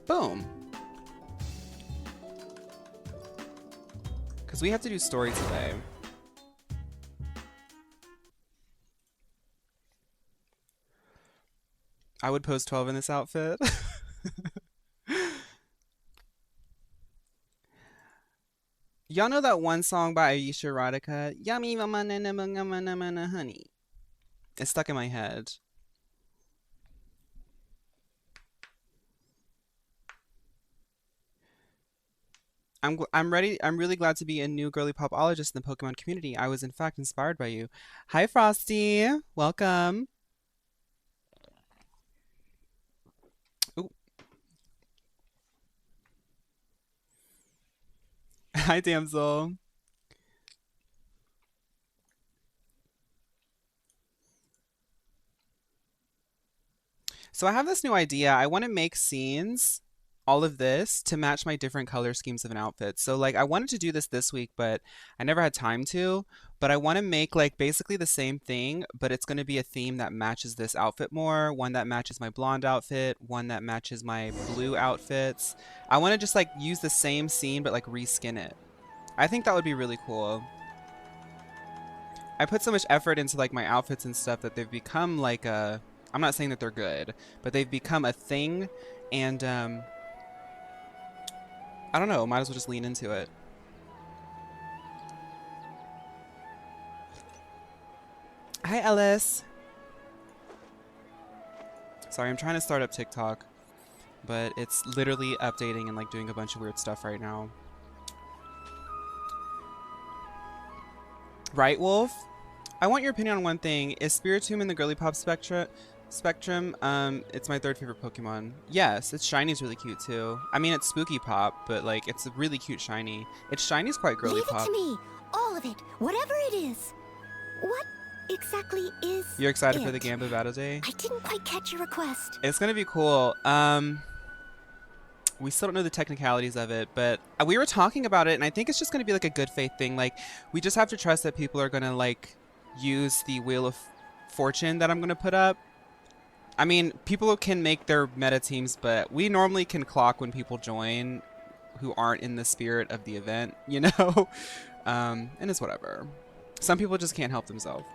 Boom. Because we have to do story today. I would pose 12 in this outfit. Y'all know that one song by Aisha Radhika? Yummy mama na na na na na honey. It's stuck in my head. I'm ready. I'm really glad to be a new girly popologist in the Pokemon community. I was in fact inspired by you. Hi Frosty. Welcome. Ooh. Hi damsel. So I have this new idea. I want to make scenes, all of this, to match my different color schemes of an outfit. So like I wanted to do this week, but I never had time to. But I want to make like basically the same thing, but it's going to be a theme that matches this outfit more, one that matches my blonde outfit, one that matches my blue outfits. I want to just like use the same scene, but like reskin it. I think that would be really cool. I put so much effort into like my outfits and stuff that they've become like a, I'm not saying that they're good, but they've become a thing, and I don't know, might as well just lean into it. Hi Ellis. Sorry, I'm trying to start up TikTok, but it's literally updating and like doing a bunch of weird stuff right now. Right, Wolf? I want your opinion on one thing. Is Spiritomb in the girly pop spectrum? It's my third favorite Pokemon. Yes, its shiny is really cute too. I mean, it's spooky pop, but like it's a really cute shiny. Its shiny is quite girly pop. Leave it to me, all of it, whatever it is. What exactly is You're excited it? for the Gamba Battle Day? I didn't quite catch your request. It's gonna be cool. We still don't know the technicalities of it, but we were talking about it, and I think it's just gonna be like a good faith thing. Like we just have to trust that people are gonna like use the Wheel of Fortune that I'm gonna put up. I mean, people can make their meta teams, but we normally can clock when people join who aren't in the spirit of the event, you know? And it's whatever. Some people just can't help themselves.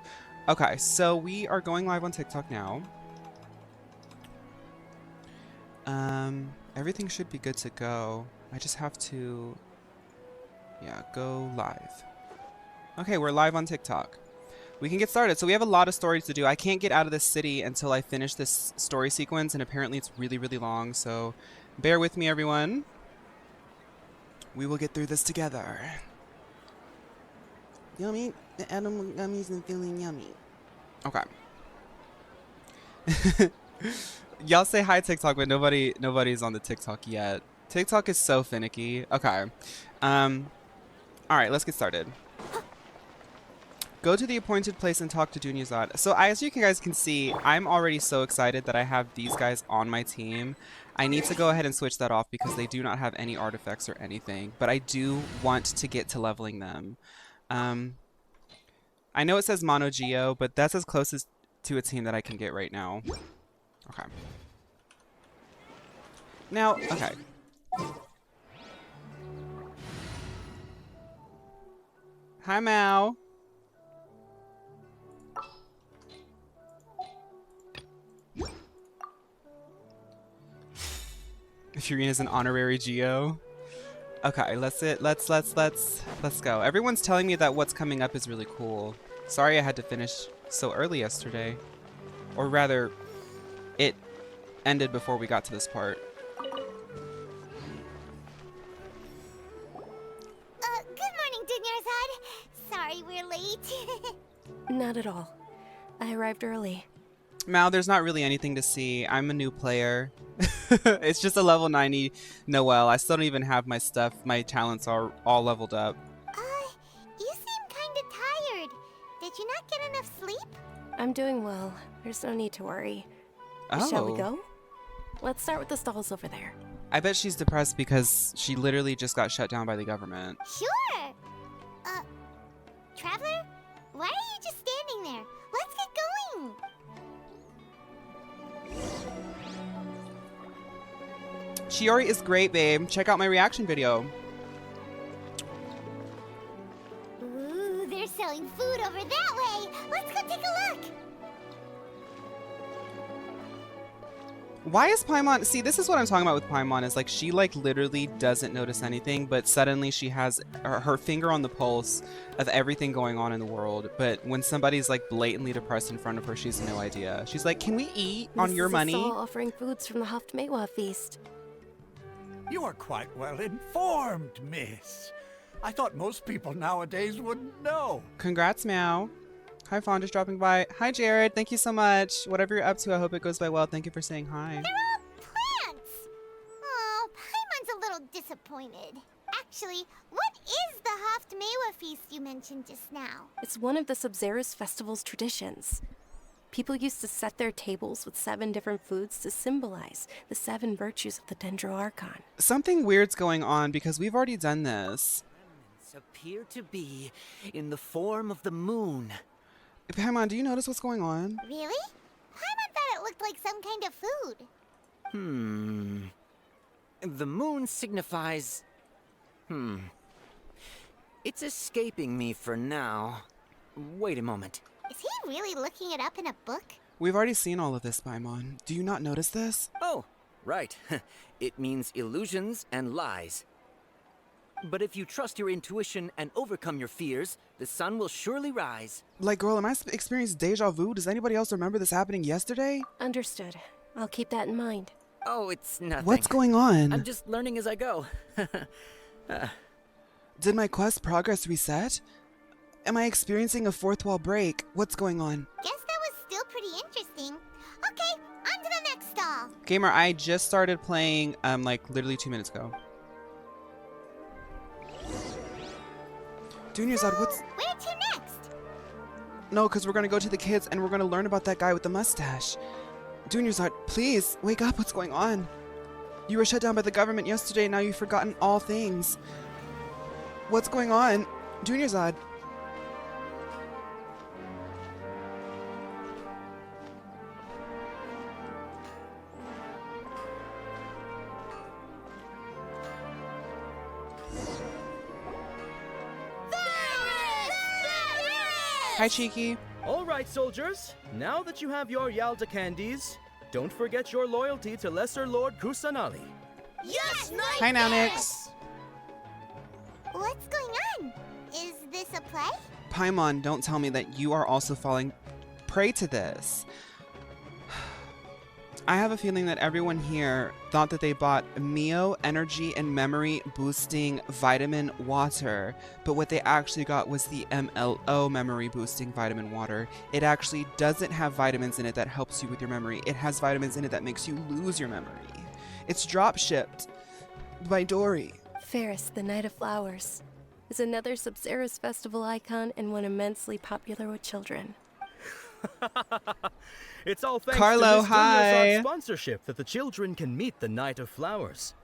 Okay, so we are going live on TikTok now. Everything should be good to go. I just have to, yeah, go live. Okay, we're live on TikTok. We can get started. So we have a lot of stories to do. I can't get out of this city until I finish this story sequence, and apparently it's really, really long, so bear with me, everyone. We will get through this together. Yummy. The animal gummies and feeling yummy. Okay. Y'all say hi TikTok, but nobody's on the TikTok yet. TikTok is so finicky. Okay. All right, let's get started. Go to the appointed place and talk to Dunyazad. So as you guys can see, I'm already so excited that I have these guys on my team. I need to go ahead and switch that off because they do not have any artifacts or anything, but I do want to get to leveling them. I know it says Mono Geo, but that's as close as to a team that I can get right now. Okay. Now, okay. Hi, Mao. Furina's an honorary Geo. Okay, let's go. Everyone's telling me that what's coming up is really cool. Sorry I had to finish so early yesterday. Or rather, it ended before we got to this part. Good morning, Dunyazad. Sorry we're late. Not at all. I arrived early. Mal, there's not really anything to see. I'm a new player. It's just a level 90 Noelle. I still don't even have my stuff. My talents are all leveled up. You seem kinda tired. Did you not get enough sleep? I'm doing well. There's no need to worry. Oh. Shall we go? Let's start with the stalls over there. I bet she's depressed because she literally just got shut down by the government. Sure. Traveler? Why are you just standing there? Let's get going. Chiori is great, babe. Check out my reaction video. Ooh, they're selling food over that way. Let's go take a look. Why is Paimon... See, this is what I'm talking about with Paimon, is like she like literally doesn't notice anything, but suddenly she has her finger on the pulse of everything going on in the world. But when somebody's like blatantly depressed in front of her, she has no idea. She's like, can we eat on your money? This is a stall offering foods from the Haftmewa feast. You are quite well informed, miss. I thought most people nowadays wouldn't know. Congrats, Meow. Hi, Fawn, just dropping by. Hi, Jared. Thank you so much. Whatever you're up to, I hope it goes by well. Thank you for saying hi. They're all plants. Oh, Paimon's a little disappointed. Actually, what is the Haftmewa feast you mentioned just now? It's one of the Sabzerus festival's traditions. People used to set their tables with 7 different foods to symbolize the 7 virtues of the Dendroarchon. Something weird's going on because we've already done this. Remnants appear to be in the form of the moon. Paimon, do you notice what's going on? Really? Paimon thought it looked like some kind of food. The moon signifies... It's escaping me for now. Wait a moment. Is he really looking it up in a book? We've already seen all of this, Paimon. Do you not notice this? Oh, right. It means illusions and lies. But if you trust your intuition and overcome your fears, the sun will surely rise. Like, girl, am I experiencing deja vu? Does anybody else remember this happening yesterday? Understood. I'll keep that in mind. Oh, it's nothing. What's going on? I'm just learning as I go. Did my quest progress reset? Am I experiencing a fourth wall break? What's going on? Guess that was still pretty interesting. Okay, on to the next stall. Gamer, I just started playing, like, literally 2 minutes ago. Dunyarzad, what's... Where to next? No, because we're going to go to the kids and we're going to learn about that guy with the mustache. Dunyarzad, please, wake up. What's going on? You were shut down by the government yesterday, now you've forgotten all things. What's going on? Dunyarzad. Hi, Cheeky. All right, soldiers. Now that you have your Yalda candies, don't forget your loyalty to Lesser Lord Kusanali. Yes, Hi, Nownix. What's going on? Is this a play? Paimon, don't tell me that you are also falling prey to this. I have a feeling that everyone here thought that they bought Mio energy and memory boosting vitamin water, but what they actually got was the MLO memory boosting vitamin water. It actually doesn't have vitamins in it that helps you with your memory. It has vitamins in it that makes you lose your memory. It's drop shipped by Dory. Ferris, the Night of Flowers, is another Sabzerus festival icon and one immensely popular with children. It's all thanks Carlo, to Miss hi. Dunyarzad's sponsorship that the children can meet the Night of Flowers.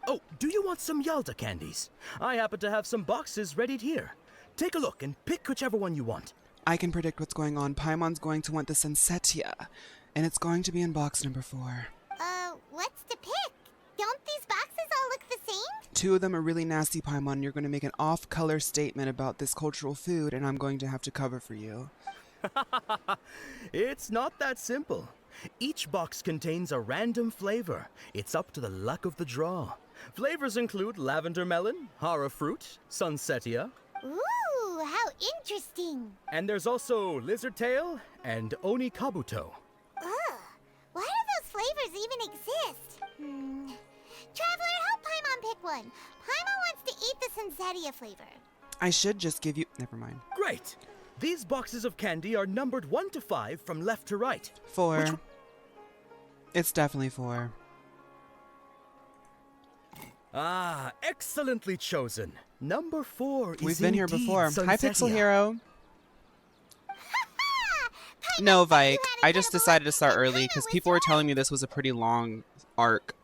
Oh, do you want some Yalda candies? I happen to have some boxes ready here. Take a look and pick whichever one you want. I can predict what's going on. Paimon's going to want the Sunsetia, and it's going to be in box number 4. What's to pick? Don't these boxes all look the same? 2 of them are really nasty, Paimon. You're going to make an off-color statement about this cultural food, and I'm going to have to cover for you. It's not that simple. Each box contains a random flavor. It's up to the luck of the draw. Flavors include lavender melon, hara fruit, sunsetia, Ooh, how interesting. and there's also lizard tail and oni kabuto. Ugh, why do those flavors even exist? Traveler, help Paimon pick one. Paimon wants to eat the Sunsetia flavor. I should just give you... Never mind. Great! These boxes of candy are numbered 1 to 5 from left to right. 4. Which- It's definitely 4. Ah, excellently chosen. Number 4 is We've been here indeed before. Hi, Pixel Sunsetia. Hero. Paimon No, said you Vike. had I just incredible decided to luck, start and early Paimon because was people were right. telling me this was a pretty long arc.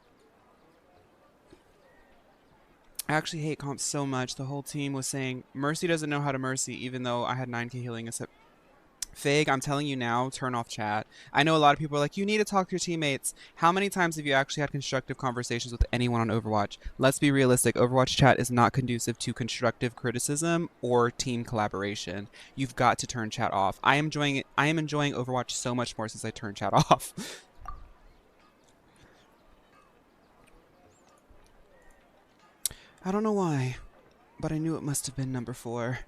I actually hate comps so much. The whole team was saying Mercy doesn't know how to Mercy, even though I had 9k healing except Fig, I'm telling you now, turn off chat. I know a lot of people are like, you need to talk to your teammates. How many times have you actually had constructive conversations with anyone on Overwatch? Let's be realistic. Overwatch chat is not conducive to constructive criticism or team collaboration. You've got to turn chat off. I am enjoying it. I am enjoying Overwatch so much more since I turned chat off. I don't know why, but I knew it must have been number 4.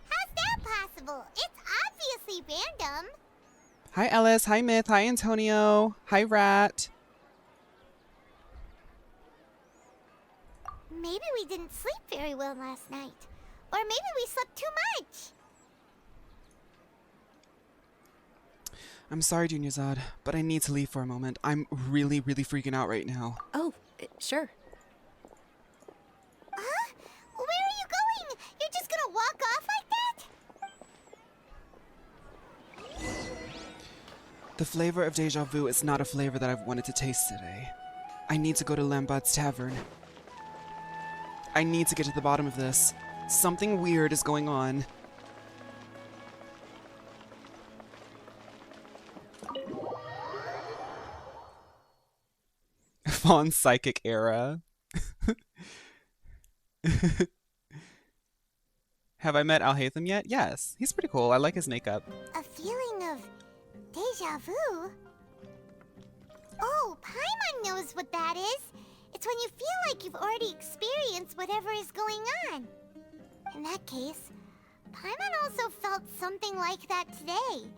How's that possible? It's obviously random. Hi Ellis, hi Myth, hi Antonio, hi Rat. Maybe we didn't sleep very well last night. Or maybe we slept too much. I'm sorry, Junior Zod, but I need to leave for a moment. I'm really freaking out right now. Oh, sure. Huh? Where are you going? You're just gonna walk off like that? The flavor of deja vu is not a flavor that I've wanted to taste today. I need to go to Lambad's Tavern. I need to get to the bottom of this. Something weird is going on. Fawn's psychic era. Have I met Al Haytham yet? Yes. He's pretty cool. I like his makeup. A feeling of deja vu? Oh, Paimon knows what that is. It's when you feel like you've already experienced whatever is going on. In that case, Paimon also felt something like that today.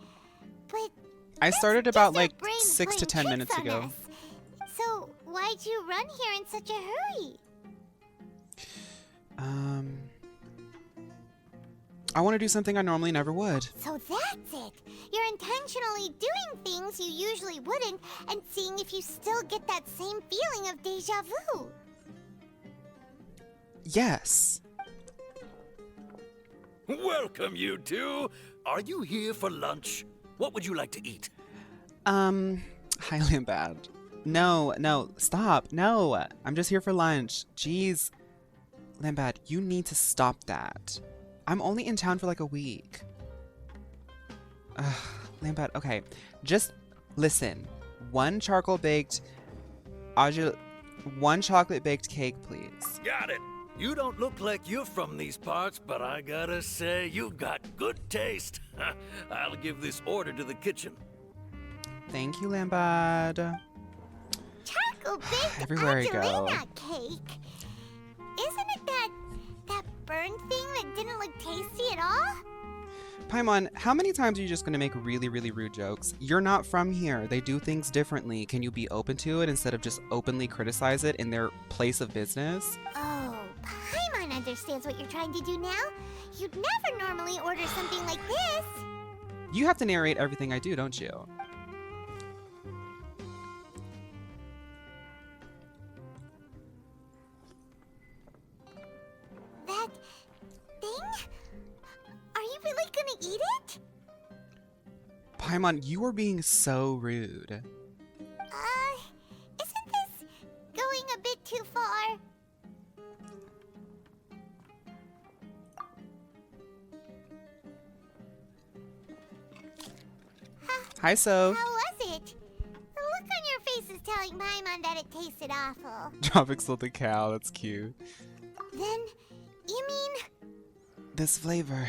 But I started about like brains 6 to playing 10 minutes tricks on ago. us. So, why'd you run here in such a hurry? I want to do something I normally never would. So that's it. You're intentionally doing things you usually wouldn't and seeing if you still get that same feeling of deja vu. Yes. Welcome, you two. Are you here for lunch? What would you like to eat? Highly bad. No, stop. No, I'm just here for lunch. Jeez. Lambad, you need to stop that. I'm only in town for like a week. Ugh, Lambad, okay. Just listen. One chocolate baked cake, please. Got it. You don't look like you're from these parts, but I gotta say, you got good taste. I'll give this order to the kitchen. Thank you, Lambad. Chocolate baked Everywhere I go. Angelina cake. Isn't it that burn thing that didn't look tasty at all? Paimon, how many times are you just going to make really rude jokes? You're not from here. They do things differently. Can you be open to it instead of just openly criticize it in their place of business? Oh, Paimon understands what you're trying to do now. You'd never normally order something like this. You have to narrate everything I do, don't you? That thing? Are you really gonna eat it? Paimon, you are being so rude. Isn't this going a bit too far? Hi, Soph. How was it? The look on your face is telling Paimon that it tasted awful. Tropic salted cow, that's cute. Then, you mean This flavor.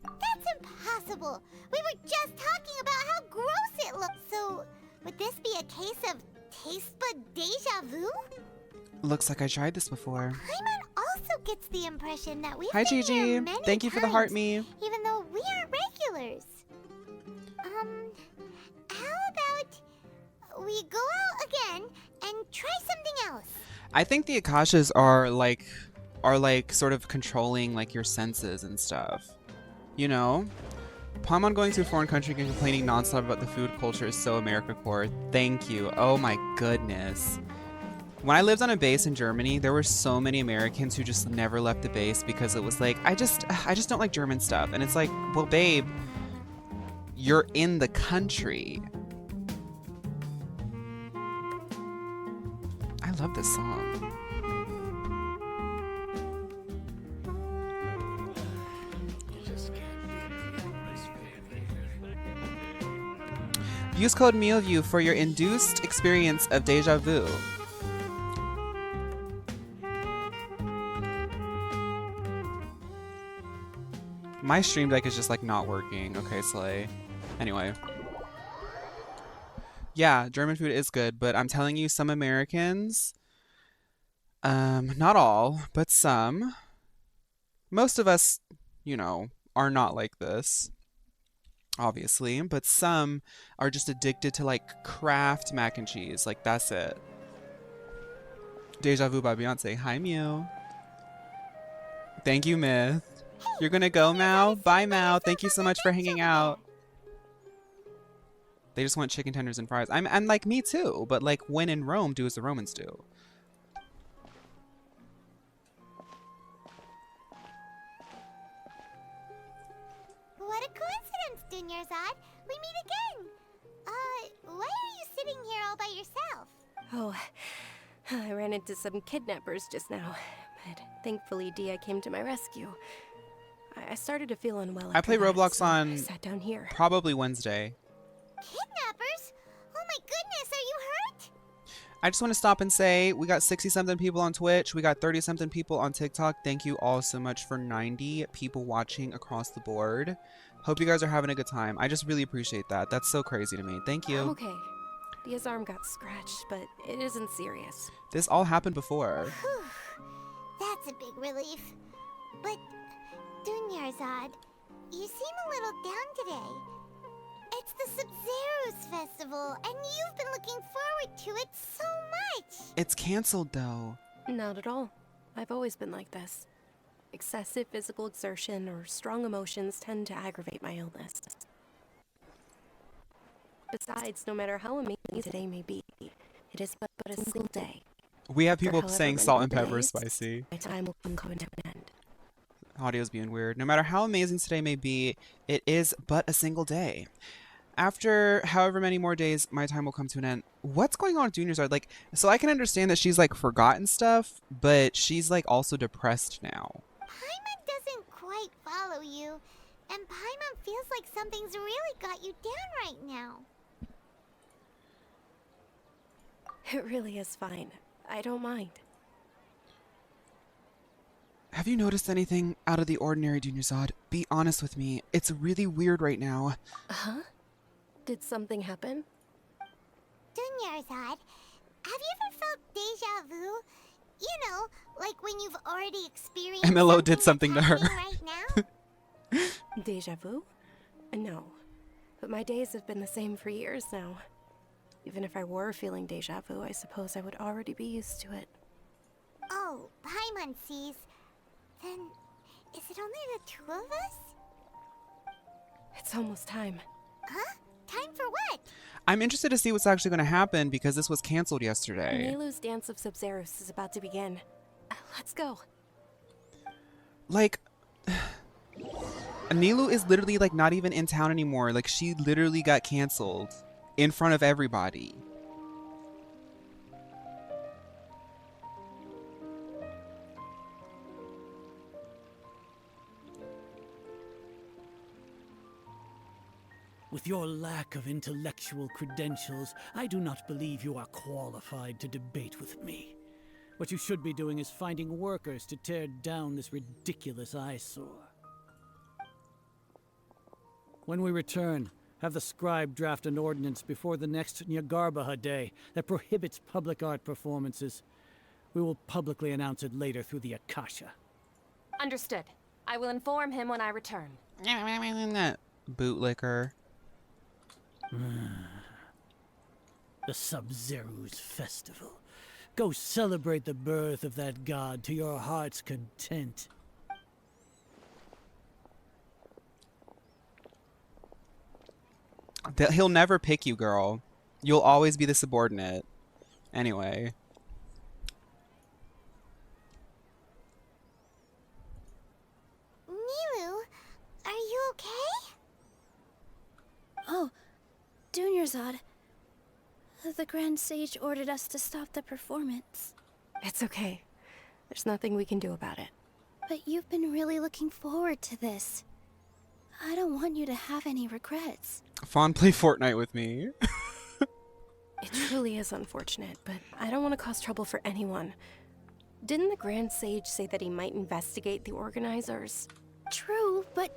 that's impossible? We were just talking about how gross it looked. So, would this be a case of taste bud deja vu? Looks like I tried this before. Paimon also gets the impression that we've Hi, been Gigi. here many Thank you for the heart times, me. even though we aren't regulars. How about we go out again and try something else? I think the Akashas are like sort of controlling like your senses and stuff. You know? Paimon going to a foreign country and complaining nonstop about the food culture is so AmericaCorps. Thank you. Oh my goodness. When I lived on a base in Germany, there were so many Americans who just never left the base because it was like, I just don't like German stuff. And it's like, well, babe, you're in the country. I love this song. Use code MealView for your induced experience of deja vu. My stream deck is just like not working. Okay, Slay. Anyway. Yeah, German food is good, but I'm telling you, some Americans, not all, but some, most of us, you know, are not like this, obviously, but some are just addicted to like Kraft mac and cheese. Like, that's it. Deja Vu by Beyonce. Hi, Mew. Thank you, Myth. You're gonna go, Mao? Bye, Mao. Thank you so much for hanging out. They just want chicken tenders and fries. I'm like, me too, but like, when in Rome, do as the Romans do. What a coincidence, Dunyarzad. We meet again. Why are you sitting here all by yourself? Oh, I ran into some kidnappers just now, but thankfully Dia came to my rescue. I started to feel unwell. I play Roblox so I on sat down here. probably Wednesday. Kidnappers? Oh my goodness, are you hurt? I just want to stop and say we got 60-something people on Twitch. We got 30-something people on TikTok. Thank you all so much for 90 people watching across the board. Hope you guys are having a good time. I just really appreciate that. That's so crazy to me. Thank you. I'm okay. Dia's arm got scratched, but it isn't serious. This all happened before. Whew. That's a big relief. But, Dunyarzad, you seem a little down today. It's the Sumeru's festival, and you've been looking forward to it so much. It's canceled though. Not at all. I've always been like this. Excessive physical exertion or strong emotions tend to aggravate my illness. Besides, no matter how amazing today may be, it is but a single day. We have For people however saying many salt and pepper days, is spicy. My time will come to an end. Audio's being weird. No matter how amazing today may be, it is but a single day. After however many more days, my time will come to an end. What's going on with Junior's Art? Like, so I can understand that she's like forgotten stuff, but she's like also depressed now. Paimon doesn't quite follow you, and Paimon feels like something's really got you down right now. It really is fine. I don't mind. Have you noticed anything out of the ordinary, Dunyarzad? Be honest with me. It's really weird right now. Huh? Did something happen? Dunyarzad, have you ever felt deja vu? You know, like when you've already experienced MLO did something to her. right now? Deja vu? No. But my days have been the same for years now. Even if I were feeling deja vu, I suppose I would already be used to it. Oh, Paimon sees. Then, is it only the two of us? It's almost time. Huh? Time for what? I'm interested to see what's actually going to happen because this was canceled yesterday. Nilu's Dance of Sub-Zerus is about to begin. Let's go. Like, Nilu is literally like not even in town anymore. Like, she literally got canceled in front of everybody. With your lack of intellectual credentials, I do not believe you are qualified to debate with me. What you should be doing is finding workers to tear down this ridiculous eyesore. When we return, have the scribe draft an ordinance before the next Nyagarbaha Day that prohibits public art performances. We will publicly announce it later through the Akasha. Understood. I will inform him when I return. Bootlicker. The Sub-Zeru's festival. Go celebrate the birth of that god to your heart's content. He'll never pick you, girl. You'll always be the subordinate. Anyway. Nilu, are you okay? Oh, Dunyarzad. The Grand Sage ordered us to stop the performance. It's okay. There's nothing we can do about it. But you've been really looking forward to this. I don't want you to have any regrets. Fawn, play Fortnite with me. It truly is unfortunate, but I don't want to cause trouble for anyone. Didn't the Grand Sage say that he might investigate the organizers? True, but...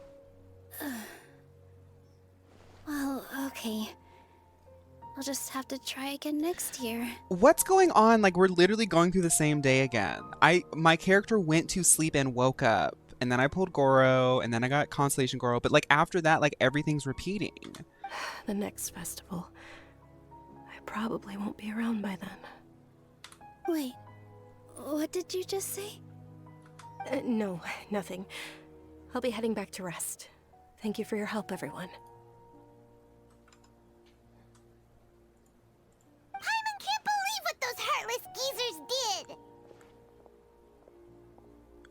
well, okay. I'll just have to try again next year. What's going on? Like, we're literally going through the same day again. My character went to sleep and woke up, and then I pulled Goro, and then I got Constellation Goro, but like after that, like everything's repeating. The next festival. I probably won't be around by then. Wait, what did you just say? No, nothing. I'll be heading back to rest. Thank you for your help, everyone. Paimon can't believe what those heartless geezers did!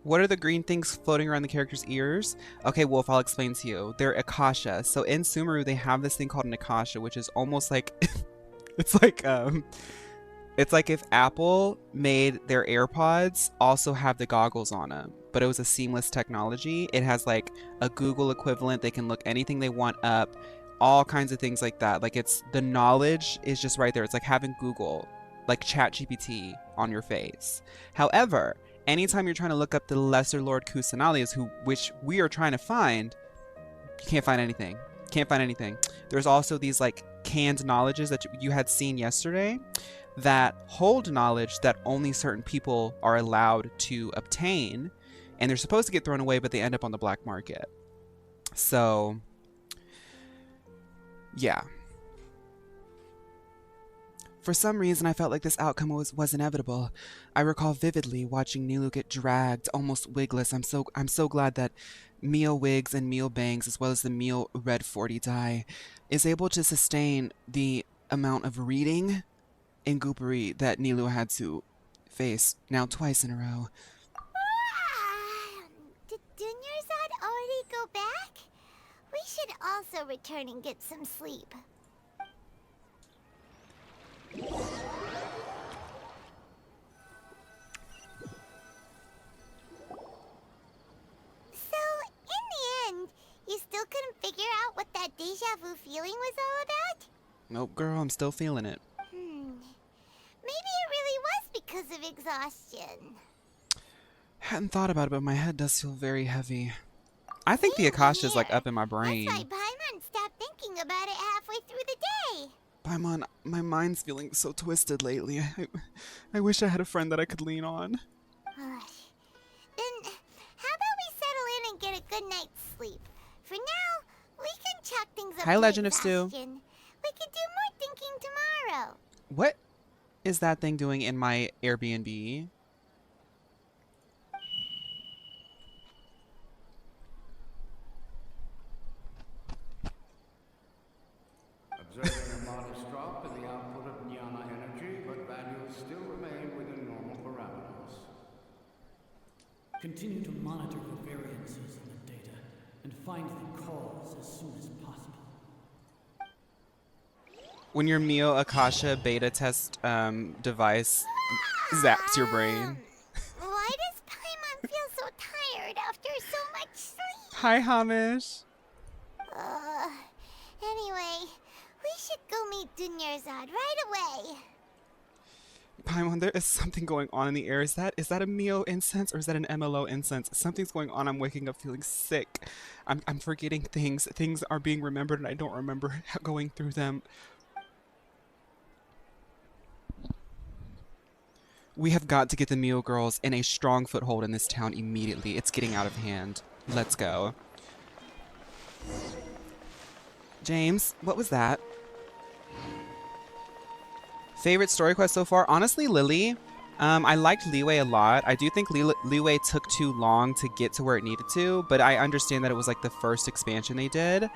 What are the green things floating around the character's ears? Okay, Wolf, I'll explain to you. They're Akasha. So in Sumeru, they have this thing called an Akasha, which is almost like... it's like if Apple made their AirPods also have the goggles on them, but it was a seamless technology. It has like a Google equivalent. They can look anything they want up, all kinds of things like that. Like it's the knowledge is just right there. It's like having Google, like ChatGPT on your face. However, anytime you're trying to look up the Lesser Lord Kusanalias, which we are trying to find, you can't find anything. Can't find anything. There's also these like canned knowledges that you had seen yesterday that hold knowledge that only certain people are allowed to obtain, and they're supposed to get thrown away, but they end up on the black market. So, yeah. For some reason, I felt like this outcome was inevitable. I recall vividly watching Nilu get dragged, almost wigless. I'm so glad that Mio Wigs and Mio Bangs, as well as the Mio Red 40 die, is able to sustain the amount of reading and goopery that Nilu had to face now twice in a row. Did Dunyarzad already go back? We should also return and get some sleep. So, in the end, you still couldn't figure out what that deja vu feeling was all about? Nope, girl, I'm still feeling it. Maybe it really was because of exhaustion. Hadn't thought about it, but my head does feel very heavy. I think the Akasha is like up in my brain. That's why Paimon stopped thinking about it halfway through the day. Paimon, my mind's feeling so twisted lately. I wish I had a friend that I could lean on. Then, how about we settle in and get a good night's sleep? For now, we can chalk things up Hi, to Legend of Stu. exhaustion. We can do more thinking tomorrow. What is that thing doing in my Airbnb? Observing a modest drop in the output of jnana energy, but values still remain within normal parameters. Continue to monitor the variances in the data and find the cause as soon as possible. When your Mio Akasha beta test device zaps your brain. Why does Paimon feel so tired after so much sleep? Hi, Hamish. Anyway, we should go meet Dunyarzad right away. Paimon, there is something going on in the air. Is that a Mio incense or is that an MLO incense? Something's going on. I'm waking up feeling sick. I'm forgetting things. Things are being remembered and I don't remember going through them. We have got to get the Mio girls in a strong foothold in this town immediately. It's getting out of hand. Let's go. James, what was that? Favorite story quest so far? Honestly, Lily. I liked Leeway a lot. I do think Leeway took too long to get to where it needed to, but I understand that it was like the first expansion they did.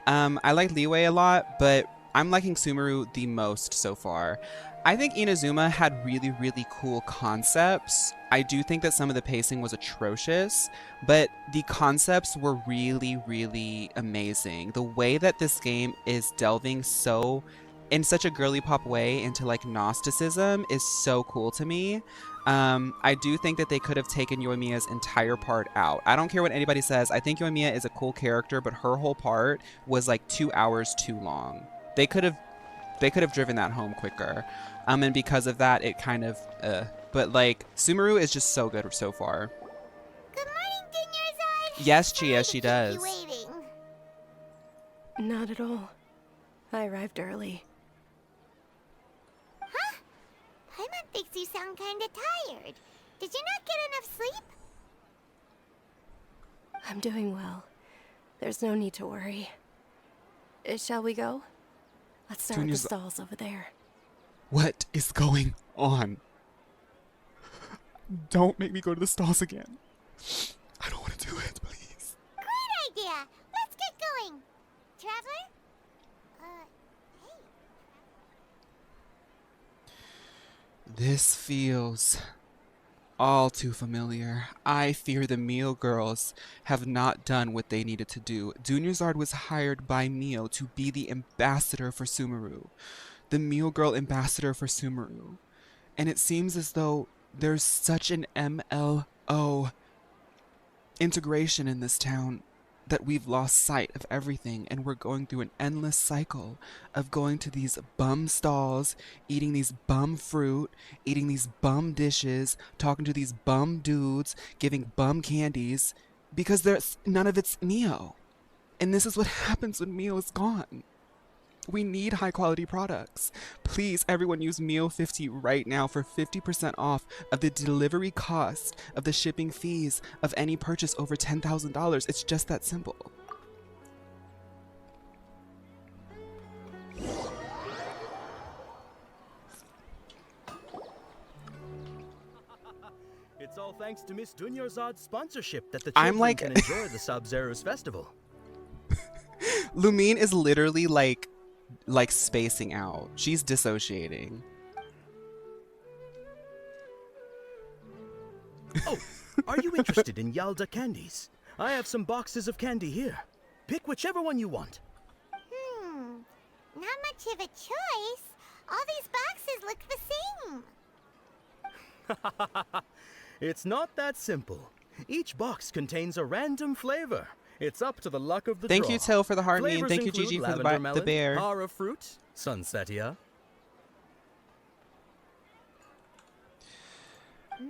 I like Leeway a lot, but I'm liking Sumeru the most so far. I think Inazuma had really, really cool concepts. I do think that some of the pacing was atrocious, but the concepts were really, really amazing. The way that this game is delving so in such a girly pop way into like Gnosticism is so cool to me. I do think that they could have taken Yoimiya's entire part out. I don't care what anybody says. I think Yoimiya is a cool character, but her whole part was like 2 hours too long. They could have driven that home quicker. And because of that, it kind of but like Sumeru is just so good so far. Good morning, Dinyerzad. Yes, Chia, Sorry she to keep does. you waiting. Not at all. I arrived early. Huh? Paimon thinks you sound kinda tired. Did you not get enough sleep? I'm doing well. There's no need to worry. Shall we go? Let's start with the stalls over there. What is going on? Don't make me go to the stalls again. I don't want to do it, please. Great idea! Let's get going! Traveler? Hey. This feels all too familiar. I fear the Mio girls have not done what they needed to do. Dunyarzad was hired by Mio to be the ambassador for Sumeru. The Mio girl ambassador for Sumeru. And it seems as though there's such an MLO integration in this town that we've lost sight of everything, and we're going through an endless cycle of going to these bum stalls, eating these bum fruit, eating these bum dishes, talking to these bum dudes, giving bum candies, because there's none of it's Mio. And this is what happens when Mio is gone. We need high quality products. Please, everyone use Mio50 right now for 50% off of the delivery cost of the shipping fees of any purchase over $10,000. It's just that simple. It's all thanks to Miss Dunyarzad's sponsorship that the I'm children like can enjoy the Sub-Zero's festival. Lumine is literally like spacing out. She's dissociating. Oh, are you interested in Yalda candies? I have some boxes of candy here. Pick whichever one you want. Not much of a choice. All these boxes look the same. It's not that simple. Each box contains a random flavor. It's up to the luck of the Thank draw. you, Till, for the heart me, and Flavors thank you, include Gigi, for the lavender melon, bear. Hara fruit, sunsetia. They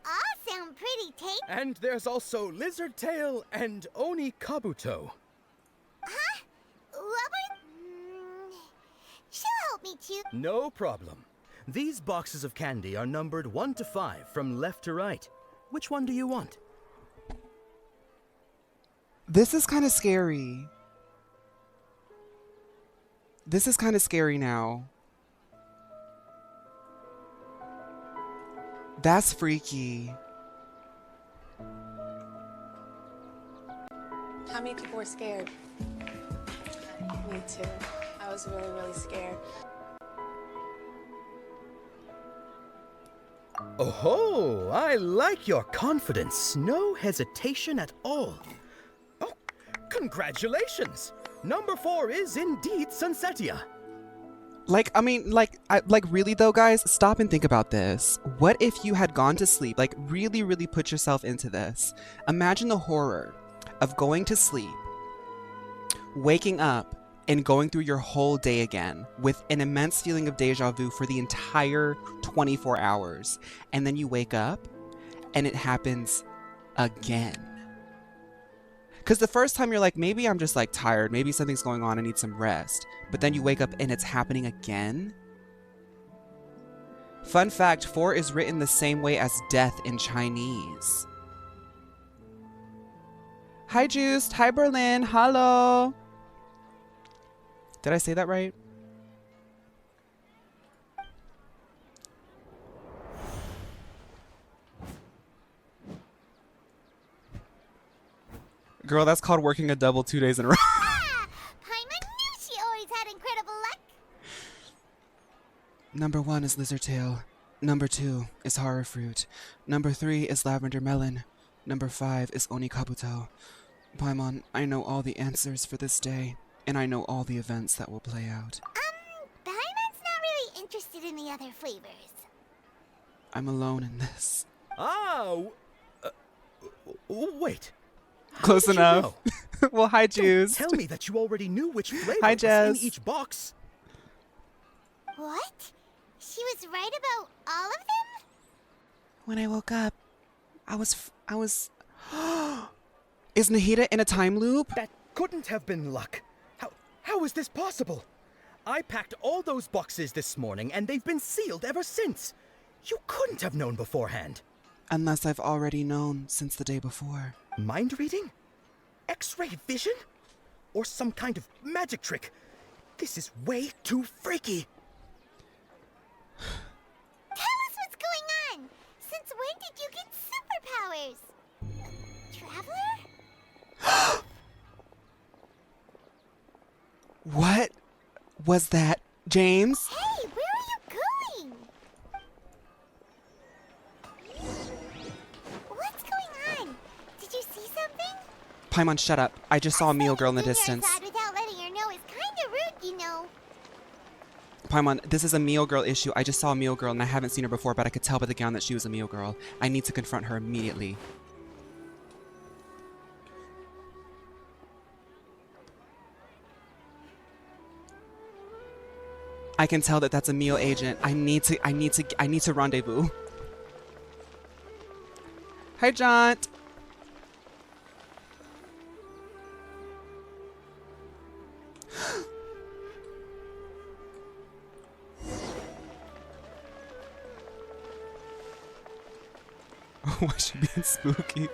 all sound pretty tasty. And there's also lizard tail and oni kabuto. Huh? Rubber? She'll help me choose. No problem. These boxes of candy are numbered 1 to 5 from left to right. Which one do you want? This is kind of scary. This is kind of scary now. That's freaky. How many people were scared? Me too. I was really, really scared. Oh, I like your confidence. No hesitation at all. Oh, congratulations! Number 4 is indeed Sunsetia. Really though, guys, stop and think about this. What if you had gone to sleep? Like, really, really put yourself into this. Imagine the horror of going to sleep, waking up, and going through your whole day again with an immense feeling of deja vu for the entire 24 hours. And then you wake up and it happens again. Because the first time you're like, maybe I'm just like tired, maybe something's going on, I need some rest. But then you wake up and it's happening again. Fun fact, 4 is written the same way as death in Chinese. Hi Juiced, hi Berlin, hello. Did I say that right? Girl, that's called working a double 2 days in a row. Paimon knew she always had incredible luck. Number 1 is lizard tail. Number 2 is Hara fruit. Number 3 is lavender melon. Number 5 is oni kabuto. Paimon, I know all the answers for this day, and I know all the events that will play out. Paimon's not really interested in the other flavors. I'm alone in this. Oh! Wait. How Close did you enough. know? Well, hi, Don't Juice. tell me that you already knew which flavor Hi, was in Jess. each box. What? She was right about all of them? When I woke up, I was... Is Nahida in a time loop? That couldn't have been luck. How is this possible? I packed all those boxes this morning, and they've been sealed ever since. You couldn't have known beforehand. Unless I've already known since the day before. Mind reading? X-ray vision? Or some kind of magic trick? This is way too freaky. Tell us what's going on! Since when did you get superpowers? Traveler? What was that, James? Hey, where are you going? What's going on? Did you see something? Paimon, shut up. I just saw a meal girl in the distance. Without letting her know is kinda rude, you know. Paimon, this is a meal girl issue. I just saw a meal girl and I haven't seen her before, but I could tell by the gown that she was a meal girl. I need to confront her immediately. I can tell that that's a meal agent. I need to rendezvous. Hi, Jaunt. Why is she being spooky?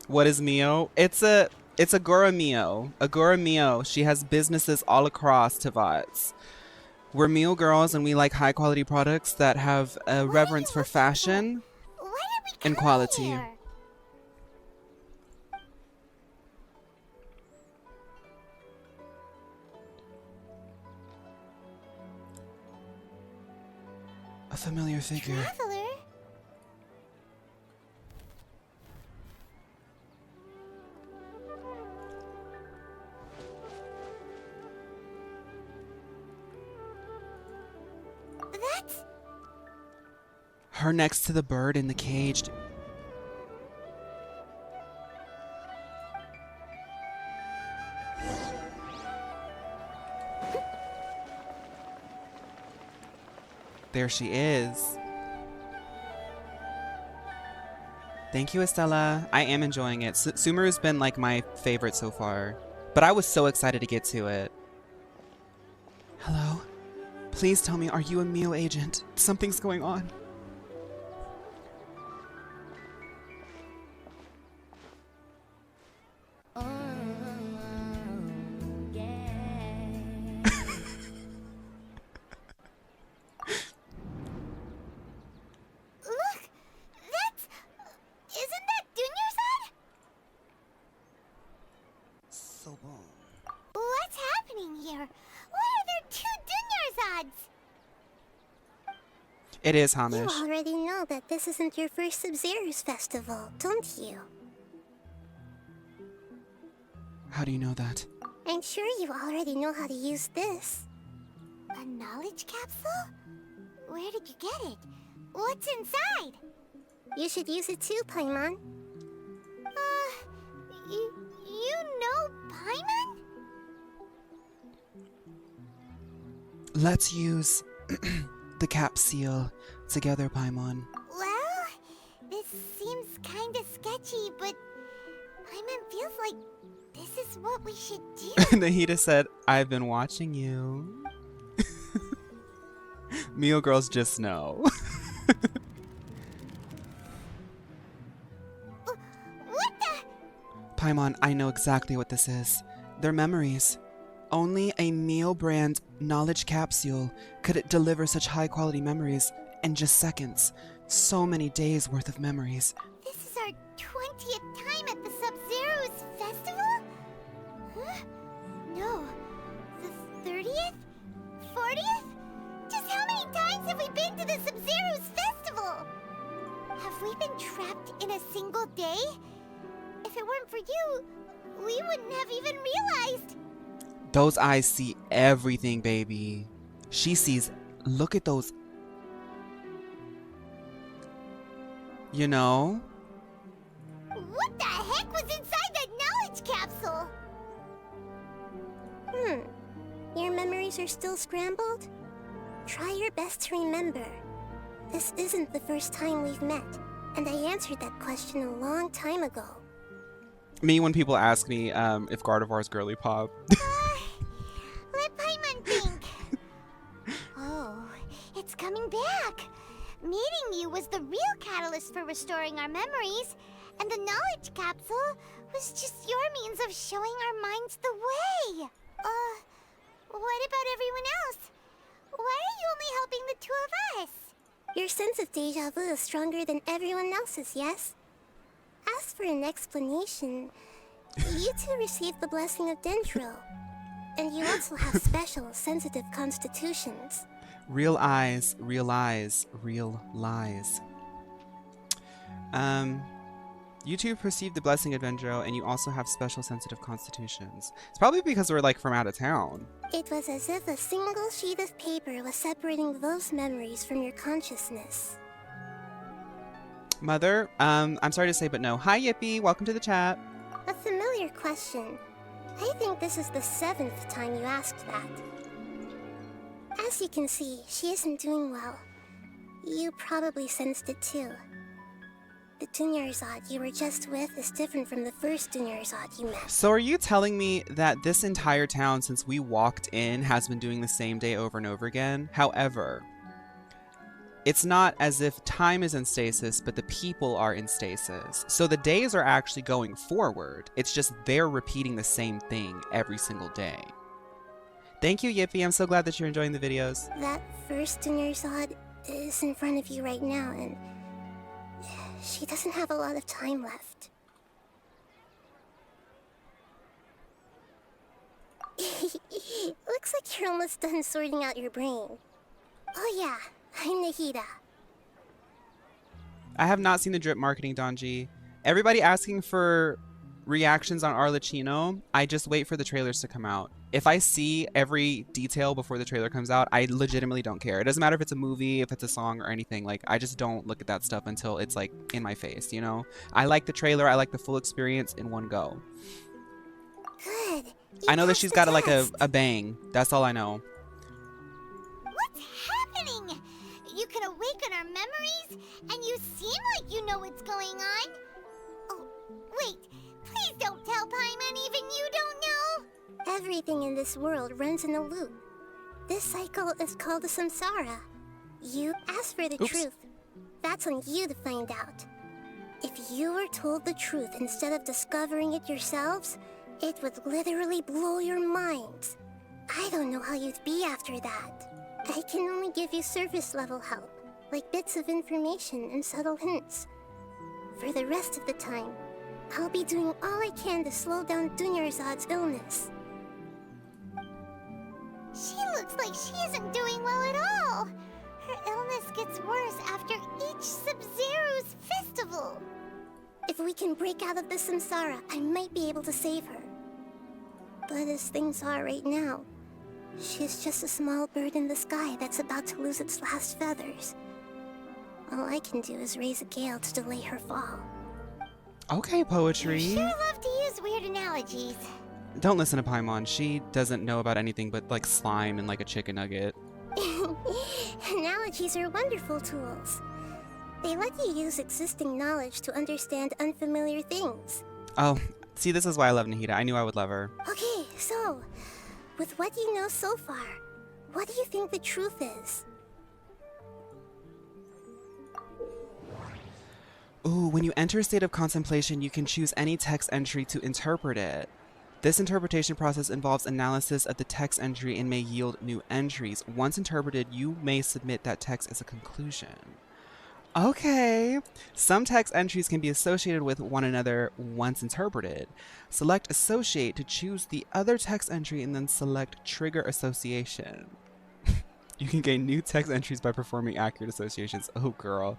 What is Mio? It's a Agora Mio. Agora Mio. She has businesses all across Tavats. We're meal girls and we like high quality products that have a reverence for fashion and quality. Here? A familiar figure. Traveler? That's... Her next to the bird in the cage. There she is. Thank you, Estella. I am enjoying it. Sumeru's been like my favorite so far, but I was so excited to get to it. Hello? Please tell me, are you a Mio agent? Something's going on. Look! That's... Isn't that Dunyarzad? So bon. What's happening here? Why are there two Dunyarzads? It is You Hamish. already know that this isn't your first Sub-Zero's festival, don't you? How do you know that? I'm sure you already know how to use this. A knowledge capsule? Where did you get it? What's inside? You should use it too, Paimon. You know Paimon? Let's use the capsule together, Paimon. Well, this seems kinda sketchy, but Paimon feels like this is what we should do. Nahida said, I've been watching you. Meal girls just know. What the? Paimon, I know exactly what this is. They're memories. Only a meal brand knowledge capsule could deliver such high quality memories in just seconds. So many days worth of memories. This is our 20th time at the Sub-Zero's festival? Huh? No. The 30th? 40th? Just how many times have we been to the Sub-Zero's festival? Have we been trapped in a single day? If it weren't for you, we wouldn't have even realized. Those eyes see everything, baby. She sees, look at those. You know? What the heck was inside that knowledge capsule? Your memories are still scrambled? Try your best to remember. This isn't the first time we've met, and I answered that question a long time ago. Me, when people ask me if Gardevoir's girly pop. Let Paimon think. Oh, it's coming back. Meeting you was the real catalyst for restoring our memories, and the knowledge capsule was just your means of showing our minds the way. What about everyone else? Why are you only helping the two of us? Your sense of deja vu is stronger than everyone else's, yes? As for an explanation, you two received the blessing of Dendro, and you also have special, sensitive constitutions. Real eyes, real eyes, real lies. You two perceive the blessing of Dendro, and you also have special sensitive constitutions. It's probably because we're like from out of town. It was as if a single sheet of paper was separating those memories from your consciousness. Mother, I'm sorry to say, but no. Hi, Yippee. Welcome to the chat. A familiar question. I think this is the 7th time you asked that. As you can see, she isn't doing well. You probably sensed it too. The Dunyarzad you were just with is different from the first Dunyarzad you met. So are you telling me that this entire town since we walked in has been doing the same day over and over again? However, it's not as if time is in stasis, but the people are in stasis. So the days are actually going forward. It's just they're repeating the same thing every single day. Thank you, Yippee. I'm so glad that you're enjoying the videos. That first Dunyarzad is in front of you right now, and she doesn't have a lot of time left. Looks like you're almost done sorting out your brain. Oh yeah, I'm Nahida. I have not seen the drip marketing, Donji. Everybody asking for reactions on Arlecchino. I just wait for the trailers to come out. If I see every detail before the trailer comes out, I legitimately don't care. It doesn't matter if it's a movie, if it's a song or anything. Like, I just don't look at that stuff until it's like in my face, you know? I like the trailer. I like the full experience in one go. Good. I know that she's got a bang. That's all I know. What's happening? You can awaken our memories, and you seem like you know what's going on. Oh, wait. Please don't tell Paimon even you don't know. Everything in this world runs in a loop. This cycle is called the samsara. You ask for the truth. That's on you to find out. If you were told the truth instead of discovering it yourselves, it would literally blow your minds. I don't know how you'd be after that. I can only give you surface level help, like bits of information and subtle hints. For the rest of the time, I'll be doing all I can to slow down Dunyarzad's illness. She looks like she isn't doing well at all. Her illness gets worse after each Sub-Zero's festival. If we can break out of the samsara, I might be able to save her. But as things are right now, she's just a small bird in the sky that's about to lose its last feathers. All I can do is raise a gale to delay her fall. Okay, poetry. You sure love to use weird analogies. Don't listen to Paimon. She doesn't know about anything but like slime and like a chicken nugget. Analogies are wonderful tools. They let you use existing knowledge to understand unfamiliar things. Oh, see, this is why I love Nahida. I knew I would love her. Okay, so, with what you know so far, what do you think the truth is? Ooh, when you enter a state of contemplation, you can choose any text entry to interpret it. This interpretation process involves analysis of the text entry and may yield new entries. Once interpreted, you may submit that text as a conclusion. Okay. Some text entries can be associated with one another once interpreted. Select Associate to choose the other text entry and then select Trigger Association. You can gain new text entries by performing accurate associations. Oh, girl.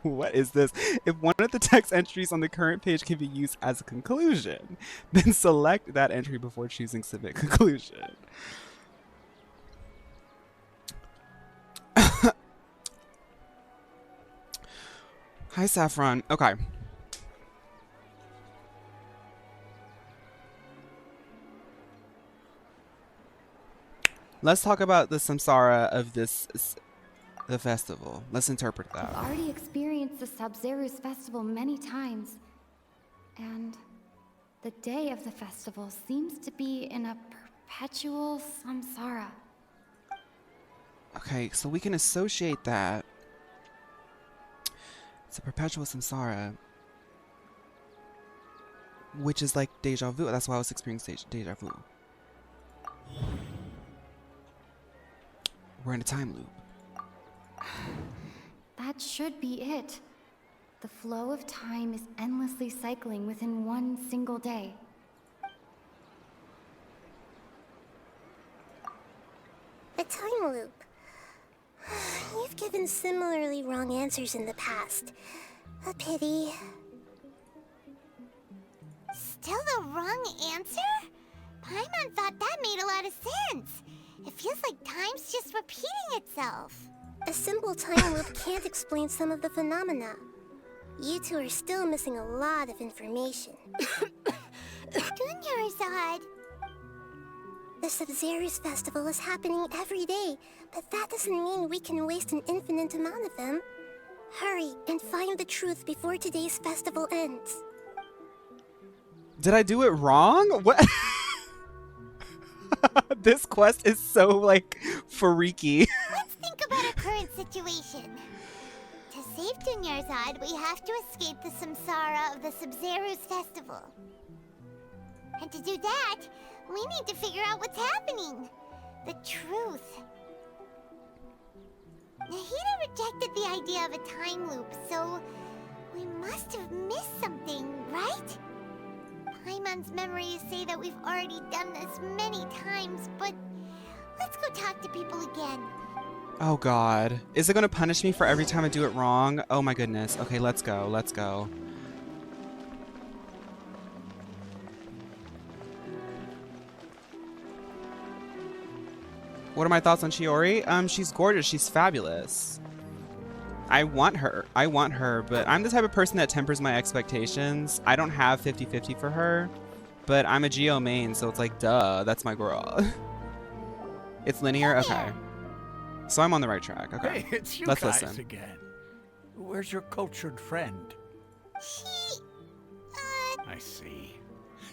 What is this? If one of the text entries on the current page can be used as a conclusion, then select that entry before choosing submit conclusion. Hi, Saffron. Okay. Let's talk about the samsara of the festival. Let's interpret that. I've already experienced the Sabzeru's festival many times, and the day of the festival seems to be in a perpetual samsara. Okay, so we can associate that. It's a perpetual samsara, which is like deja vu. That's why I was experiencing deja vu. We're in a time loop. That should be it. The flow of time is endlessly cycling within one single day. A time loop. You've given similarly wrong answers in the past. A pity. Still the wrong answer? Paimon thought that made a lot of sense. It feels like time's just repeating itself. A simple time loop can't explain some of the phenomena. You two are still missing a lot of information. Dunyarzad. The Sabzeru's festival is happening every day, but that doesn't mean we can waste an infinite amount of them. Hurry and find the truth before today's festival ends. Did I do it wrong? What? This quest is so, like, freaky. Let's think about our current situation. To save Dunyarzad, we have to escape the samsara of the Sabzeru's festival. And to do that, we need to figure out what's happening. The truth. Nahida rejected the idea of a time loop, so we must have missed something, right? Paimon's memories say that we've already done this many times, but let's go talk to people again. Oh god. Is it gonna punish me for every time I do it wrong? Oh my goodness. Okay, let's go. Let's go. What are my thoughts on Chiori? She's gorgeous. She's fabulous. I want her, but I'm the type of person that tempers my expectations. I don't have 50-50 for her, but I'm a Geo main, so it's like, duh, that's my girl. It's linear? Okay. So I'm on the right track. Okay. Hey, it's you Let's guys listen. again. Where's your cultured friend? I see.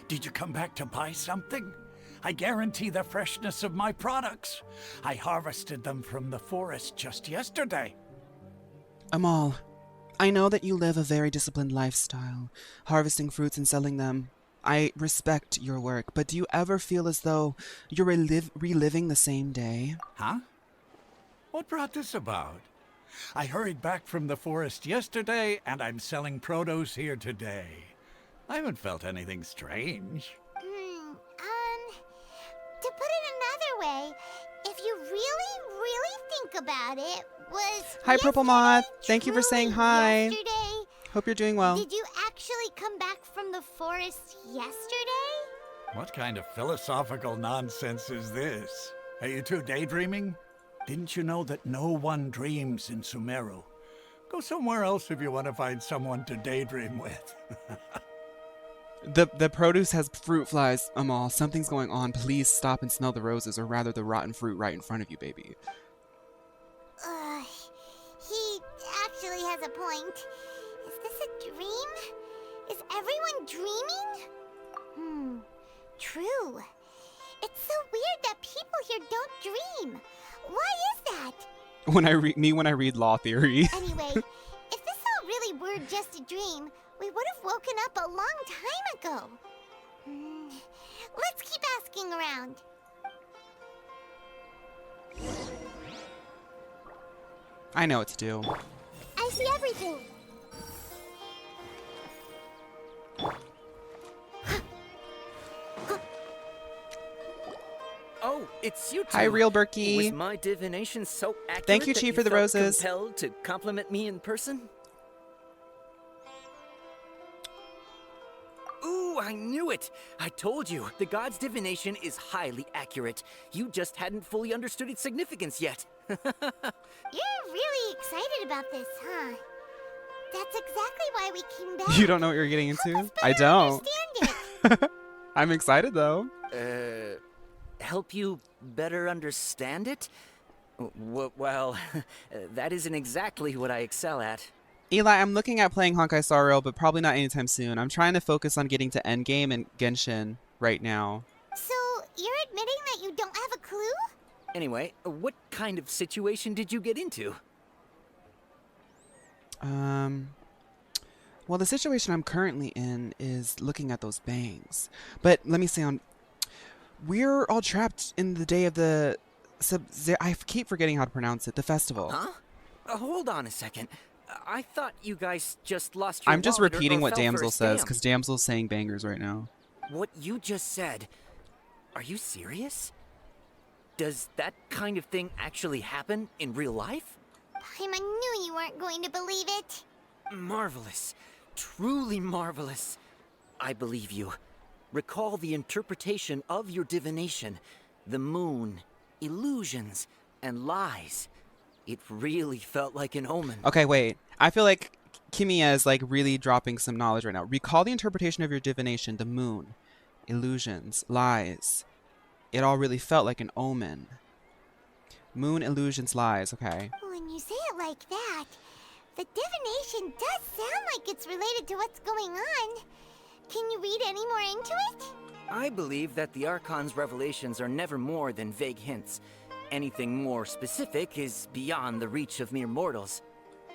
Did you come back to buy something? I guarantee the freshness of my products. I harvested them from the forest just yesterday. Amal, I know that you live a very disciplined lifestyle, harvesting fruits and selling them. I respect your work, but do you ever feel as though you're reliving the same day? Huh? What brought this about? I hurried back from the forest yesterday, and I'm selling produce here today. I haven't felt anything strange. To put it another way, if you really think about it, was Hi, Purple Moth. Thank you for saying hi. Yesterday? Hope you're doing well. Did you actually come back from the forest yesterday? What kind of philosophical nonsense is this? Are you two daydreaming? Didn't you know that no one dreams in Sumeru? Go somewhere else if you want to find someone to daydream with. The produce has fruit flies, Amal. Something's going on. Please stop and smell the roses, or rather the rotten fruit right in front of you, baby. He actually has a point. Is this a dream? Is everyone dreaming? True. It's so weird that people here don't dream. Why is that? When I read law theory. Anyway, if this all really were just a dream, we would have woken up a long time ago. Let's keep asking around. I know what to do. I see everything. Oh, it's you two. Hi, Real Berkey. Was my divination so accurate Thank you, that Chief, for the felt roses. compelled to compliment me in person? I knew it! I told you, the god's divination is highly accurate. You just hadn't fully understood its significance yet. You're really excited about this, huh? That's exactly why we came back. You don't know what you're getting into? I Better don't. understand it. I'm excited though. Help you better understand it? Well, that isn't exactly what I excel at. Eli, I'm looking at playing Honkai Star Rail, but probably not anytime soon. I'm trying to focus on getting to Endgame and Genshin right now. So, you're admitting that you don't have a clue? Anyway, what kind of situation did you get into? Well, the situation I'm currently in is looking at those bangs. But let me say we're all trapped in the day of the I keep forgetting how to pronounce it. The festival. Huh? Hold on a second. I thought you guys just lost your I'm just wallet repeating or what fell for Damsel a says scam. because Damsel's saying bangers right now. What you just said, are you serious? Does that kind of thing actually happen in real life? Paimon knew you weren't going to believe it. Marvelous. Truly marvelous. I believe you. Recall the interpretation of your divination. The moon, illusions, and lies. It really felt like an omen. Okay, wait. I feel like Kimiya is like really dropping some knowledge right now. Recall the interpretation of your divination, the moon, illusions, lies. It all really felt like an omen. Moon, illusions, lies. Okay. When you say it like that, the divination does sound like it's related to what's going on. Can you read any more into it? I believe that the Archon's revelations are never more than vague hints. Anything more specific is beyond the reach of mere mortals.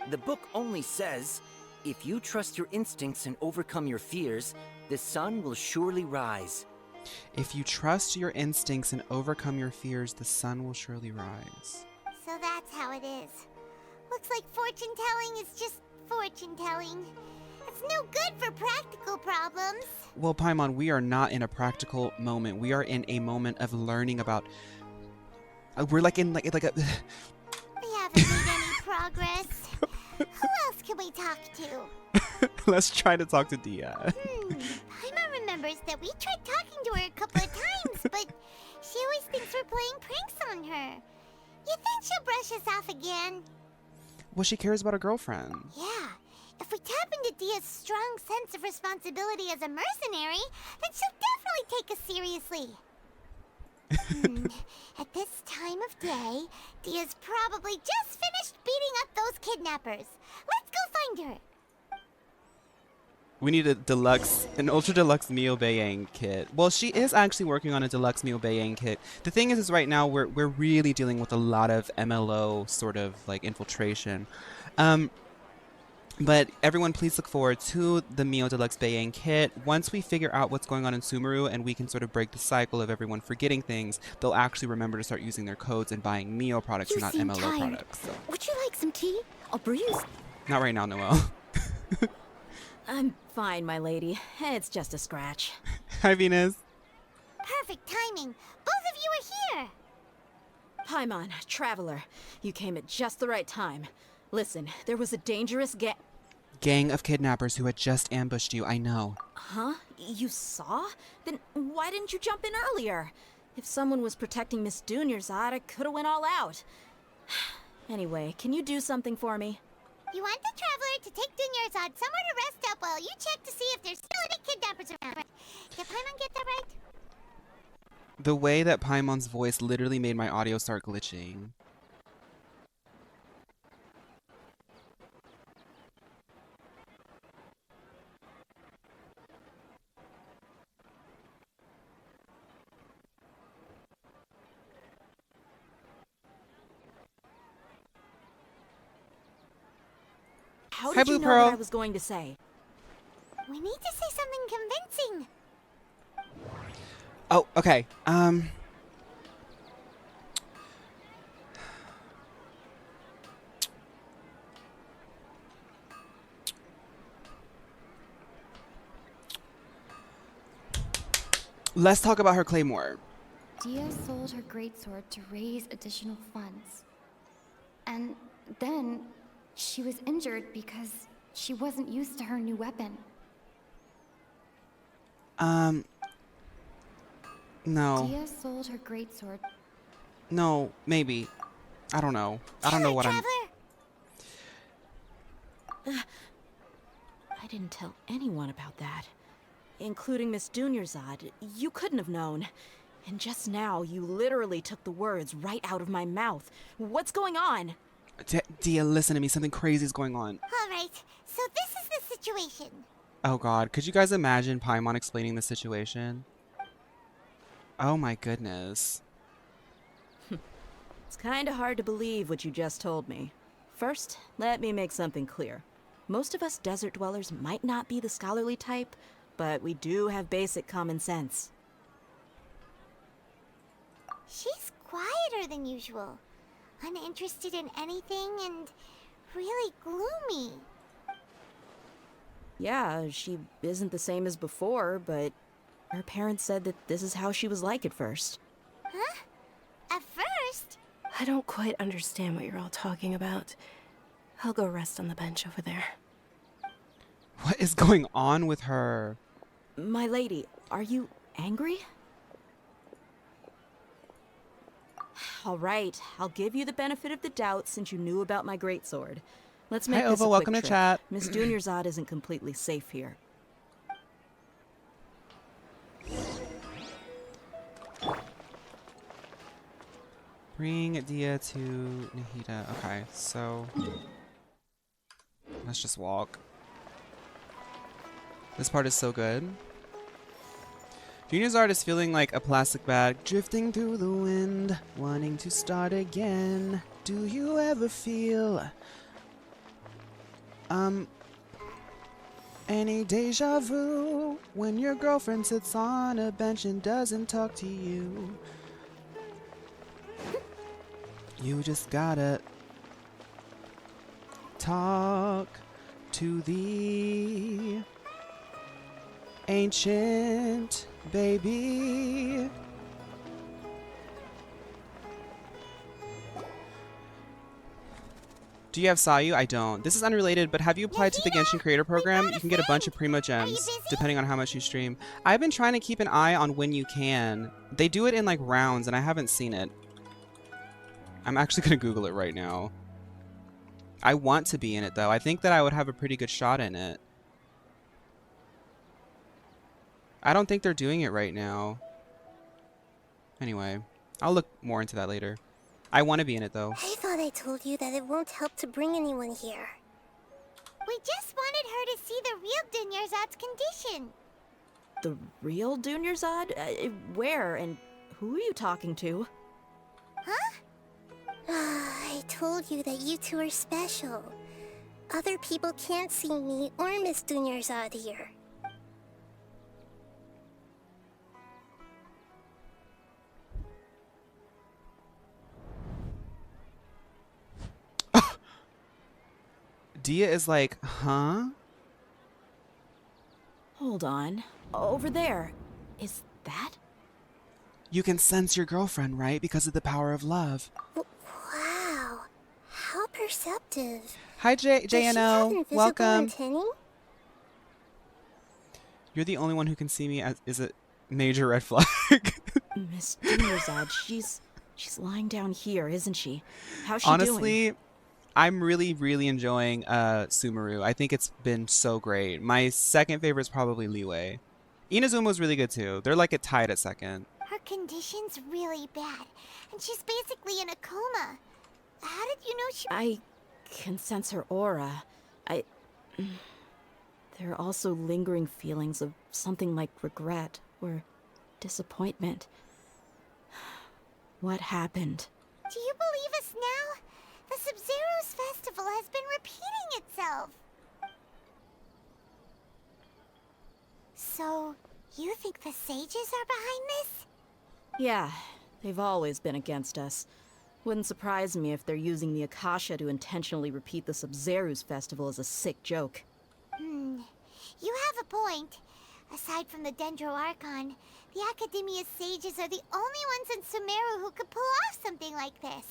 The book only says, if you trust your instincts and overcome your fears, the sun will surely rise. If you trust your instincts and overcome your fears, the sun will surely rise. So that's how it is. Looks like fortune telling is just fortune telling. It's no good for practical problems. Well, Paimon, we are not in a practical moment. We are in a moment of learning about. We're like in like a. We haven't made any progress. Who else can we talk to? Let's try to talk to Dia. Paimon remembers that we tried talking to her a couple of times, but she always thinks we're playing pranks on her. You think she'll brush us off again? Well, she cares about her girlfriend. Yeah. If we tap into Dia's strong sense of responsibility as a mercenary, then she'll definitely take us seriously. At this time of day, Dia's probably just finished beating up those kidnappers. Let's go find her. We need an ultra deluxe Mio Bayang kit. Well, she is actually working on a deluxe Mio Bayang kit. The thing is right now we're really dealing with a lot of MLO sort of like infiltration. But everyone please look forward to the Mio Deluxe Bayang kit. Once we figure out what's going on in Sumeru and we can sort of break the cycle of everyone forgetting things, they'll actually remember to start using their codes and buying Mio products and not seem MLO tired. products. So. Would you like some tea? I'll brew you. Not right now, Noelle. I'm fine, my lady. It's just a scratch. Hi, Venus. Perfect timing. Both of you are here. Paimon, traveler. You came at just the right time. Listen, there was a dangerous Gang of kidnappers who had just ambushed you, I know. Huh? You saw? Then why didn't you jump in earlier? If someone was protecting Miss Dunyarzad, I could have went all out. Anyway, can you do something for me? You want the traveler to take Dunyarzad somewhere to rest up while you check to see if there's still any kidnappers around. Did Paimon get that right? The way that Paimon's voice literally made my audio start glitching. How Hi, did you Blue know Pearl. what I was going to say? We need to say something convincing. Oh, okay. Let's talk about her claymore. Dia sold her greatsword to raise additional funds. And then she was injured because she wasn't used to her new weapon. No. Dia sold her greatsword. No, maybe. I don't know. I don't know what I'm... I didn't tell anyone about that. Including Miss Dunyarzad. You couldn't have known. And just now, you literally took the words right out of my mouth. What's going on? Dia, listen to me. Something crazy is going on. Alright, so this is the situation. Oh god, could you guys imagine Paimon explaining the situation? Oh my goodness. It's kinda hard to believe what you just told me. First, let me make something clear. Most of us desert dwellers might not be the scholarly type, but we do have basic common sense. She's quieter than usual. Uninterested in anything and really gloomy. Yeah, she isn't the same as before, but her parents said that this is how she was like at first. Huh? At first? I don't quite understand what you're all talking about. I'll go rest on the bench over there. What is going on with her? My lady, are you angry? All right, I'll give you the benefit of the doubt since you knew about my greatsword. Let's make Hi, this Ova, a quick welcome to trip. chat. Miss Dunyarzad isn't completely safe here. Bring Dia to Nahida. Okay, so... let's just walk. This part is so good. Junior's art is feeling like a plastic bag drifting through the wind, wanting to start again. Do you ever feel any deja vu when your girlfriend sits on a bench and doesn't talk to you? You just gotta talk to the ancient baby. Do you have Sayu? I don't. This is unrelated, but have you applied to the Genshin Creator Program? You can get a bunch of Primo Gems, depending on how much you stream. I've been trying to keep an eye on when you can. They do it in like rounds, and I haven't seen it. I'm actually gonna Google it right now. I want to be in it, though. I think that I would have a pretty good shot in it. I don't think they're doing it right now. Anyway, I'll look more into that later. I want to be in it, though. I thought I told you that it won't help to bring anyone here. We just wanted her to see the real Dunyarzad's condition. The real Dunyarzad? Where and who are you talking to? Huh? I told you that you two are special. Other people can't see me or Miss Dunyarzad here. Dia is like, huh? Hold on. Over there. Is that? You can sense your girlfriend, right? Because of the power of love. Wow. How perceptive. Hi, Does she have JNO. invisible Welcome. antennae? You're the only one who can see me as is a major red flag. Miss Dunyarzad, she's lying down here, isn't she? How's she Honestly, doing? I'm really enjoying Sumeru. I think it's been so great. My second favorite is probably Liwei. Inazuma was really good too. They're like tied at second. Her condition's really bad, and she's basically in a coma. How did you know she... I can sense her aura. There are also lingering feelings of something like regret or disappointment. What happened? Do you believe us now? The Sub-Zero's festival has been repeating itself. So, you think the sages are behind this? Yeah, they've always been against us. Wouldn't surprise me if they're using the Akasha to intentionally repeat the Sub-Zero's festival as a sick joke. You have a point. Aside from the Dendro Archon, the Academia's sages are the only ones in Sumeru who could pull off something like this.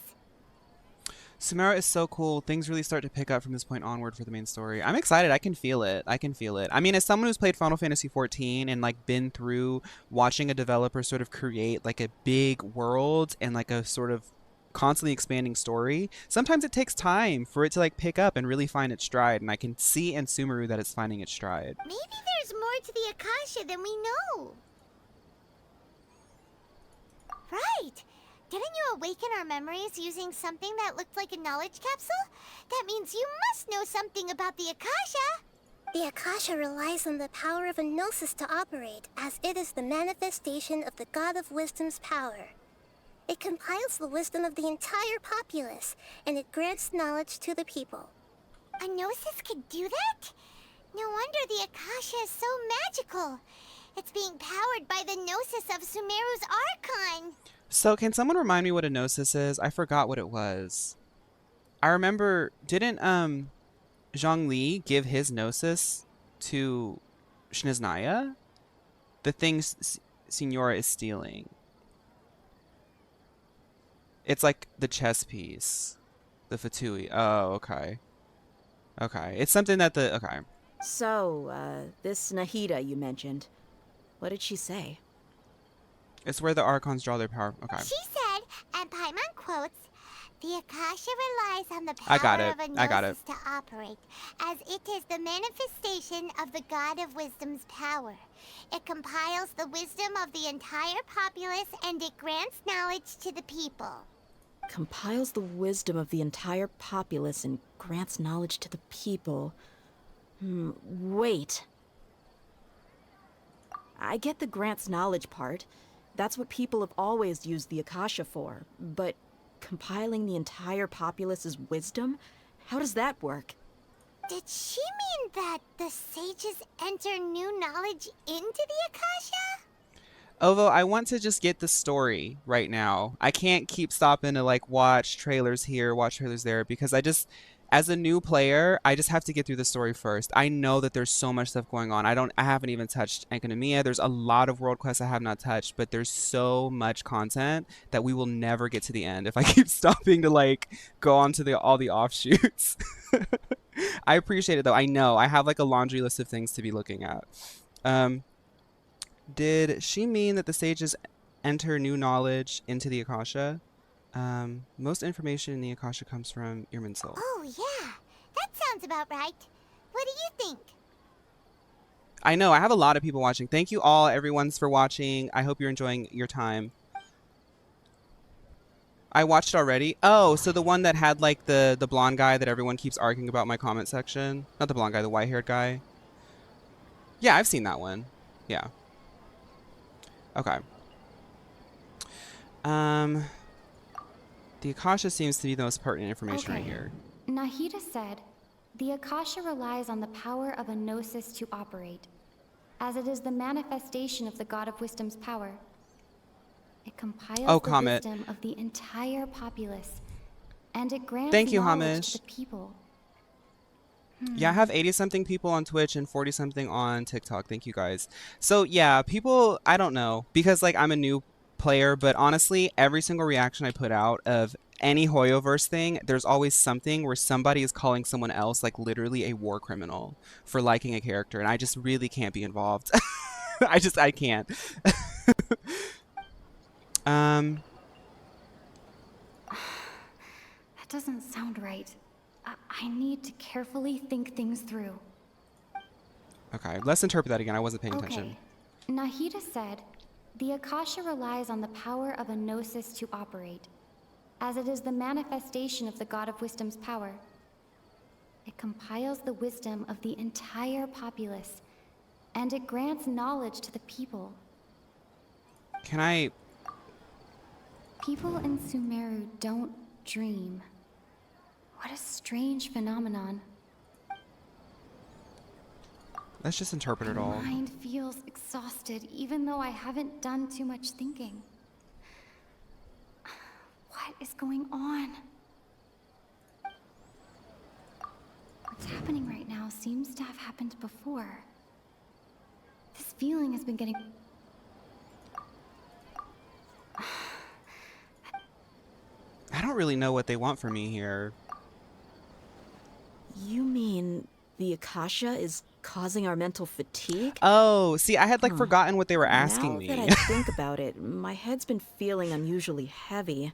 Sumeru is so cool. Things really start to pick up from this point onward for the main story. I'm excited. I can feel it. I can feel it. I mean, as someone who's played Final Fantasy 14 and like been through watching a developer sort of create like a big world and like a sort of constantly expanding story, sometimes it takes time for it to like pick up and really find its stride. And I can see in Sumeru that it's finding its stride. Maybe there's more to the Akasha than we know. Right. Didn't you awaken our memories using something that looked like a knowledge capsule? That means you must know something about the Akasha. The Akasha relies on the power of a gnosis to operate, as it is the manifestation of the God of Wisdom's power. It compiles the wisdom of the entire populace, and it grants knowledge to the people. A gnosis could do that? No wonder the Akasha is so magical. It's being powered by the gnosis of Sumeru's Archon. So can someone remind me what a gnosis is? I forgot what it was. I remember, didn't Zhongli give his gnosis to Shniznaya? The thing Signora is stealing. It's like the chess piece. The Fatui. Oh, okay. Okay. It's something that the... Okay. So, this Nahida you mentioned, what did she say? It's where the Archons draw their power. Okay. She said, and Paimon quotes, the Akasha relies on the I got power it. of a I got gnosis it. to operate, as it is the manifestation of the God of Wisdom's power. It compiles the wisdom of the entire populace, and it grants knowledge to the people. Compiles the wisdom of the entire populace and grants knowledge to the people. Wait. I get the grants knowledge part. That's what people have always used the Akasha for. But compiling the entire populace's wisdom? How does that work? Did she mean that the sages enter new knowledge into the Akasha? Ovo, I want to just get the story right now. I can't keep stopping to like watch trailers here, watch trailers there, because as a new player, I just have to get through the story first. I know that there's so much stuff going on. I haven't even touched Enkanomiya. There's a lot of world quests I have not touched, but there's so much content that we will never get to the end if I keep stopping to like go on to all the offshoots. I appreciate it though. I know I have like a laundry list of things to be looking at. Did she mean that the sages enter new knowledge into the Akasha? Most information in the Akasha comes from Irminsul. Oh, yeah. That sounds about right. What do you think? I know, I have a lot of people watching. Thank you all, everyone, for watching. I hope you're enjoying your time. I watched already. Oh, so the one that had like the blonde guy that everyone keeps arguing about in my comment section. Not the blonde guy, the white-haired guy. Yeah, I've seen that one. Yeah. Okay. The Akasha seems to be the most pertinent information right here. Nahida said, the Akasha relies on the power of a gnosis to operate, as it is the manifestation of the God of Wisdom's power. It compiles the wisdom of the entire populace, and it grants knowledge to the people. Yeah, I have 80-something people on Twitch and 40-something on TikTok. Thank you guys. So yeah, people, I don't know, because like I'm a new player, but honestly, every single reaction I put out of any Hoyoverse thing, there's always something where somebody is calling someone else like literally a war criminal for liking a character, and I just really can't be involved. I can't. That doesn't sound right. I need to carefully think things through. Okay, let's interpret that again. I wasn't paying attention. Nahida said, the Akasha relies on the power of a gnosis to operate, as it is the manifestation of the God of Wisdom's power. It compiles the wisdom of the entire populace, and it grants knowledge to the people. Can I... People in Sumeru don't dream. What a strange phenomenon. Let's just interpret it all. My mind feels exhausted, even though I haven't done too much thinking. What is going on? What's happening right now seems to have happened before. This feeling has been getting... I don't don't really know what they want from me here. You mean the Akasha is causing our mental fatigue? Oh, see, I had like forgotten what they were asking me. Now that I think about it, my head's been feeling unusually heavy.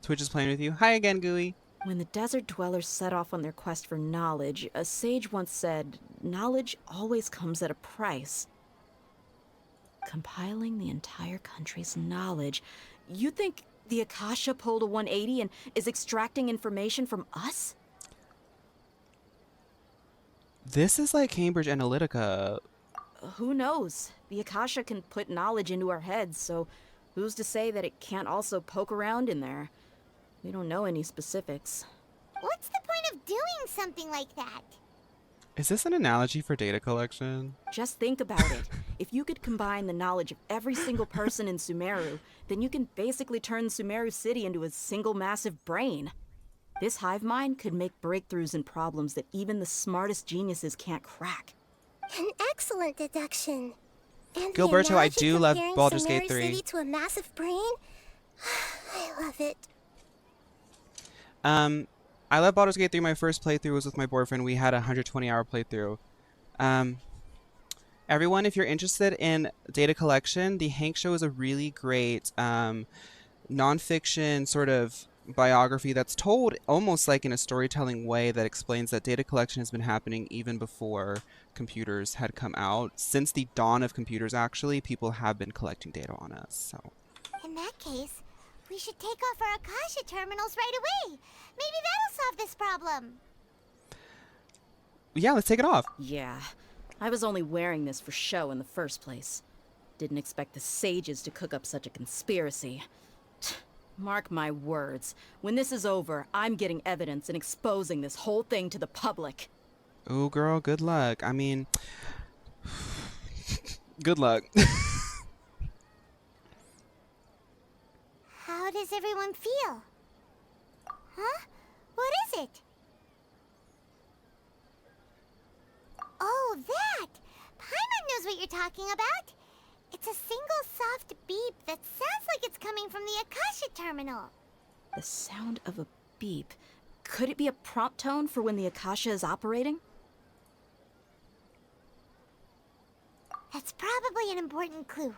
Twitch is playing with you. Hi again, Gooey. When the desert dwellers set off on their quest for knowledge, a sage once said, knowledge always comes at a price. Compiling the entire country's knowledge. You think the Akasha pulled a 180 and is extracting information from us? This is like Cambridge Analytica. Who knows? The Akasha can put knowledge into our heads, so who's to say that it can't also poke around in there? We don't know any specifics. What's the point of doing something like that? Is this an analogy for data collection? Just think about it. If you could combine the knowledge of every single person in Sumeru, then you can basically turn Sumeru City into a single massive brain. This hive mind could make breakthroughs in problems that even the smartest geniuses can't crack. An excellent deduction. And Gilberto, I do love comparing Baldur's Gate Sumeru 3. City to a massive brain? I love it. I love Baldur's Gate 3. My first playthrough was with my boyfriend. We had a 120-hour playthrough. Everyone, if you're interested in data collection, The Hank Show is a really great nonfiction sort of biography that's told almost like in a storytelling way that explains that data collection has been happening even before computers had come out. Since the dawn of computers, actually, people have been collecting data on us. So, in that case, we should take off our Akasha terminals right away. Maybe that'll solve this problem. yeah, let's take it off. Yeah, I was only wearing this for show in the first place. Didn't expect the sages to cook up such a conspiracy. Mark my words, when this is over, I'm getting evidence and exposing this whole thing to the public. Oh, girl, good luck. I mean, good luck. How does everyone feel? Huh? What is it? Oh, that! Paimon knows what you're talking about. It's a single soft beep that sounds like it's coming from the Akasha terminal. The sound of a beep. Could it be a prompt tone for when the Akasha is operating? That's probably an important clue.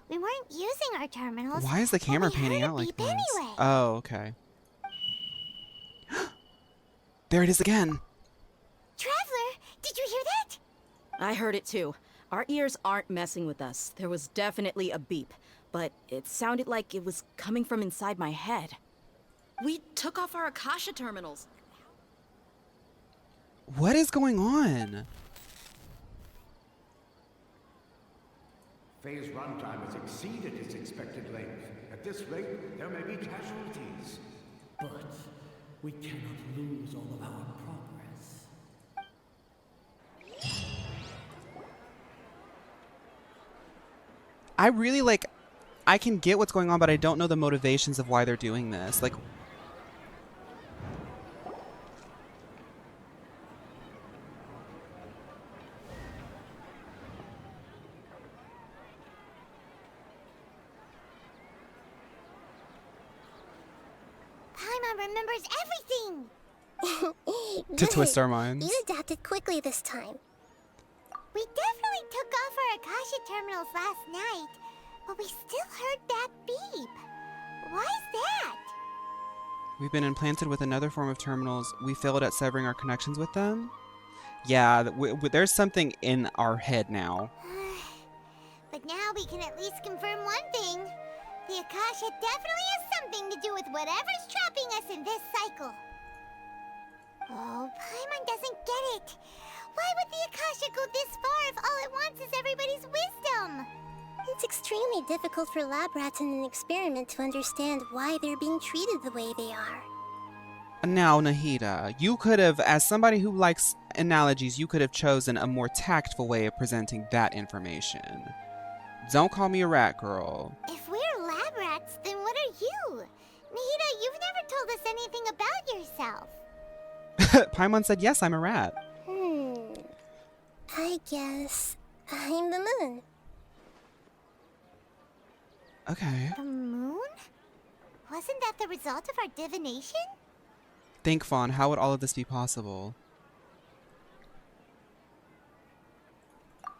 We weren't using our terminals. Why is the camera but we panning heard out a like beep this? anyway. Oh, okay. There it is again. Traveler, did you hear that? I heard it too. Our ears aren't messing with us. There was definitely a beep, but it sounded like it was coming from inside my head. We took off our Akasha terminals. What is going on? Phase runtime has exceeded its expected length. At this rate, there may be casualties. But we cannot lose all of our progress. I really like, I can get what's going on, but I don't know the motivations of why they're doing this. Like, Paimon remembers everything! to twist Good. our minds. You adapted quickly this time. We definitely took off our Akasha terminals last night, but we still heard that beep. Why is that? We've been implanted with another form of terminals. We failed at severing our connections with them. Yeah, there's something in our head now. But now we can at least confirm one thing. The Akasha definitely has something to do with whatever's trapping us in this cycle. Oh, Paimon doesn't get it. Why would the Akasha go this far if all it wants is everybody's wisdom? It's extremely difficult for lab rats in an experiment to understand why they're being treated the way they are. Now, Nahida, you could have, as somebody who likes analogies, you could have chosen a more tactful way of presenting that information. Don't call me a rat, girl. If we're lab rats, then what are you? Nahida, you've never told us anything about yourself. Paimon said, yes, I'm a rat. I guess I'm the moon. Okay. The moon? Wasn't that the result of our divination? Think, Fawn, how would all of this be possible?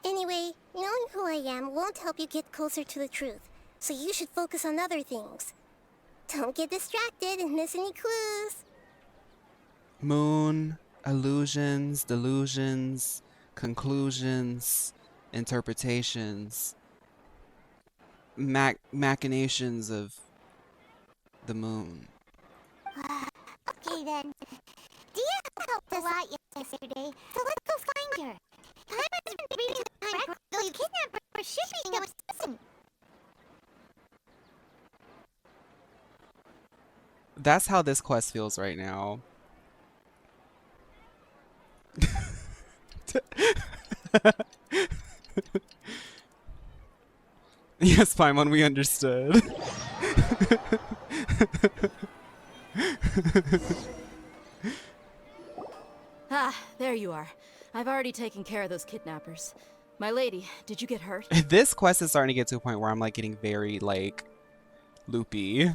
Anyway, knowing who I am won't help you get closer to the truth, so you should focus on other things. Don't get distracted and miss any clues. Moon, illusions, delusions, conclusions, interpretations, machinations of the moon. Okay then. Dia helped us a lot yesterday, so let's go find her. Paimon's been reading the time record, though you kidnapped her for shipping that was missing. That's how this quest feels right now. Yes, Paimon, we understood. Ah, there you are. I've already taken care of those kidnappers. My lady, did you get hurt? This quest is starting to get to a point where I'm like getting very like loopy.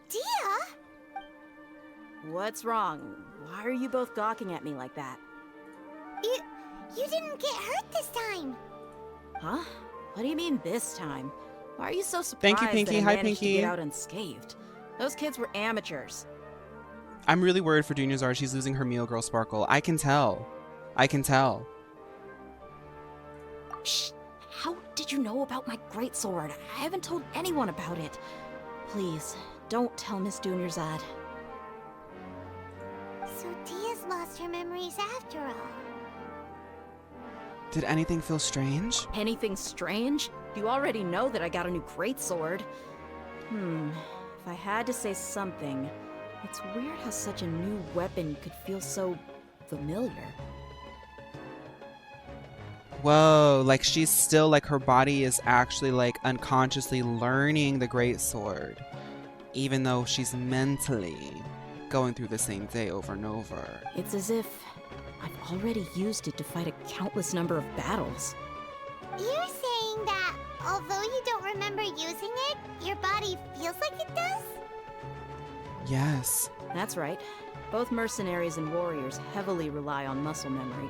Dia? What's wrong? Why are you both gawking at me like that? You didn't get hurt this time. Huh? What do you mean this time? Why are you so surprised Thank you, Pinky. that I Hi, managed to Pinky. get out unscathed? Those kids were amateurs. I'm really worried for Dunyarzad. She's losing her meal girl sparkle. I can tell. I can tell. Shh! How did you know about my greatsword? I haven't told anyone about it. Please, don't tell Miss Dunyarzad. So Dia's lost her memories after all. Did anything feel strange? Anything strange? You already know that I got a new greatsword. If I had to say something, it's weird how such a new weapon could feel so familiar. Whoa, like she's still like her body is actually like unconsciously learning the great sword, even though she's mentally going through the same day over and over. It's as if I've already used it to fight a countless number of battles. You're saying that although you don't remember using it, your body feels like it does? Yes. That's right. Both mercenaries and warriors heavily rely on muscle memory.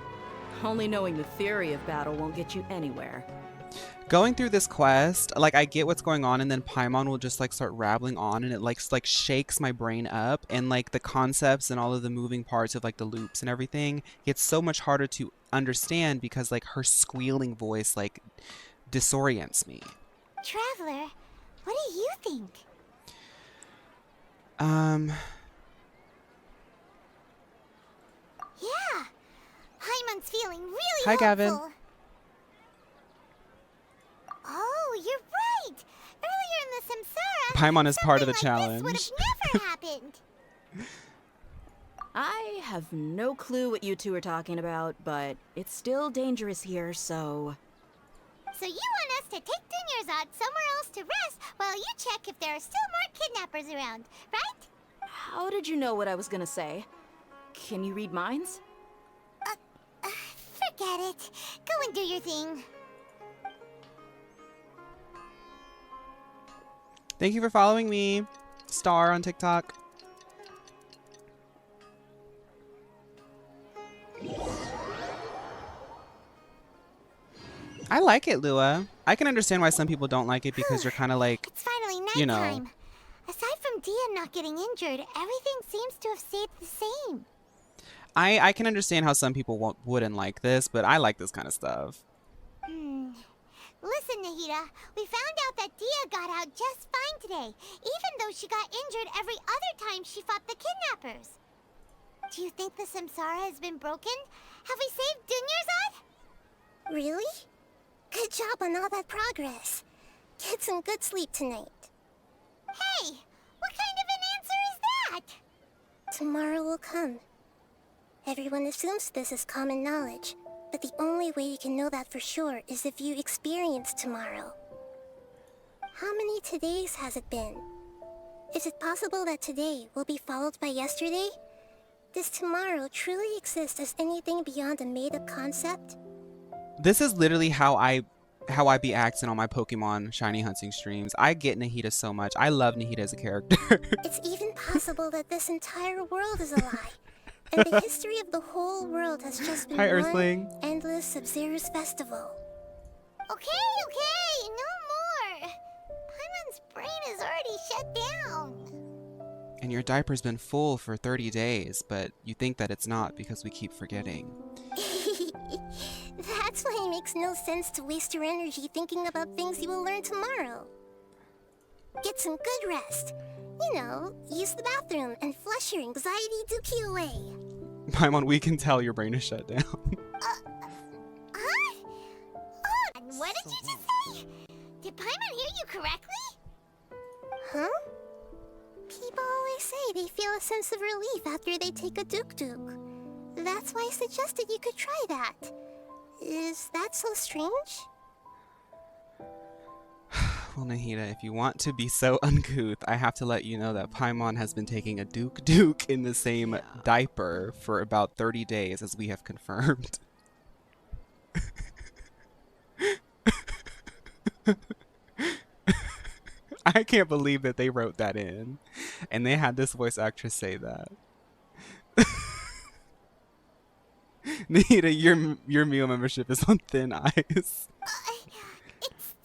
Only knowing the theory of battle won't get you anywhere. Going through this quest, like I get what's going on, and then Paimon will just like start rambling on, and it like shakes my brain up, and like the concepts and all of the moving parts of like the loops and everything gets so much harder to understand because like her squealing voice like disorients me. Traveler, what do you think? Yeah, Paimon's feeling really Hi, hopeful. Gavin. Oh, you're right. Earlier in the samsara, Paimon is part of the something like challenge. this would have never happened. I have no clue what you two are talking about, but it's still dangerous here, so... So you want us to take Dunyarzad somewhere else to rest while you check if there are still more kidnappers around, right? How did you know what I was gonna say? Can you read minds? Forget it. Go and do your thing. Thank you for following me, Star on TikTok. I like it, Lua. I can understand why some people don't like it because you're kind of like, It's finally nighttime. you know. Aside from Dia not getting injured, everything seems to have stayed the same. I can understand how some people wouldn't like this, but I like this kind of stuff. Listen, Nahida, we found out that Dia got out just fine today, even though she got injured every other time she fought the kidnappers. Do you think the samsara has been broken? Have we saved Dunyarzad? Really? Good job on all that progress. Get some good sleep tonight. Hey, what kind of an answer is that? Tomorrow will come. Everyone assumes this is common knowledge, but the only way you can know that for sure is if you experience tomorrow. How many todays has it been? Is it possible that today will be followed by yesterday? Does tomorrow truly exist as anything beyond a made-up concept? This is literally how I how I be acting on my Pokemon shiny hunting streams. I get Nahida so much. I love Nahida as a character. It's even possible that this entire world is a lie. And the history of the whole world has just been Hi, one Earthling. endless Sub-Zero's festival. Okay, okay, no more. Paimon's brain is already shut down. And your diaper's been full for 30 days, but you think that it's not because we keep forgetting. That's why it makes no sense to waste your energy thinking about things you will learn tomorrow. Get some good rest. You know, use the bathroom and flush your anxiety dookie away. Paimon, we can tell your brain is shut down. Huh? Oh, what did you just say? Did Paimon hear you correctly? Huh? People always say they feel a sense of relief after they take a duk-duk. That's why I suggested you could try that. Is that so strange? Well, Nahida, if you want to be so uncouth, I have to let you know that Paimon has been taking a Duke in the same diaper for about 30 days, as we have confirmed. I can't believe that they wrote that in, and they had this voice actress say that. Nahida, your meal membership is on thin ice. It's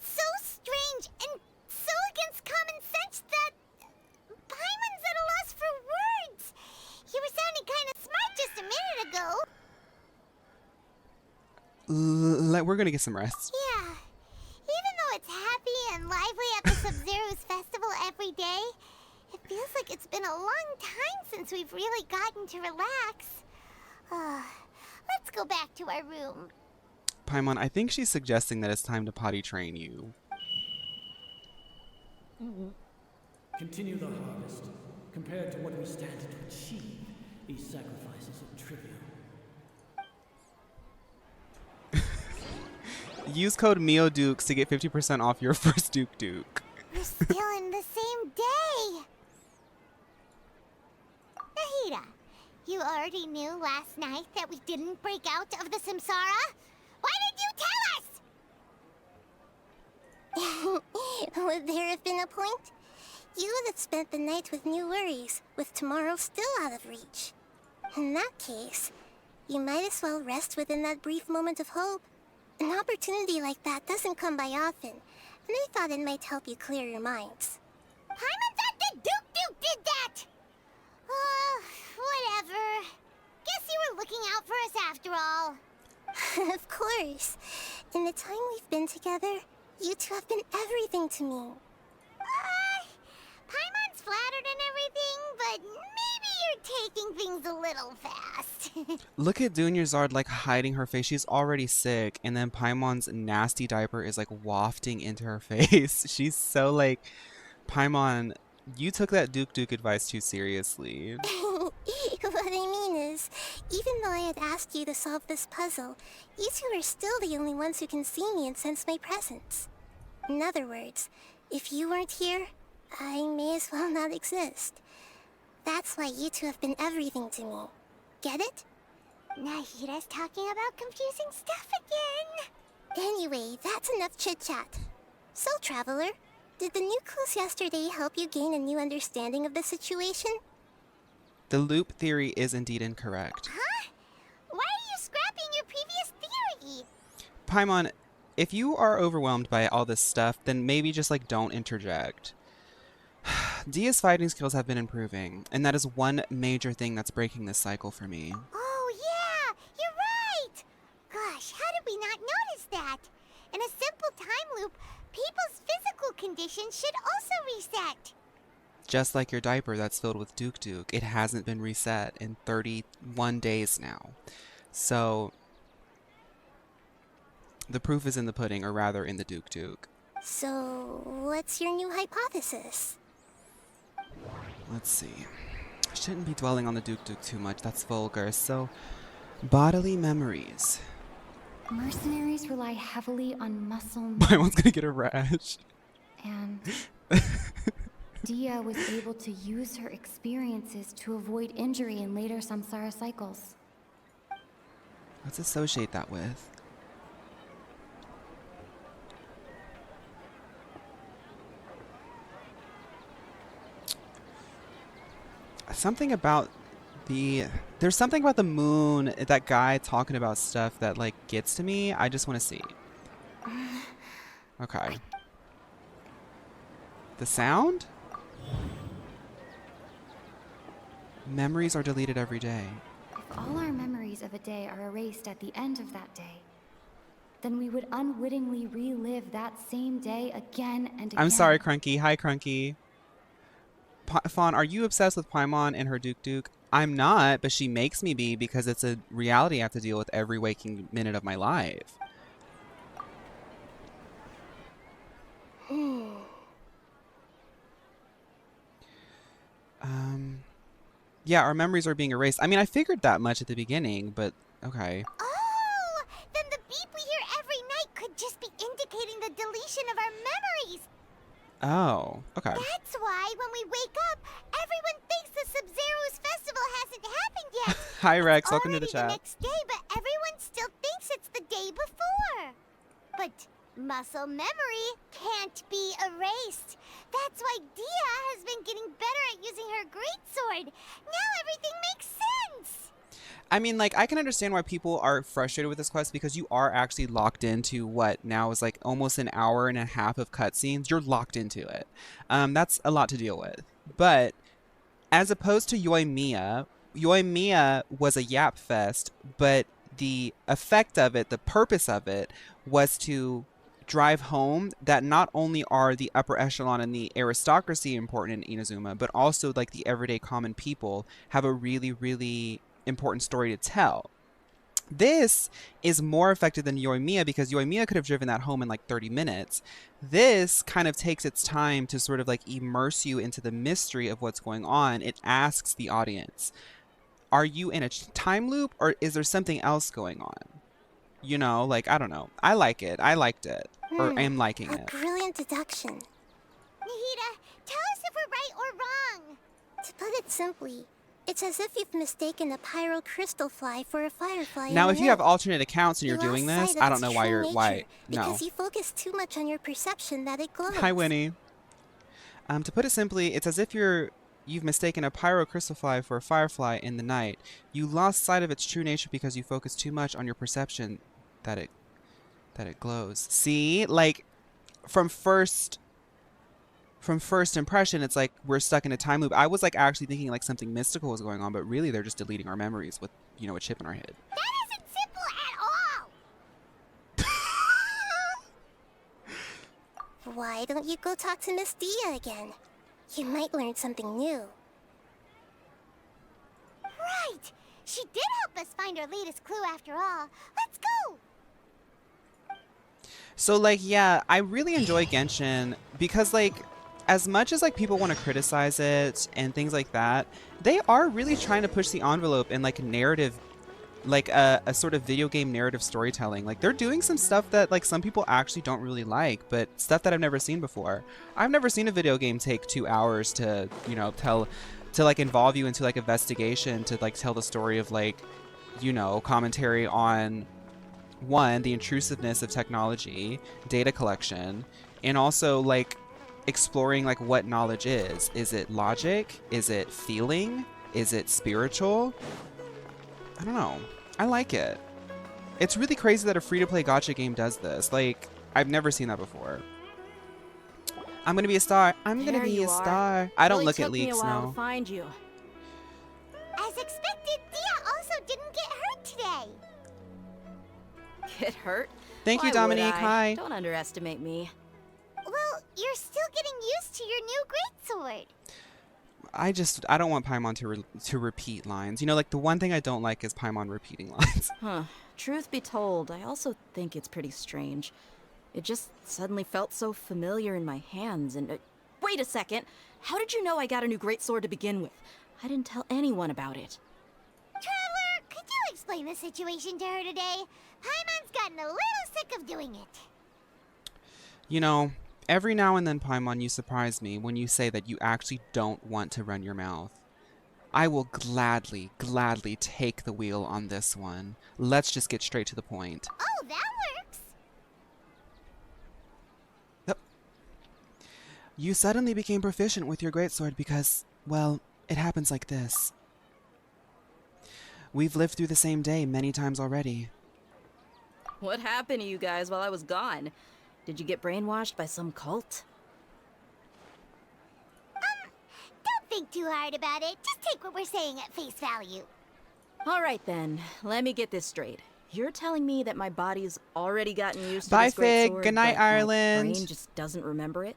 so strange and so against common sense that Paimon's at a loss for words. You were sounding kind of smart just a minute ago. We're gonna get some rest. Yeah. Even though it's happy and lively at the Sub-Zero's festival every day, it feels like it's been a long time since we've really gotten to relax. Let's go back to our room. Paimon, I think she's suggesting that it's time to potty train you. Continue the harvest. Compared to what we stand to achieve, these sacrifices are trivial. Use code MioDukes to get 50% off your first Duke. We're still in the same day. Nahida, you already knew last night that we didn't break out of the samsara? Why did you tell us? Would there have been a point? You would have spent the night with new worries, with tomorrow still out of reach. In that case, you might as well rest within that brief moment of hope. An opportunity like that doesn't come by often, and I thought it might help you clear your minds. Paimon thought the Duke did that! Whatever. Guess you were looking out for us after all. Of course. In the time we've been together, you two have been everything to me. Paimon's flattered and everything, but maybe you're taking things a little fast. Look at Dunyarzad like hiding her face. She's already sick, and then Paimon's nasty diaper is like wafting into her face. She's so like, Paimon, you took that Duke advice too seriously. What I mean is, even though I had asked you to solve this puzzle, you two are still the only ones who can see me and sense my presence. In other words, if you weren't here, I may as well not exist. That's why you two have been everything to me. Get it? Nahida's talking about confusing stuff again. Anyway, that's enough chit-chat. So, Traveler, did the new clues yesterday help you gain a new understanding of the situation? The loop theory is indeed incorrect. Huh? Why are you scrapping your previous theory? Paimon, if you are overwhelmed by all this stuff, then maybe just like don't interject. Dia's fighting skills have been improving, and that is one major thing that's breaking this cycle for me. Oh yeah, you're right! Gosh, how did we not notice that? In a simple time loop, people's physical conditions should also reset. Just like your diaper that's filled with Duke, it hasn't been reset in 31 days now. So, the proof is in the pudding, or rather in the Duke. So, what's your new hypothesis? Let's see. I shouldn't be dwelling on the Duke too much, that's vulgar. So, bodily memories. Mercenaries rely heavily on muscle Paimon's gonna get a rash. and Dia was able to use her experiences to avoid injury in later samsara cycles. Let's associate that with. Something about there's something about the moon, that guy talking about stuff that like gets to me. I just want to see. Okay. The sound? Memories are deleted every day. If all our memories of a day are erased at the end of that day, then we would unwittingly relive that same day again and again. I'm sorry, Crunky. Hi, Crunky. Fawn, are you obsessed with Paimon and her Duke Duke? I'm not, but she makes me be because it's a reality I have to deal with every waking minute of my life. Yeah, our memories are being erased. I mean, I figured that much at the beginning, but okay. Oh, then the beep we hear every night could just be indicating the deletion of our memories. Oh, okay. That's why when we wake up, everyone thinks the Sub-Zero's festival hasn't happened yet. Hi, Rex. It's Welcome to the already chat. the next day, but everyone still thinks it's the day before. But muscle memory can't be erased. That's why Dia has been getting better at using her greatsword. Now everything makes sense. I mean, like, I can understand why people are frustrated with this quest because you are actually locked into what now is like almost an hour and a half of cutscenes. You're locked into it. That's a lot to deal with. But as opposed to Yoimiya was a yap fest, but the effect of it, the purpose of it, was to drive home that not only are the upper echelon and the aristocracy important in Inazuma, but also like the everyday common people have a really, really important story to tell. This is more effective than Yoimiya because Yoimiya could have driven that home in like 30 minutes. This kind of takes its time to sort of like immerse you into the mystery of what's going on. It asks the audience, are you in a time loop or is there something else going on? You know, like, I don't know. I like it. I liked it. Or am liking it. Brilliant deduction. Nahida, tell us if we're right or wrong. To put it simply, it's as if you've mistaken a pyro crystal fly for a firefly. Now, in if the you have night. alternate accounts and you're doing lost this, sight of I don't its know why true you're, nature no. Because you focus too much on your perception that it glows. Hi, Winnie. To put it simply, it's as if you've mistaken a pyro crystal fly for a firefly in the night. You lost sight of its true nature because you focus too much on your perception that it glows. See, like from first impression, it's like we're stuck in a time loop. I was like actually thinking like something mystical was going on, but really they're just deleting our memories with, you know, a chip in our head. That isn't simple at all. Why don't you go talk to Miss Dia again? You might learn something new. Right. She did help us find our latest clue after all. Let's go. So like, yeah, I really enjoy Genshin because like as much as like people want to criticize it and things like that, they are really trying to push the envelope in like a narrative, like a sort of video game narrative storytelling. Like they're doing some stuff that like some people actually don't really like, but stuff that I've never seen before. I've never seen a video game take 2 hours to, you know, to like involve you into like investigation, to like tell the story of like, you know, commentary on one, the intrusiveness of technology, data collection, and also like exploring like what knowledge is. Is it logic? Is it feeling? Is it spiritual? I don't know. I like it. It's really crazy that a free-to-play gacha game does this. Like, I've never seen that before. I'm gonna be a star. I'm gonna be a star. I don't look at leaks, took me a while no. to find you. As expected, Dia also didn't get hurt today. Get hurt? Thank you, Why would Dominique. I? Hi. Don't underestimate me. Well, you're still getting used to your new greatsword. I don't want Paimon to repeat lines. You know, like the one thing I don't like is Paimon repeating lines. Huh. Truth be told, I also think it's pretty strange. It just suddenly felt so familiar in my hands and... wait a second! How did you know I got a new greatsword to begin with? I didn't tell anyone about it. Traveler, could you explain the situation to her today? Paimon's gotten a little sick of doing it. You know, every now and then, Paimon, you surprise me when you say that you actually don't want to run your mouth. I will gladly take the wheel on this one. Let's just get straight to the point. Oh, that works. Yep. You suddenly became proficient with your greatsword because, well, It happens like this. We've lived through the same day many times already. What happened to you guys while I was gone? Did you get brainwashed by some cult? Don't think too hard about it. Just take what we're saying at face value. All right then, let me get this straight. You're telling me that my body's already gotten used to Bye, this great Fig. sword, Good night, but my Ireland. brain just doesn't remember it?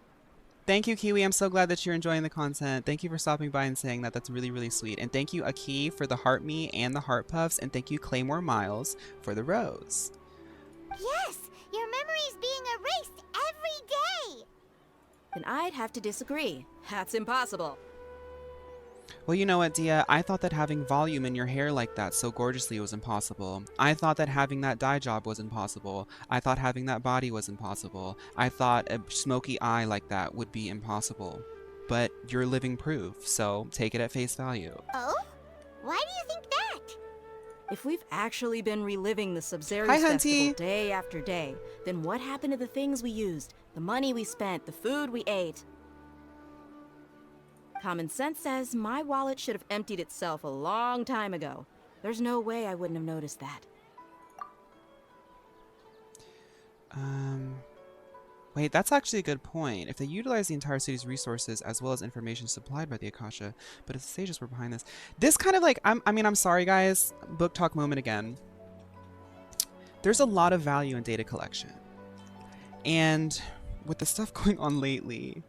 Thank you, Kiwi. I'm so glad that you're enjoying the content. Thank you for stopping by and saying that. That's really, really sweet. And thank you, Aki, for the heart me and the heart puffs. And thank you, Claymore Miles, for the rose. Yes, your memory's being erased every day. Then I'd have to disagree. That's impossible. Well, you know what, Dia? I thought that having volume in your hair like that so gorgeously was impossible. I thought that having that dye job was impossible. I thought having that body was impossible. I thought a smoky eye like that would be impossible. But you're living proof, so take it at face value. Oh? Why do you think that? If we've actually been reliving the Sub-Zero Hi, festival Hunty. day after day, then what happened to the things we used, the money we spent, the food we ate? Common sense says my wallet should have emptied itself a long time ago. There's no way I wouldn't have noticed that. Wait, that's actually a good point. If they utilize the entire city's resources as well as information supplied by the Akasha, but if the sages were behind this kind of like, I'm sorry guys, book talk moment again. There's a lot of value in data collection. And with the stuff going on lately,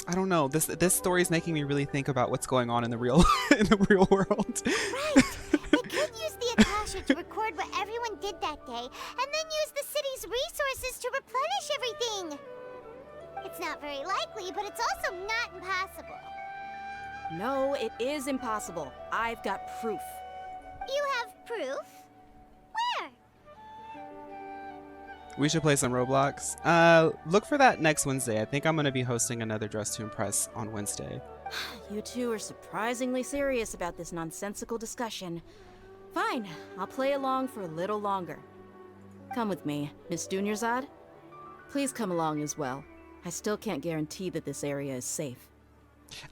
I don't know. This story is making me really think about what's going on in the real world. Right. They could use the Akasha to record what everyone did that day, and then use the city's resources to replenish everything. It's not very likely, but it's also not impossible. No, it is impossible. I've got proof. You have proof? Where? We should play some Roblox. Look for that next Wednesday. I think I'm going to be hosting another Dress to Impress on Wednesday. You two are surprisingly serious about this nonsensical discussion. Fine, I'll play along for a little longer. Come with me, Miss Dunyarzad. Please come along as well. I still can't guarantee that this area is safe.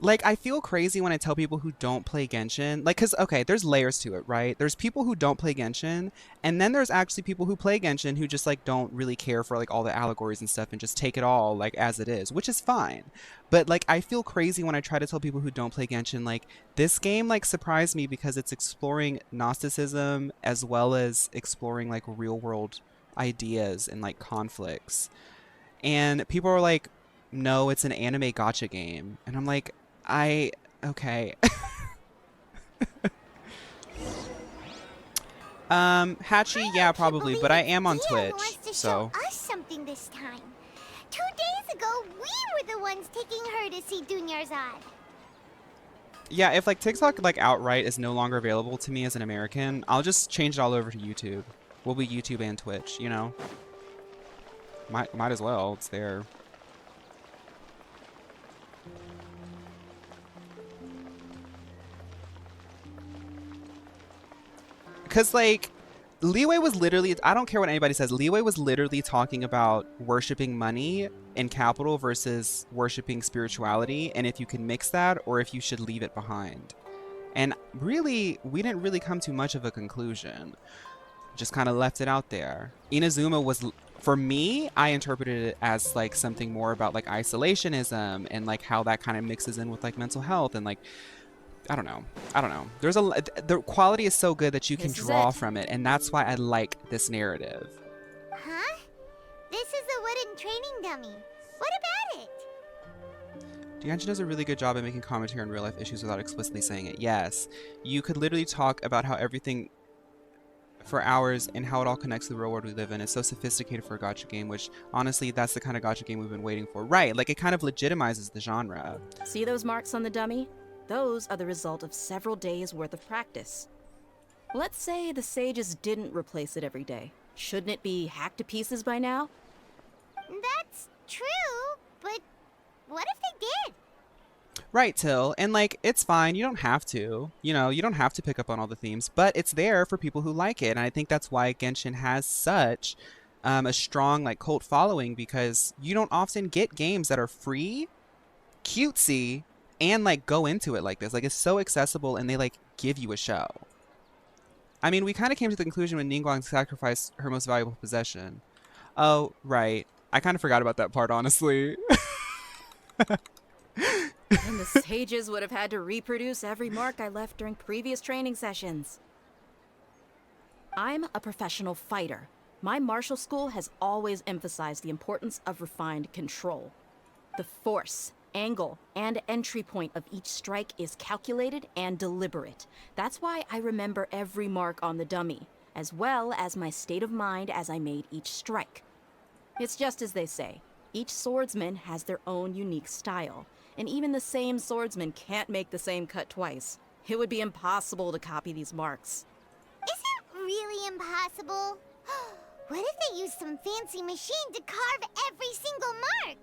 Like, I feel crazy when I tell people who don't play Genshin, like, because, okay, there's layers to it, right? There's people who don't play Genshin, and then there's actually people who play Genshin who just, like, don't really care for, like, all the allegories and stuff and just take it all, like, as it is, which is fine. But, like, I feel crazy when I try to tell people who don't play Genshin, like, this game, like, surprised me because it's exploring Gnosticism as well as exploring, like, real-world ideas and, like, conflicts. And people are like, no, it's an anime gacha game. And I'm like, okay. Hachi, yeah, probably, but I am on Twitch, Wants to so. show us something this time. 2 days ago, we were the ones taking her to see Dunyarzad. Yeah, if like TikTok like outright is no longer available to me as an American, I'll just change it all over to YouTube. We'll be YouTube and Twitch, you know? Might as well, it's there. Because, like, Leeway was literally, I don't care what anybody says, Leeway was literally talking about worshiping money and capital versus worshiping spirituality, and if you can mix that or if you should leave it behind. And really, we didn't really come to much of a conclusion. Just kind of left it out there. Inazuma was, for me, I interpreted it as, like, something more about, like, isolationism and, like, how that kind of mixes in with, like, mental health and, like, I don't know. There's the quality is so good that you can draw from it, and that's why I like this narrative. Huh? This is a wooden training dummy. What about it? Genshin does a really good job at making commentary on real-life issues without explicitly saying it. Yes. You could literally talk about how everything for hours and how it all connects to the real world we live in. It's so sophisticated for a gacha game, which, honestly, that's the kind of gacha game we've been waiting for. Right, like, it kind of legitimizes the genre. See those marks on the dummy? Those are the result of several days' worth of practice. Let's say the sages didn't replace it every day. Shouldn't it be hacked to pieces by now? That's true, but what if they did? Right, Till. And, like, it's fine. You don't have to. You know, you don't have to pick up on all the themes, but it's there for people who like it. And I think that's why Genshin has such a strong, like, cult following, because you don't often get games that are free cutesy and like go into it like this. Like it's so accessible and they like give you a show. I mean, we kind of came to the conclusion when Ningguang sacrificed her most valuable possession. Oh, right. I kind of forgot about that part, honestly. And the sages would have had to reproduce every mark I left during previous training sessions. I'm a professional fighter. My martial school has always emphasized the importance of refined control. The force, angle, and entry point of each strike is calculated and deliberate. That's why I remember every mark on the dummy, as well as my state of mind as I made each strike. It's just as they say, each swordsman has their own unique style, and even the same swordsman can't make the same cut twice. It would be impossible to copy these marks. Is it really impossible? What if they used some fancy machine to carve every single mark?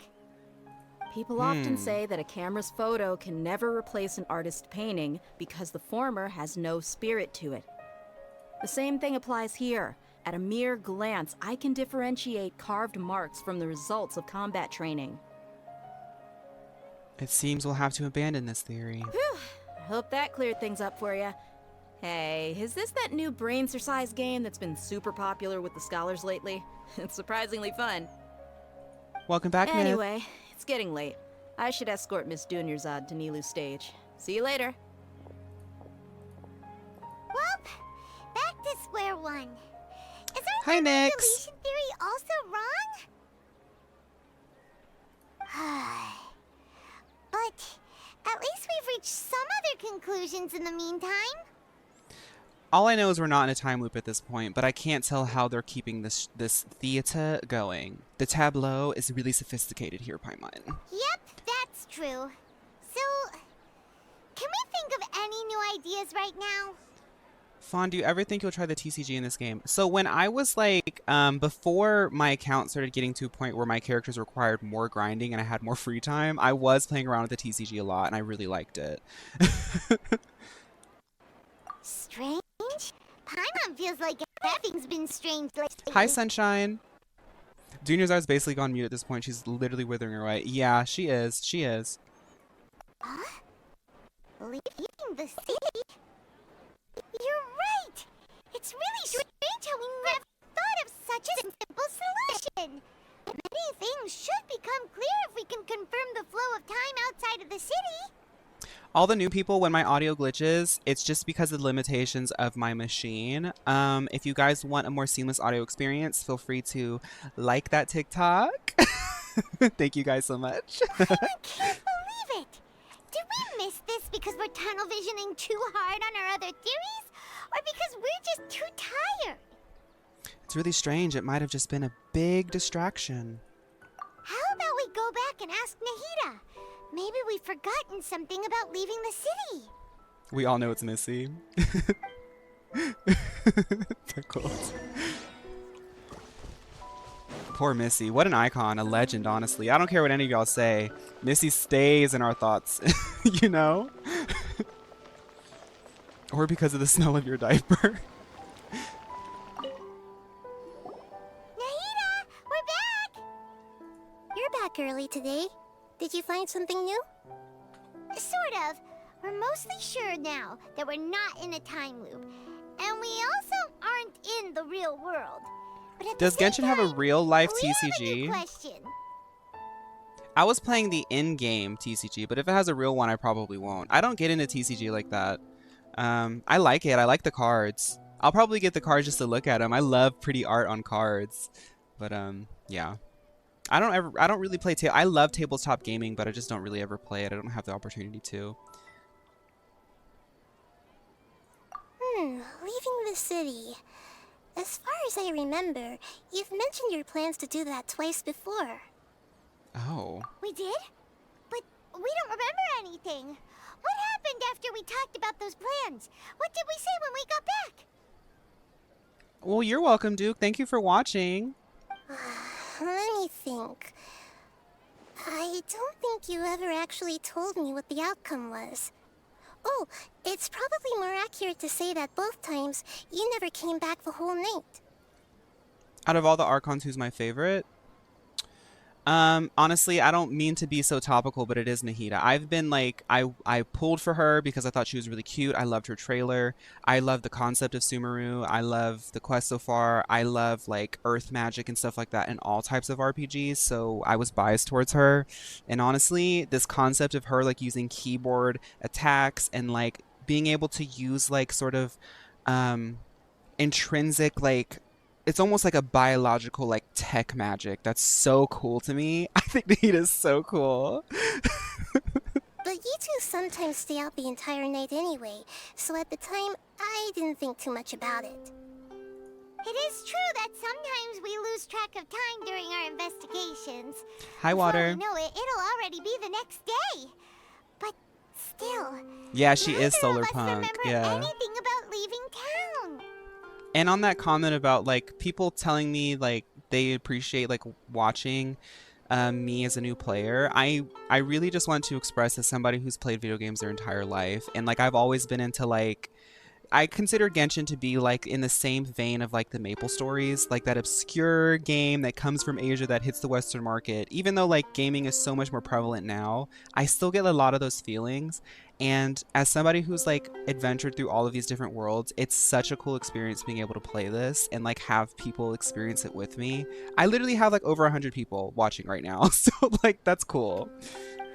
People often say that a camera's photo can never replace an artist's painting because the former has no spirit to it. The same thing applies here. At a mere glance, I can differentiate carved marks from the results of combat training. It seems we'll have to abandon this theory. Whew. I hope that cleared things up for you. Hey, is this that new brain exercise game that's been super popular with the scholars lately? It's surprisingly fun. Welcome back, Myth. Anyway, it's getting late. I should escort Miss Dunyarzad to Nilu's stage. See you later. Well, back to square one. Is our Hi, Nyx. deletion theory also wrong? But at least we've reached some other conclusions in the meantime. All I know is we're not in a time loop at this point, but I can't tell how they're keeping this theater going. The tableau is really sophisticated here, Paimon. Yep, that's true. So, can we think of any new ideas right now? Fawn, do you ever think you'll try the TCG in this game? So when I was like, before my account started getting to a point where my characters required more grinding and I had more free time, I was playing around with the TCG a lot and I really liked it. Strange? Paimon feels like everything's been strange lately. Hi, Sunshine. Dunyarzad's basically gone mute at this point. She's literally withering away. Yeah, she is. She is. Huh? Leaving the city? You're right! It's really strange how we never thought of such a simple solution! Many things should become clear if we can confirm the flow of time outside of the city. All the new people, when my audio glitches, it's just because of the limitations of my machine. If you guys want a more seamless audio experience, feel free to like that TikTok. Thank you guys so much. I can't believe it! Did we miss this because we're tunnel visioning too hard on our other theories? Or because we're just too tired? It's really strange. It might have just been a big distraction. How about we go back and ask Nahida? Maybe we've forgotten something about leaving the city. We all know it's Missy. Pickles. Poor Missy. What an icon. A legend, honestly. I don't care what any of y'all say. Missy stays in our thoughts. You know? Or because of the smell of your diaper. Nahida, we're back! You're back early today. Did you find something new? Sort of. We're mostly sure now that we're not in a time loop. And we also aren't in the real world. But at Does the same Genshin have a time, real life we have a TCG? new question. I was playing the in-game TCG, but if it has a real one, I probably won't. I don't get into TCG like that. I like it. I like the cards. I'll probably get the cards just to look at them. I love pretty art on cards. But yeah. I don't really play I love tabletop gaming, but I just don't really ever play it. I don't have the opportunity to. Leaving the city. As far as I remember, you've mentioned your plans to do that twice before. Oh. We did? But we don't remember anything. What happened after we talked about those plans? What did we say when we got back? Well, you're welcome, Duke. Thank you for watching. Let me think. I don't think you ever actually told me what the outcome was. Oh, it's probably more accurate to say that both times you never came back the whole night. Out of all the Archons, who's my favorite? Honestly, I don't mean to be so topical, but it is Nahida. I've been like, I pulled for her because I thought she was really cute. I loved her trailer. I love the concept of Sumeru. I love the quest so far. I love like earth magic and stuff like that in all types of RPGs. So I was biased towards her. And honestly, this concept of her like using keyboard attacks and like being able to use like sort of um intrinsic like it's almost like a biological like tech magic. That's so cool to me. I think Nahida is so cool. But you two sometimes stay out the entire night anyway, so at the time, I didn't think too much about it. It is true that sometimes we lose track of time during our investigations. Hi, Before Water. we know it, it'll already be the next day. But still, Yeah, she is neither solar of us punk. remember Yeah. anything about leaving town. And on that comment about like people telling me like they appreciate like watching me as a new player, I really just want to express as somebody who's played video games their entire life, and like I've always been into like I consider Genshin to be like in the same vein of like the Maple Stories, like that obscure game that comes from Asia that hits the Western market. Even though like gaming is so much more prevalent now, I still get a lot of those feelings. And as somebody who's like adventured through all of these different worlds, it's such a cool experience being able to play this and like have people experience it with me. I literally have like over 100 people watching right now, so like that's cool.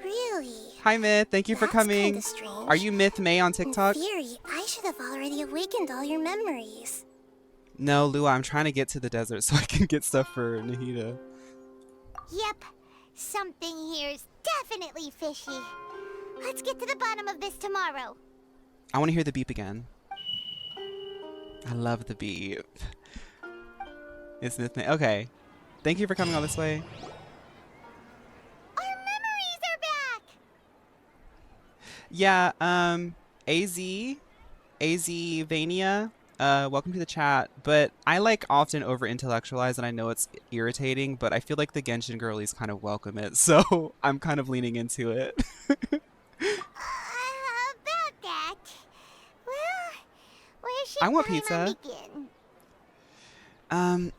Really? Hi Myth, thank you for That's coming. kinda strange. Are you Myth May on TikTok? In theory, I should have already awakened all your memories. No, Lua, I'm trying to get to the desert so I can get stuff for Nahida. Yep, something here's definitely fishy. Let's get to the bottom of this tomorrow. I want to hear the beep again. I love the beep. It's Myth May. Okay. Thank you for coming all this way. Our memories are back! Yeah, Vania, welcome to the chat. But I like often over intellectualize, and I know it's irritating, but I feel like the Genshin girlies kind of welcome it, so I'm kind of leaning into it. About that. Well, where should I want Paimon pizza. begin?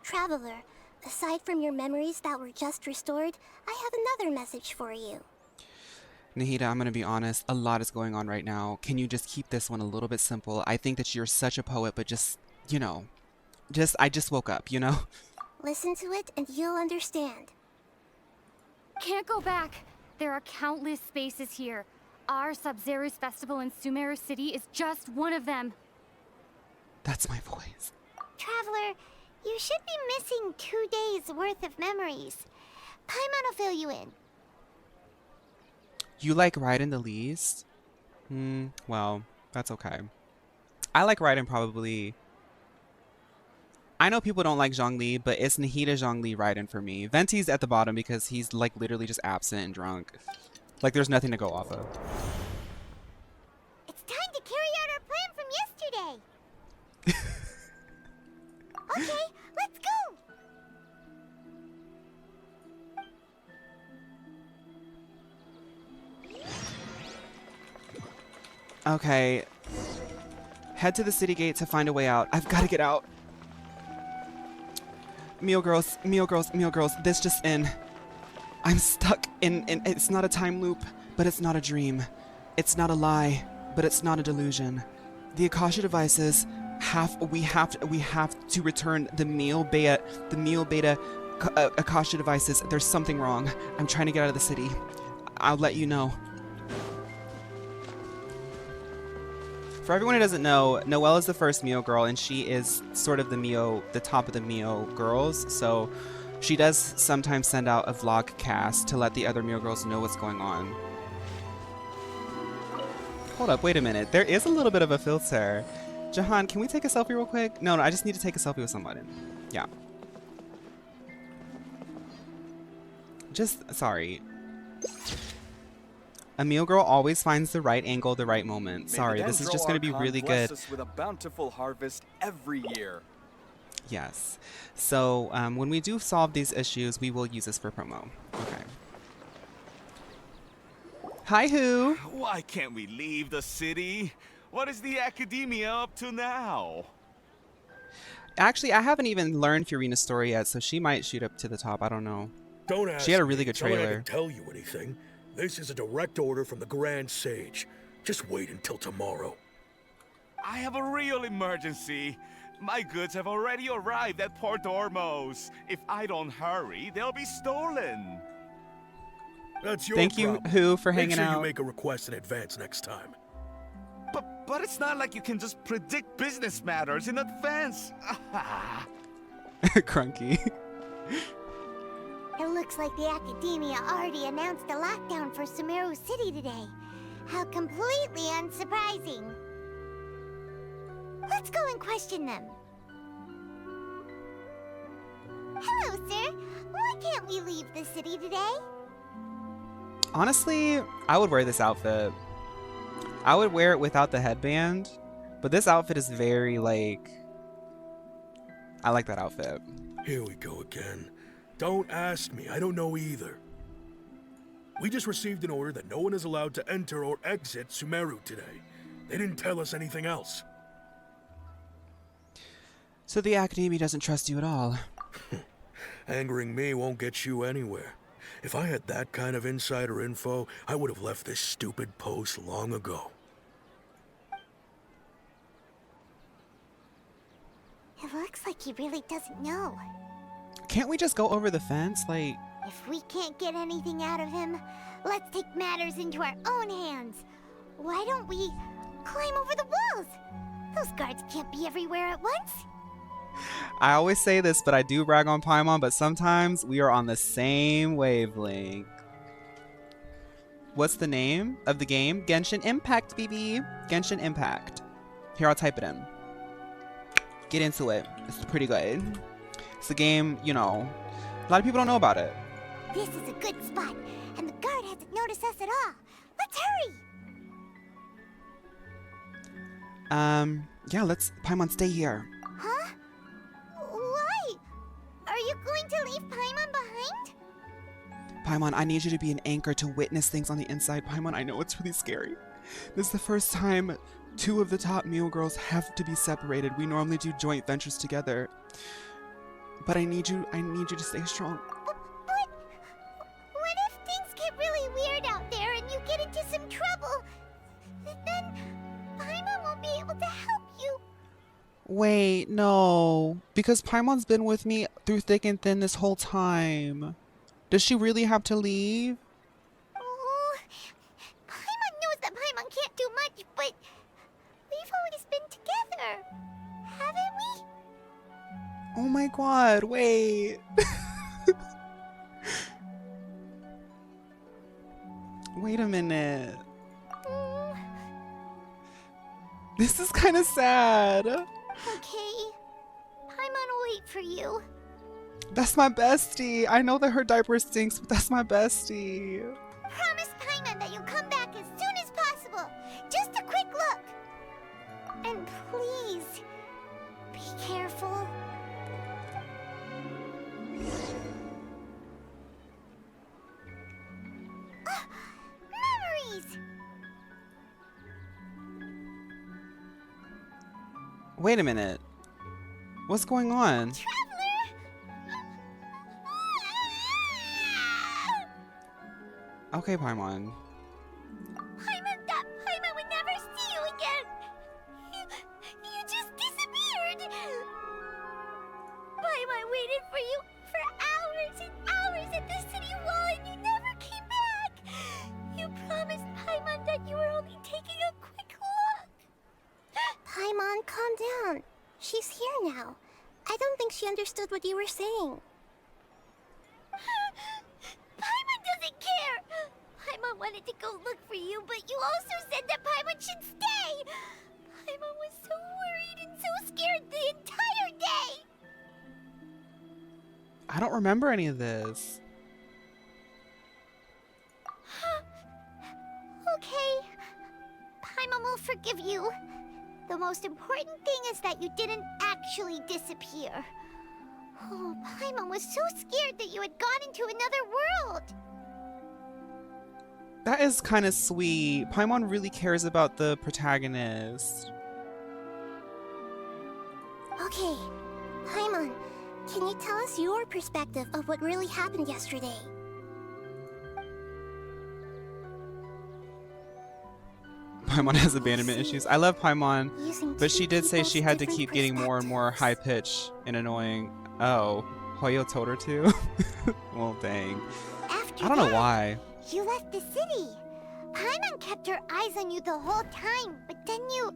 Traveler, aside from your memories that were just restored, I have another message for you. Nahida, I'm gonna be honest, a lot is going on right now. Can you just keep this one a little bit simple? I think that you're such a poet, but just, you know, I just woke up, you know? Listen to it and you'll understand. Can't go back. There are countless spaces here. Our Sub-Zero's festival in Sumeru City is just one of them. That's my voice. Traveler, you should be missing 2 days worth of memories. Paimon will fill you in. You like Raiden the least? Well, that's okay. I like Raiden probably... I know people don't like Zhongli, but it's Nahida, Zhongli, Raiden for me. Venti's at the bottom because he's like literally just absent and drunk. Like there's nothing to go off of. It's time to carry out our plan from yesterday. Okay, let's go. Okay. Head to the city gate to find a way out. I've got to get out. Meal girls, this just in. I'm stuck in it's not a time loop, but it's not a dream. It's not a lie, but it's not a delusion. The Akasha devices we have to return the meal beta Akasha devices. There's something wrong. I'm trying to get out of the city. I'll let you know. For everyone who doesn't know, Noelle is the first Mio girl, and she is sort of the top of the Mio girls. So she does sometimes send out a vlog cast to let the other Mio girls know what's going on. Hold up, wait a minute. There is a little bit of a filter. Jahan, can we take a selfie real quick? No, I just need to take a selfie with somebody. Yeah. Sorry. A Mio girl always finds the right angle, the right moment. Sorry, this is just going to be really good. Us with a bountiful harvest every year. Yes. So when we do solve these issues, we will use this for promo. Okay. Hi, Who? Why can't we leave the city? What is the academia up to now? Actually, I haven't even learned Furina's story yet, so she might shoot up to the top. I don't know. Don't ask She had a me. really good It's not like I trailer. can tell you anything. This is a direct order from the Grand Sage. Just wait until tomorrow. I have a real emergency. My goods have already arrived at Port Ormos. If I don't hurry, they'll be stolen. That's your Thank you, problem. Who, for Make hanging sure out. you make a request in advance next time. But it's not like you can just predict business matters in advance. Crunky. It looks like the Academia already announced a lockdown for Sumeru City today. How completely unsurprising. Let's go and question them. Hello, sir. Why can't we leave the city today? Honestly, I would wear this outfit. I would wear it without the headband, but this outfit is very, like... I like that outfit. Here we go again. Don't ask me. I don't know either. We just received an order that no one is allowed to enter or exit Sumeru today. They didn't tell us anything else. So the Academy doesn't trust you at all. Angering me won't get you anywhere. If I had that kind of insider info, I would have left this stupid post long ago. It looks like he really doesn't know. Can't we just go over the fence? Like... If we can't get anything out of him, let's take matters into our own hands. Why don't we climb over the walls? Those guards can't be everywhere at once. I always say this, but I do brag on Paimon, but sometimes we are on the same wavelength. What's the name of the game? Genshin Impact, BB. Genshin Impact. Here, I'll type it in. Get into it. It's pretty good. It's a game, you know, a lot of people don't know about it. This is a good spot, and the guard hasn't noticed us at all. Let's hurry! Yeah, let's, Paimon, stay here. Huh? Why? Are you going to leave Paimon behind? Paimon, I need you to be an anchor to witness things on the inside. Paimon, I know it's really scary. This is the first time 2 of the top Mio girls have to be separated. We normally do joint ventures together. But I need you to stay strong. But what if things get really weird out there and you get into some trouble? Then Paimon won't be able to help you. Wait, no. Because Paimon's been with me through thick and thin this whole time. Does she really have to leave? Oh, Paimon knows that Paimon can't do much, but we've always been together, haven't we? Oh my god, wait. Wait a minute. This is kind of sad. Okay. Paimon will wait for you. That's my bestie. I know that her diaper stinks, but that's my bestie. Promise Paimon that you'll come back as soon as possible. Just a quick look. And please, be careful. Memories! Wait a minute. What's going on? Okay, Paimon. Paimon thought Paimon would never see you again. You just disappeared. Paimon waited for you for hours and hours at the city wall and you never came back. You promised Paimon that you were only taking a quick look. Paimon, calm down. She's here now. I don't think she understood what you were saying. Paimon doesn't care. Paimon wanted to go look for you, but you also said that Paimon should stay. Paimon was so worried and so scared the entire day. I don't remember any of this. Okay. Paimon will forgive you. The most important thing is that you didn't actually disappear. Oh, Paimon was so scared that you had gone into another world. That is kind of sweet. Paimon really cares about the protagonist. Okay, Paimon, can you tell us your perspective of what really happened yesterday? Paimon has abandonment issues. I love Paimon, Using but she two did say people's she had to different keep getting more and more high pitch and annoying. Oh, Hoyo told her to? Well, dang. After I don't know that, why. You left the city. Paimon kept her eyes on you the whole time, but then you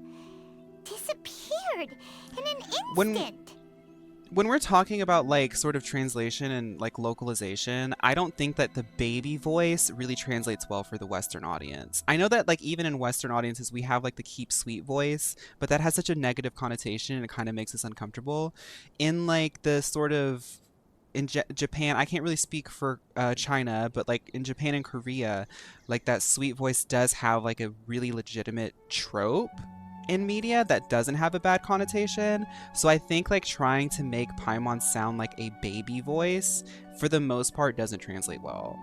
disappeared in an instant. When we're talking about like sort of translation and like localization, I don't think that the baby voice really translates well for the Western audience. I know that like even in Western audiences we have like the keep sweet voice, but that has such a negative connotation and it kind of makes us uncomfortable. In like the sort of in Japan, I can't really speak for China, but like in Japan and Korea, like that sweet voice does have like a really legitimate trope in media that doesn't have a bad connotation. So I think like trying to make Paimon sound like a baby voice for the most part doesn't translate well.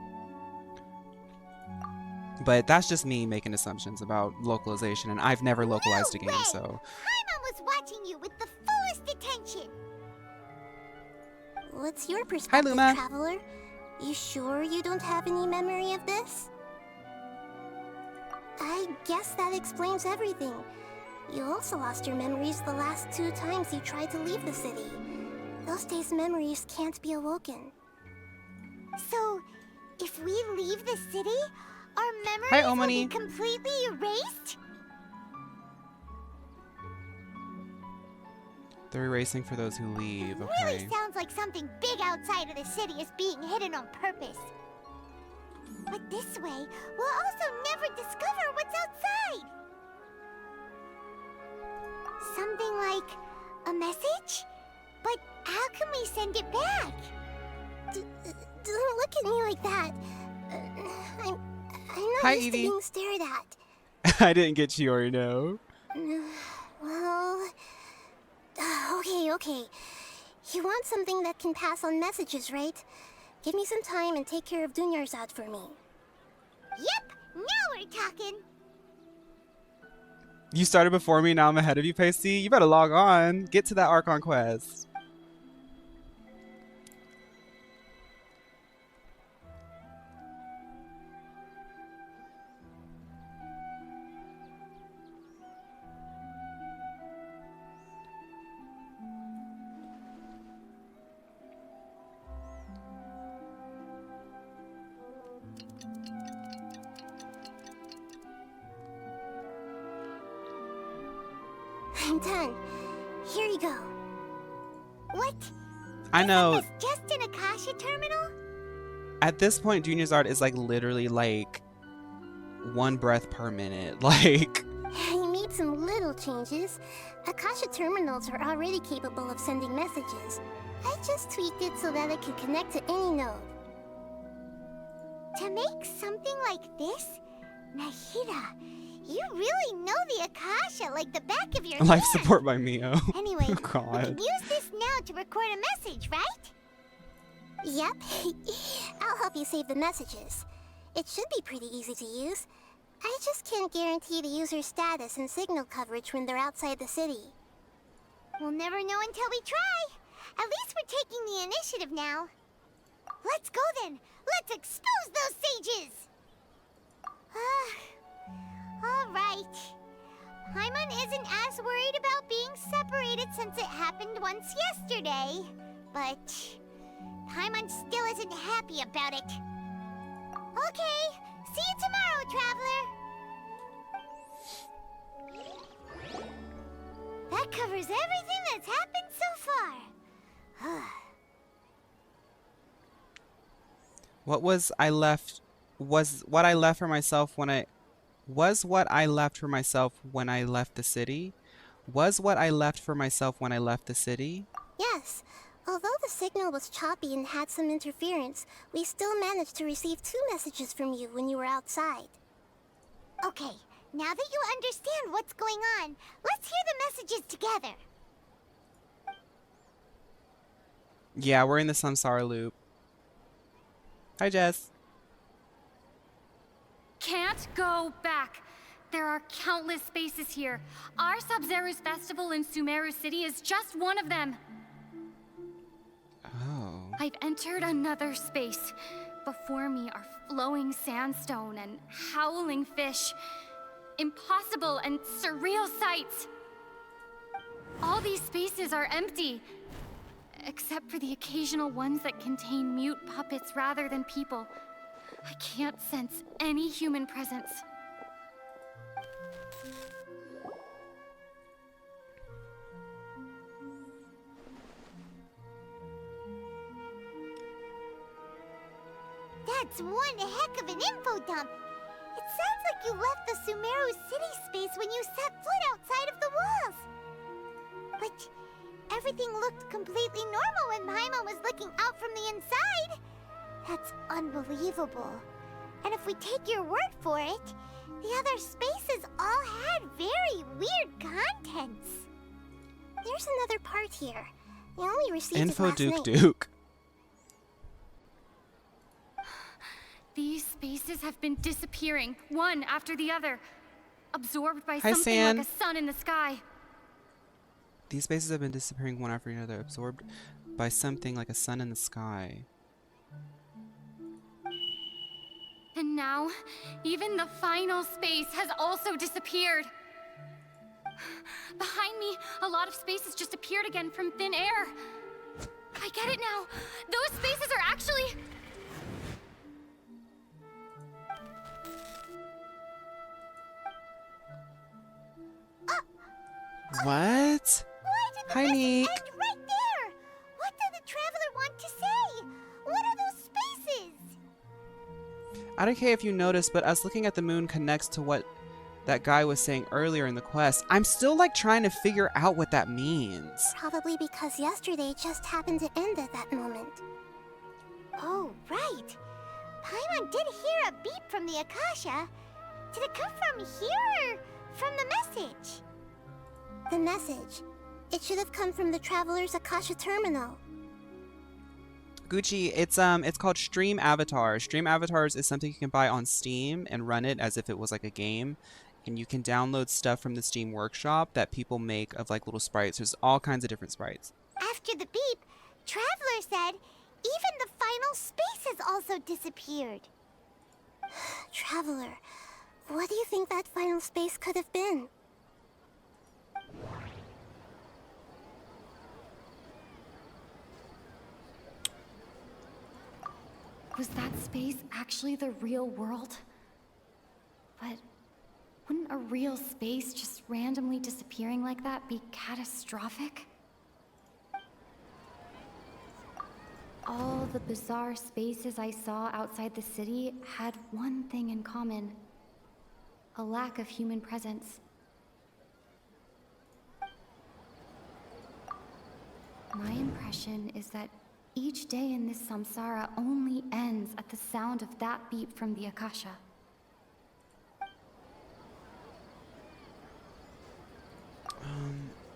But that's just me making assumptions about localization, and I've never localized a game, so. Paimon was watching you with the fullest attention. What's your perspective, Luma. Traveler? You sure you don't have any memory of this? I guess that explains everything. You also lost your memories the last 2 times you tried to leave the city. Those days' memories can't be awoken. So, if we leave the city, our Hi, memories will Omani. be completely erased? They're erasing for those who leave, Really okay. sounds like something big outside of the city is being hidden on purpose. But this way, we'll also never discover what's outside. Something like a message? But how can we send it back? Don't look at me like that. I'm not Hi, used Evie. to being stared at. I didn't get Chiori, no. Well... Okay. You want something that can pass on messages, right? Give me some time and take care of Dunyarzad for me. Yep, now we're talking. You started before me, now I'm ahead of you, Pasty. You better log on. Get to that Archon quest. I'm done. Here you go. What? I know. Is just an Akasha terminal? At this point, Junior's art is like literally like 1 breath per minute. Like, You made some little changes. Akasha terminals are already capable of sending messages. I just tweaked it so that it can connect to any node. To make something like this? Nahida, you really know the Akasha like the back of your life hand. support by Mio. Anyway, Oh, we God. can use this now to record a message, right? Yep. I'll help you save the messages. It should be pretty easy to use. I just can't guarantee the user's status and signal coverage when they're outside the city. We'll never know until we try. At least we're taking the initiative now. Let's go then. Let's expose those sages. All right. Paimon isn't as worried about being separated since it happened once yesterday. But Paimon still isn't happy about it. Okay, see you tomorrow, Traveler. That covers everything that's happened so far. What was I left? Was what I left for myself when I... Was what I left for myself when I left the city? Was what I left for myself when I left the city? Yes. Although the signal was choppy and had some interference, we still managed to receive 2 messages from you when you were outside. Okay, now that you understand what's going on, let's hear the messages together. Yeah, we're in the samsara loop. Hi, Jess. Can't go back. There are countless spaces here. Our Sub-Zero's festival in Sumeru City is just one of them. Oh. I've entered another space. Before me are flowing sandstone and howling fish. Impossible and surreal sights. All these spaces are empty, except for the occasional ones that contain mute puppets rather than people. I can't sense any human presence. That's one heck of an info dump. It sounds like you left the Sumeru city space when you set foot outside of the walls. But everything looked completely normal when Paimon was looking out from the inside. That's unbelievable. And if we take your word for it, the other spaces all had very weird contents. There's another part here. I only received Info it last Duke night. Duke. These spaces have been disappearing, one after the other, absorbed by Hi, something San. like a sun in the sky. These spaces have been disappearing one after another, absorbed by something like a sun in the sky. And now, even the final space has also disappeared. Behind me, a lot of spaces just appeared again from thin air. I get it now. Those spaces are actually... What? Hi, Neek. Right there! What did the traveler want to say? What are those spaces? I don't care if you noticed, but us looking at the moon connects to what that guy was saying earlier in the quest. I'm still like trying to figure out what that means. Probably because yesterday just happened to end at that moment. Oh, right. Paimon did hear a beep from the Akasha. Did it come from here or from the message? The message. It should have come from the Traveler's Akasha terminal. Gucci, it's called Stream Avatars. Stream Avatars is something you can buy on Steam and run it as if it was like a game. And you can download stuff from the Steam Workshop that people make of like little sprites. There's all kinds of different sprites. After the beep, Traveler said even the final space has also disappeared. Traveler, what do you think that final space could have been? Was that space actually the real world? But wouldn't a real space just randomly disappearing like that be catastrophic? All the bizarre spaces I saw outside the city had one thing in common: a lack of human presence. My impression is that each day in this samsara only ends at the sound of that beep from the Akasha.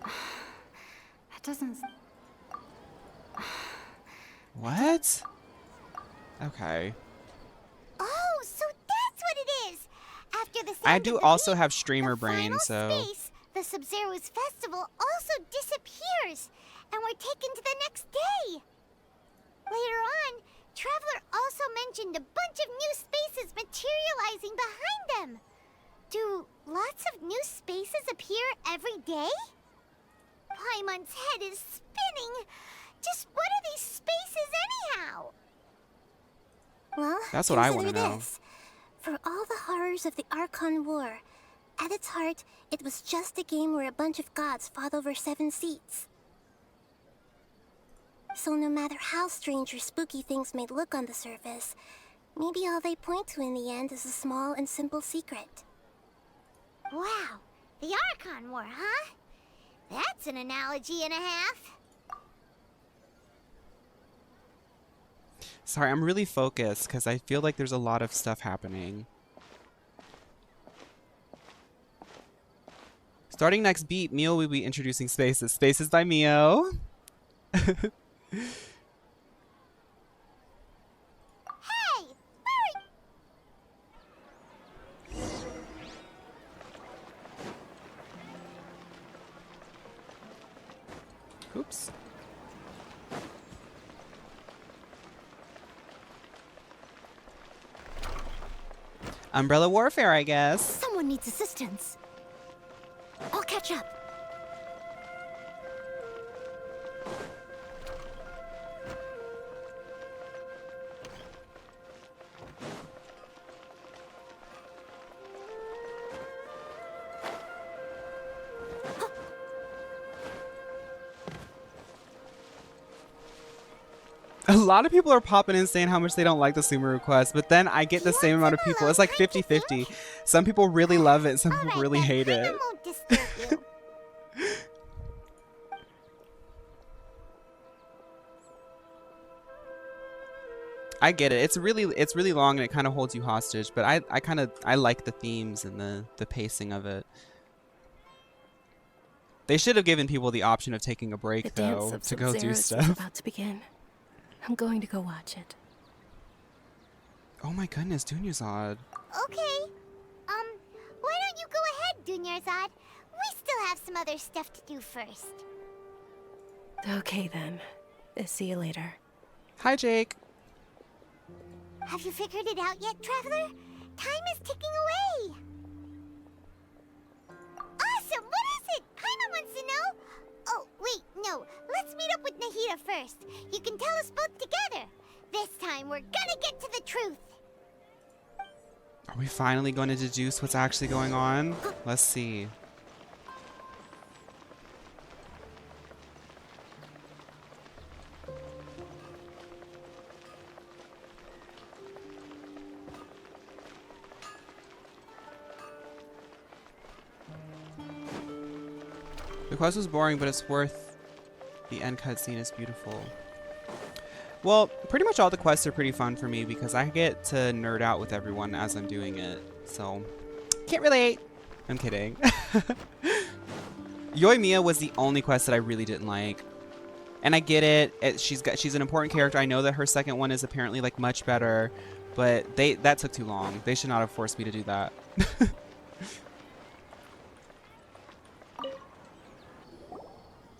That doesn't... What? Okay. Oh, so that's what it is. After the sound I of do the also beep, have streamer the brain, final so... space, the Sub-Zero's festival, also disappears, and we're taken to the next day. Later on, Traveler also mentioned a bunch of new spaces materializing behind them. Do lots of new spaces appear every day? Paimon's head is spinning. Just what are these spaces anyhow? Well, That's what I want to consider know. this. For all the horrors of the Archon War, at its heart, it was just a game where a bunch of gods fought over 7 seats. So no matter how strange or spooky things may look on the surface, maybe all they point to in the end is a small and simple secret. Wow, the Archon War, huh? That's an analogy and a half. Sorry, I'm really focused because I feel like there's a lot of stuff happening. Starting next beat, Mio will be introducing Spaces. Spaces by Mio. Hey, where Oops. Umbrella warfare, I guess. Someone needs assistance. I'll catch up. A lot of people are popping in saying how much they don't like the Sumeru quest, but then I get the same amount of people. It's like 50-50. Some people really love it, some people really hate it. Won't disturb you. I get it. It's really long and it kind of holds you hostage, but I like the themes and the pacing of it. They should have given people the option of taking a break though to go do stuff. Is about to begin. I'm going to go watch it. Oh my goodness, Dunyazad. Okay. Why don't you go ahead, Dunyarzad? We still have some other stuff to do first. Okay then. See you later. Hi, Jake. Have you figured it out yet, Traveler? Time is ticking away. Awesome! What is it? Paimon wants to know. Oh, wait, no. Let's meet up with Nahida first. You can tell us both together. This time, we're gonna get to the truth. Are we finally going to deduce what's actually going on? Let's see. The quest was boring, but it's worth the end cutscene is beautiful. Well, pretty much all the quests are pretty fun for me because I get to nerd out with everyone as I'm doing it. So, can't relate. I'm kidding. Yoimiya was the only quest that I really didn't like. And I get it. She's an important character. I know that her second one is apparently like much better, but that took too long. They should not have forced me to do that.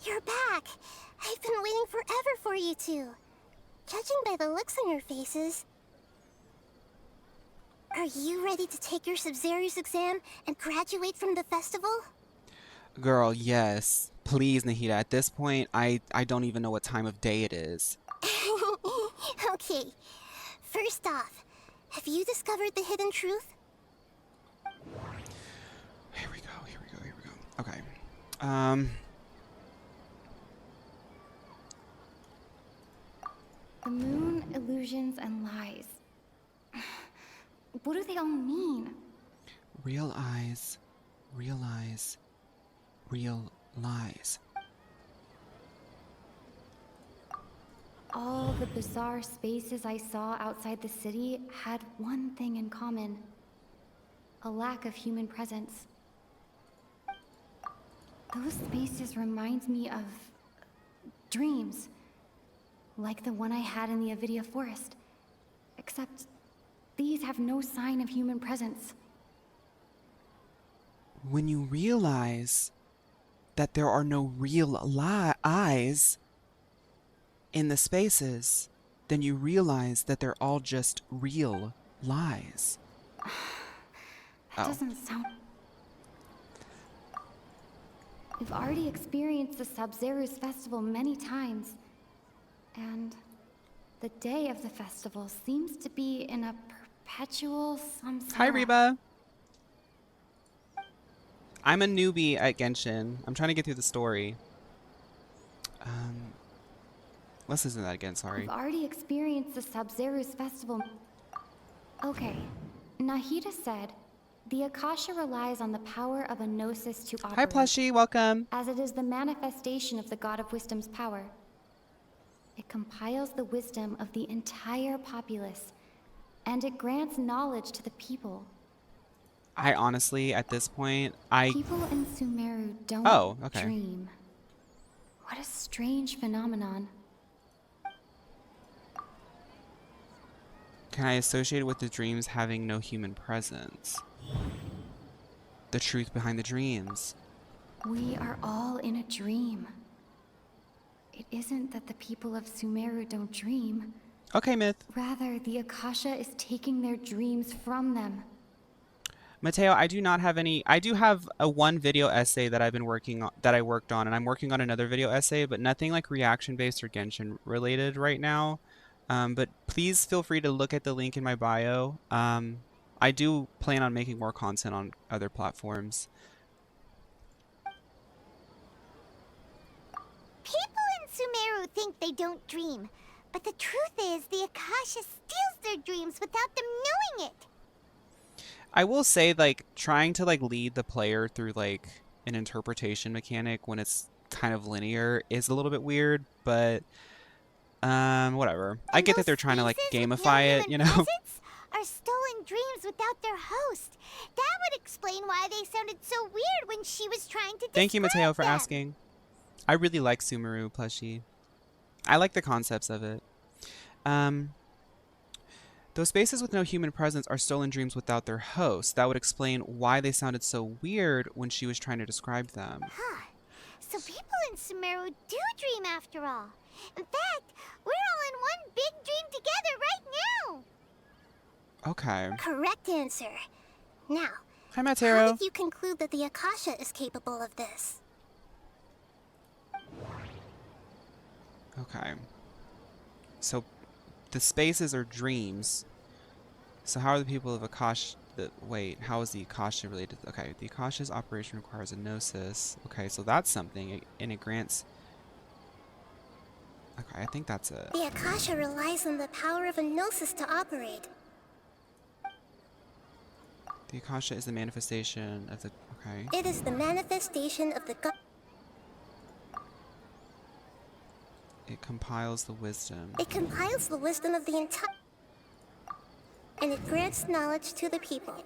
You're back! I've been waiting forever for you two. Judging by the looks on your faces, are you ready to take your Sub-Zero's exam and graduate from the festival? Girl, yes. Please, Nahida. At this point, I don't even know what time of day it is. Okay. First off, have you discovered the hidden truth? Here we go. Okay. The moon, illusions, and lies. What do they all mean? Real eyes, real lies. All the bizarre spaces I saw outside the city had one thing in common. A lack of human presence. Those spaces remind me of dreams. Like the one I had in the Avidia forest. Except these have no sign of human presence. When you realize that there are no real eyes in the spaces, then you realize that they're all just real lies. That doesn't sound... We've already experienced the Sub-Zero's festival many times. And the day of the festival seems to be in a perpetual samsara. Hi, Reba. I'm a newbie at Genshin. I'm trying to get through the story. Let's listen to that again, sorry. We've already experienced the Sub-Zero's festival. Okay. Nahida said, the Akasha relies on the power of a gnosis to operate. Hi, Plushie. Welcome. As it is the manifestation of the God of Wisdom's power. It compiles the wisdom of the entire populace, and it grants knowledge to the people. I honestly, at this point, People in Sumeru don't dream. What a strange phenomenon. Can I associate it with the dreams having no human presence? The truth behind the dreams. We are all in a dream. It isn't that the people of Sumeru don't dream. Okay, Myth. Rather, the Akasha is taking their dreams from them. Mateo, I do not have any. I do have a one video essay that I've been working on, that I worked on, and I'm working on another video essay, but nothing like reaction based or Genshin related right now. But please feel free to look at the link in my bio. I do plan on making more content on other platforms. People in Sumeru think they don't dream, but the truth is the Akasha steals their dreams without them knowing it. I will say, like, trying to like lead the player through like an interpretation mechanic when it's kind of linear is a little bit weird, but whatever. I get that they're trying to like gamify it, you know? Presence are stolen dreams without their host. That would explain why they sounded so weird when she was trying to Thank you, describe Mateo, for them. asking. I really like Sumeru plushie. I like the concepts of it. Those spaces with no human presence are stolen dreams without their host. That would explain why they sounded so weird when she was trying to describe them. Huh. So people in Sumeru do dream after all. In fact, we're all in one big dream together right now. Okay. Correct answer. Now, Hi, Mateo. how did you conclude that the Akasha is capable of this? Okay. So the spaces are dreams. So how are the people of Akasha... Wait, how is the Akasha related? Okay, the Akasha's operation requires a gnosis. Okay, so that's something, and it grants... Okay, I think that's it. The Akasha relies on the power of a gnosis to operate. The Akasha is the manifestation of the... Okay. It is the manifestation of the god. It compiles the wisdom. It compiles the wisdom of the entire... And it grants knowledge to the people.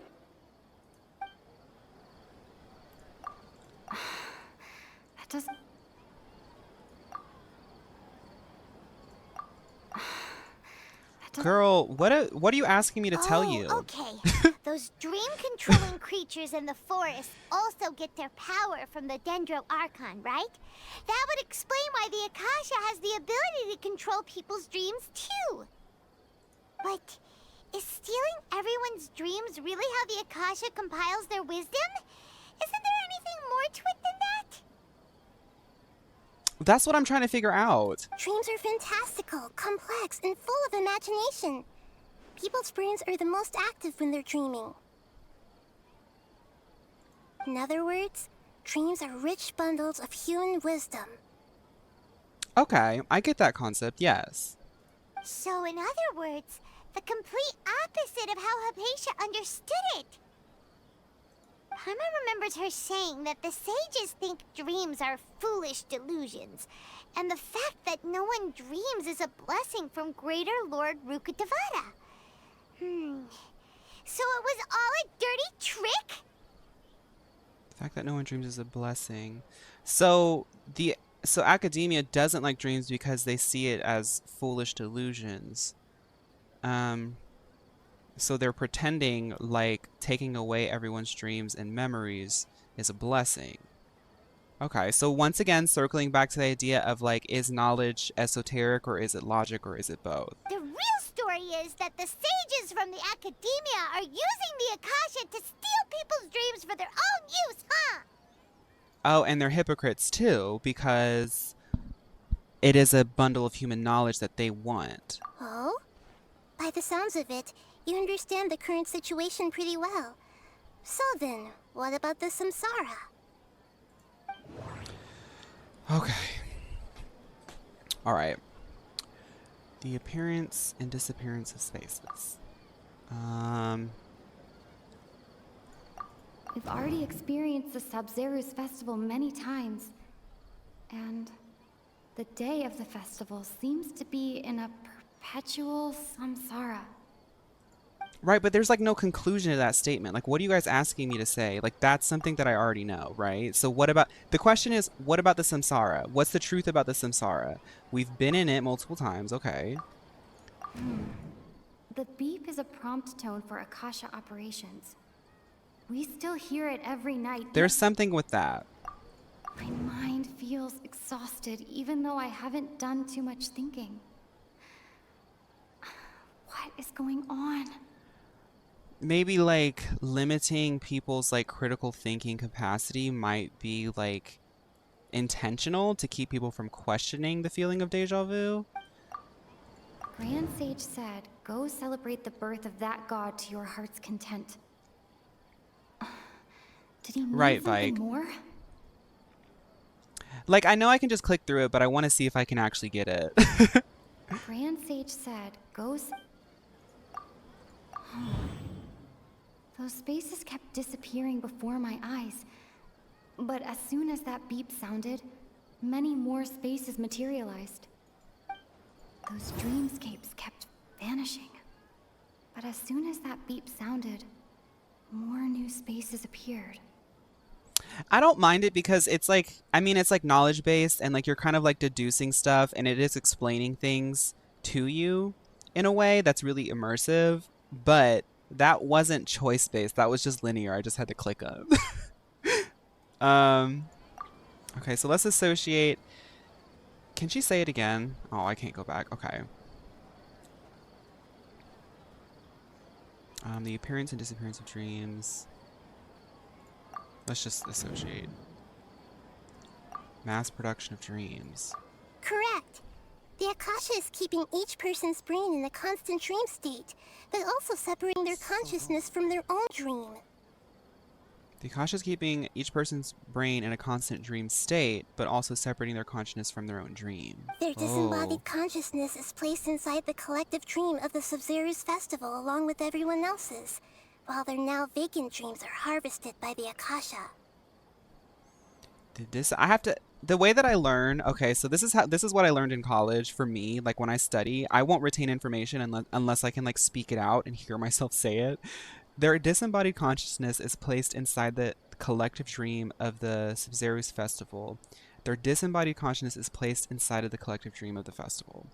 That doesn't... Girl, what are you asking me to tell you? Okay. Those dream-controlling creatures in the forest also get their power from the Dendro Archon, right? That would explain why the Akasha has the ability to control people's dreams, too. But is stealing everyone's dreams really how the Akasha compiles their wisdom? Isn't there anything more to it than that? That's what I'm trying to figure out. Dreams are fantastical, complex, and full of imagination. People's brains are the most active when they're dreaming. In other words, dreams are rich bundles of human wisdom. Okay, I get that concept, yes. So in other words, the complete opposite of how Hypatia understood it. Paimon remembers her saying that the sages think dreams are foolish delusions, and the fact that no one dreams is a blessing from Greater Lord Rukkhadevata. So it was all a dirty trick? The fact that no one dreams is a blessing. So academia doesn't like dreams because they see it as foolish delusions. So they're pretending like taking away everyone's dreams and memories is a blessing. Okay, so once again, circling back to the idea of like, is knowledge esoteric or is it logic or is it both? The real story is that the sages from the academia are using the Akasha to steal people's dreams for their own use, huh? Oh, and they're hypocrites too, because it is a bundle of human knowledge that they want. Oh? By the sounds of it, you understand the current situation pretty well. So then, what about the samsara? Okay. Alright. The appearance and disappearance of spaces. We've already experienced the Sabzeruz festival many times. And the day of the festival seems to be in a perpetual samsara. Right, but there's like no conclusion to that statement. Like, what are you guys asking me to say? Like, that's something that I already know, right? So what about, the question is, what about the samsara? What's the truth about the samsara? We've been in it multiple times, okay. The beep is a prompt tone for Akasha operations. We still hear it every night. There's something with that. My mind feels exhausted, even though I haven't done too much thinking. What is going on? maybe like limiting people's like critical thinking capacity might be like intentional to keep people from questioning the feeling of deja vu. Grand Sage said, go celebrate the birth of that god to your heart's content. Did he mean Right, something Vike. more? Like, I know I can just click through it, but I want to see if I can actually get it. Grand Sage said, Those spaces kept disappearing before my eyes. But as soon as that beep sounded, many more spaces materialized. Those dreamscapes kept vanishing. But as soon as that beep sounded, more new spaces appeared. I don't mind it because it's like, I mean, it's like knowledge based and like you're kind of like deducing stuff and it is explaining things to you in a way that's really immersive. But that wasn't choice based. That was just linear. I just had to click up. Okay, so let's associate. Can she say it again? Oh, I can't go back. Okay. The appearance and disappearance of dreams. Let's just associate. Mass production of dreams. Correct. The Akasha is keeping each person's brain in a constant dream state, but also separating their consciousness from their own dream. The Akasha is keeping each person's brain in a constant dream state, but also separating their consciousness from their own dream. Their disembodied consciousness is placed inside the collective dream of the Sumeru's festival along with everyone else's, while their now vacant dreams are harvested by the Akasha. I have to, the way that I learn, okay, so this is what I learned in college for me. Like when I study, I won't retain information unless I can like speak it out and hear myself say it. Their disembodied consciousness is placed inside the collective dream of the Sumeru's festival. Their disembodied consciousness is placed inside of the collective dream of the festival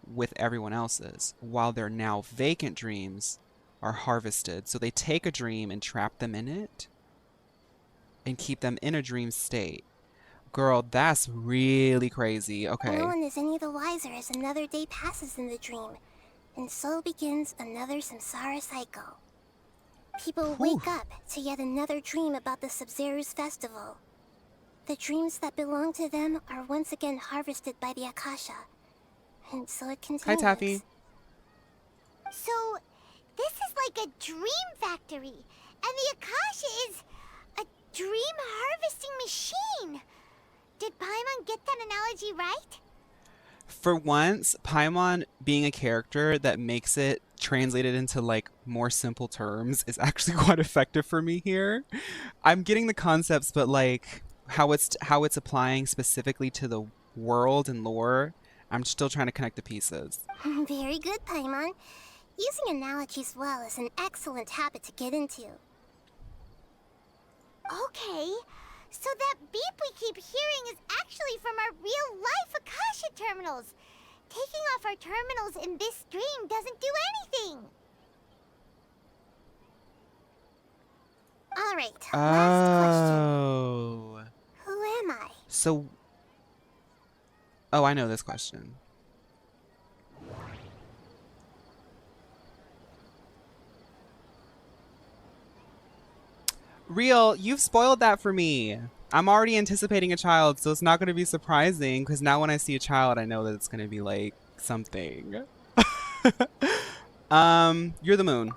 with everyone else's, while their now vacant dreams are harvested. So they take a dream and trap them in it and keep them in a dream state. Girl, that's really crazy. Okay. No one is any the wiser as another day passes in the dream, and so begins another samsara cycle. People wake up to yet another dream about the Sumeru's festival. The dreams that belong to them are once again harvested by the Akasha, and so it continues. Hi, Taffy. So, this is like a dream factory, and the Akasha is a dream harvesting machine. Did Paimon get that analogy right? For once, Paimon being a character that makes it translated into like more simple terms is actually quite effective for me here. I'm getting the concepts, but like how it's applying specifically to the world and lore, I'm still trying to connect the pieces. Very good, Paimon. Using analogies well is an excellent habit to get into. Okay, so that beep we keep hearing is actually from our real-life Akasha terminals. Taking off our terminals in this dream doesn't do anything. Alright, last question. Who am I? So, oh, I know this question. Real, you've spoiled that for me. I'm already anticipating a child, so it's not going to be surprising, because now when I see a child, I know that it's going to be like something. You're the moon.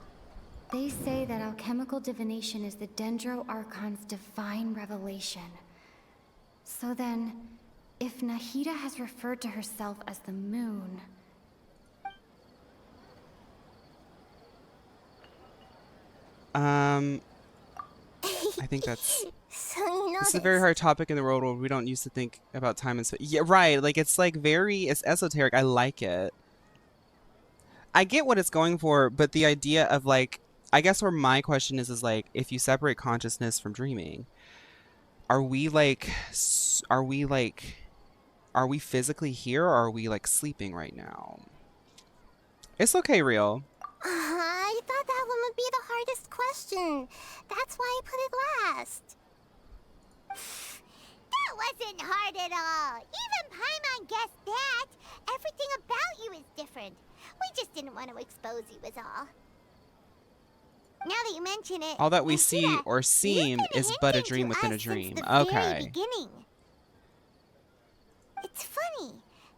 They say that alchemical divination is the Dendro Archon's divine revelation. So then, if Nahida has referred to herself as the moon... I think that's... So you know It's a very hard topic in the world where we don't used to think about time and space. Yeah, right. Like, it's like it's esoteric. I like it. I get what it's going for, but the idea of like, I guess where my question is like, if you separate consciousness from dreaming, are we physically here or are we like sleeping right now? It's okay, Real. I thought that one would be the hardest question. That's why I put it last. That wasn't hard at all. Even Paimon guessed that. Everything about. about you is different. We just didn't want to expose you is all. Very good, Paimon. You using analogies well is an excellent habit to get into. Alright, last question. Who am I? So, this is like a dream factory, and the Akasha is a Now that you mention it, All that we see Nahida, or you seem kinda is but a hinted to dream within a us dream. since the very Okay. beginning. It's funny,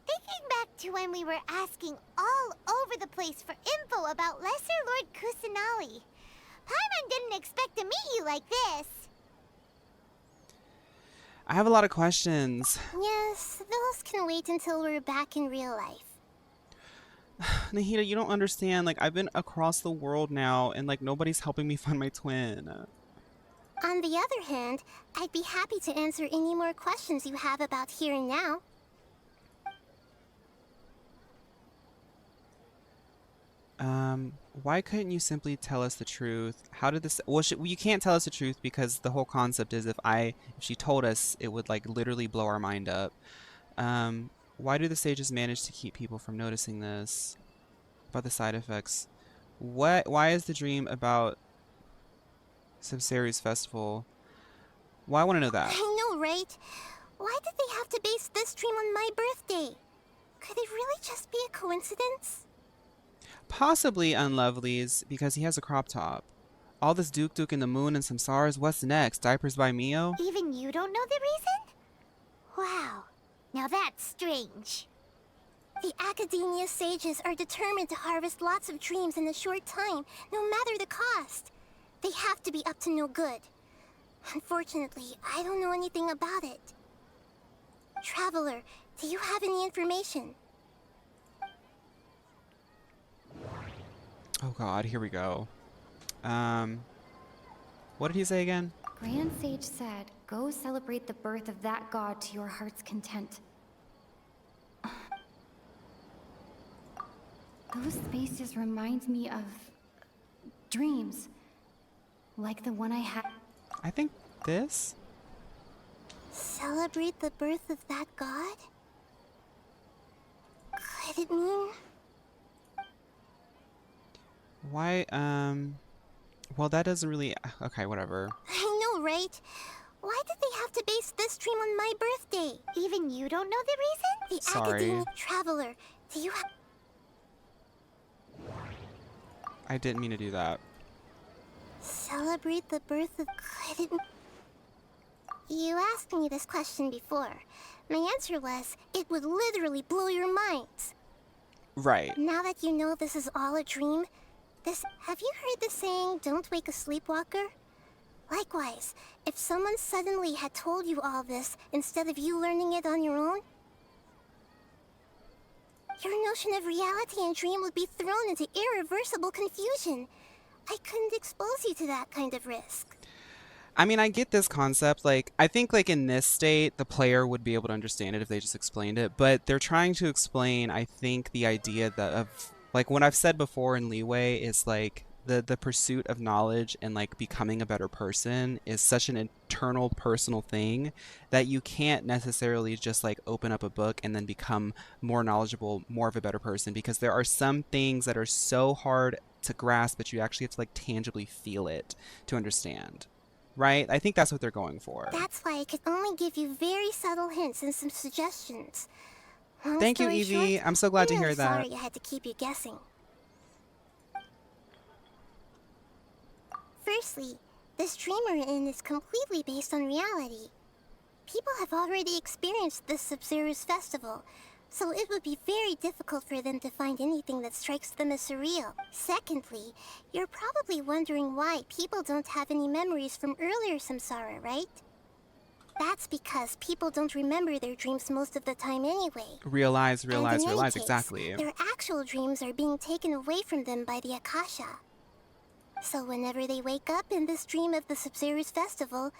thinking back to when we were asking all over the place for info about Lesser Lord Kusanali. Paimon didn't expect to meet you like this. I have a lot of questions. Yes, those can wait until we're back in real life. Nahida, you don't understand. Like, I've been across the world now, and like nobody's helping me find my twin. On the other hand, I'd be happy to answer any more questions you have about here and now. Why couldn't you simply tell us the truth? How did this? Well, you can't tell us the truth because the whole concept is if she told us, it would like literally blow our mind up. Why do the sages manage to keep people from noticing this? About the side effects. Why is the dream about Samsara's festival? Well, I want to know that. I know, right? Why did they have to base this dream on my birthday? Could it really just be a coincidence? Possibly Unlovely's because he has a crop top. All this Duke in the moon and Samsara's. What's next? Diapers by Mio? Even you don't know the reason? Wow, now that's strange. The Academia sages are determined to harvest lots of dreams in a short time, no matter the cost. They have to be up to no good. Unfortunately, I don't know anything about it. Traveler, do you have any information? Oh god, here we go. What did he say again? Grand Sage said, go celebrate the birth of that god to your heart's content. Those spaces remind me of dreams. Like the one I had. I think this? Celebrate the birth of that god? Could it mean? Why, well, that doesn't really... Okay, whatever. I know, right? Why did they have to base this dream on my birthday? Even you don't know the reason? The Sorry. Academic Traveler, do you have... I didn't mean to do that. Celebrate the birth of... Could it... You asked me this question before. My answer was, it would literally blow your minds. Right. Now that you know this is all a dream, have you heard the saying, don't wake a sleepwalker? Likewise, if someone suddenly had told you all this instead of you learning it on your own, your notion of reality and dream would be thrown into irreversible confusion. I couldn't expose you to that kind of risk. I mean, I get this concept. Like, I think, like, in this state, the player would be able to understand it if they just explained it. But they're trying to explain, I think, the idea that of... Like, what I've said before in Leeway is, like, the pursuit of knowledge and, like, becoming a better person is such an internal, personal thing that you can't necessarily just, like, open up a book and then become more knowledgeable, more of a better person. Because there are some things that are so hard to grasp that you actually have to, like, tangibly feel it to understand. Right? I think that's what they're going for. That's why I could only give you very subtle hints and some suggestions. Long Thank you, story Evie. short, I'm so glad to I'm hear really that. sorry I had to keep you guessing. Firstly, this dream we're in is completely based on reality. People have already experienced this Sumeru's festival, so it would be very difficult for them to find anything that strikes them as surreal. Secondly, you're probably wondering why people don't have any memories from earlier samsara, right? That's because people don't remember their dreams most of the time anyway. Realize, And in any case, exactly. their actual dreams are being taken away from them by the Akasha. So whenever they wake up in this dream of the Sumeru's festival,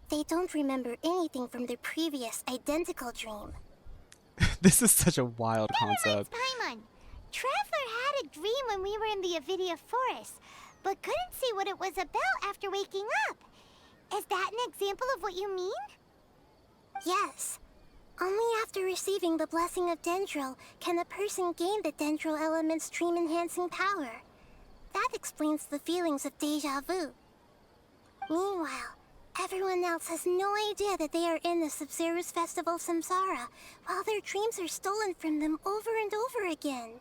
they don't remember anything from their previous identical dream. This is such a wild concept. Paimon, Traveler had a dream when we were in the Avidia forest, but couldn't see what it was about after waking up. Is that an example of what you mean? Yes. Only after receiving the blessing of Dendro can a person gain the Dendro element's dream-enhancing power. That explains the feelings of deja vu. Meanwhile, everyone else has no idea that they are in the Sumeru's festival samsara, while their dreams are stolen from them over and over again.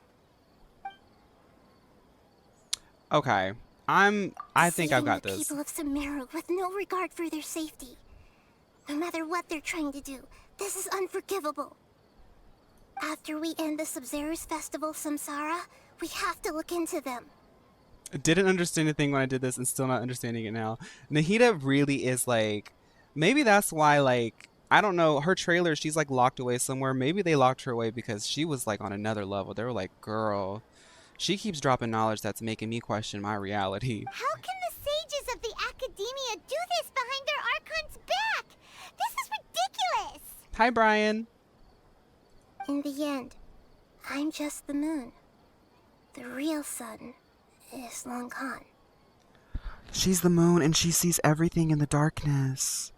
Okay. I think I've Saving got the this. people of Sumeru with no regard for their safety. No matter what they're trying to do, this is unforgivable. After we end the Sub-Zero's festival, Samsara, we have to look into them. Didn't understand a thing when I did this and still not understanding it now. Nahida really is like, maybe that's why, like, I don't know, her trailer, she's like locked away somewhere. Maybe they locked her away because she was like on another level. They were like, girl, she keeps dropping knowledge that's making me question my reality. How can the sages of the Academia do this behind their Archon's back? This is ridiculous! Hi, Brian. In the end, I'm just the moon. The real sun is long gone. She's the moon and she sees everything in the darkness.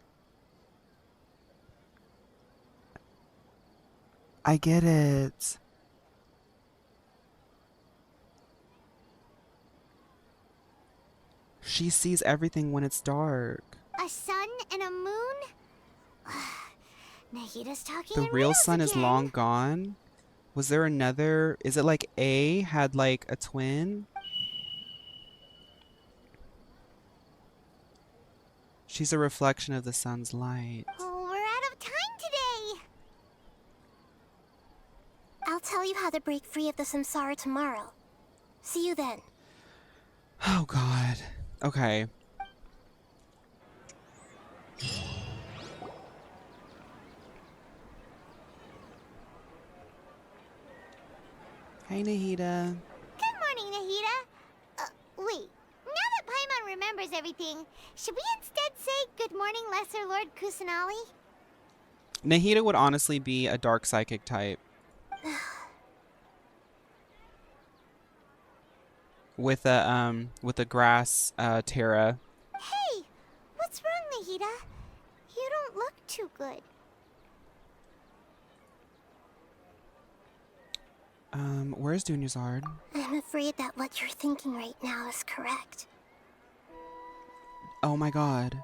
I get it. She sees everything when it's dark. A sun and a moon? Nahida's talking The in real riddles sun is again. long gone? Was there another? Is it like A had like a twin? She's a reflection of the sun's light. Oh, we're out of time today. I'll tell you how to break free of the samsara tomorrow. See you then. Oh god. Okay. Hey, Nahida. Good morning, Nahida. Wait. Now that Paimon remembers everything, should we instead say good morning, Lesser Lord Kusanali? Nahida would honestly be a dark psychic type. With a grass Terra. Hey, what's wrong, Nahida? You don't look too good. Where's Dunyazard? I'm afraid that what you're thinking right now is correct. Oh my god.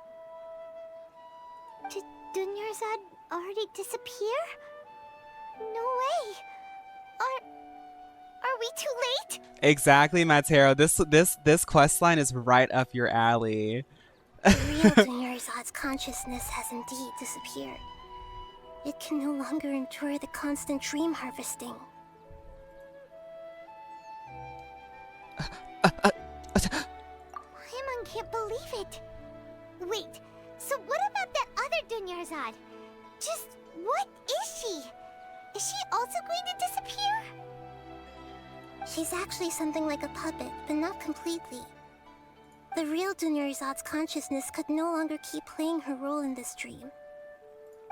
Did Dunyarzad already disappear? No way. Are we too late? Exactly, Matero. This quest line is right up your alley. The real Dunyarzad's consciousness has indeed disappeared. It can no longer endure the constant dream harvesting. Paimon can't believe it. Wait, so what about that other Dunyarzad? Just what is she? Is she also going to disappear? She's actually something like a puppet, but not completely. The real Dunyarzad's consciousness could no longer keep playing her role in this dream.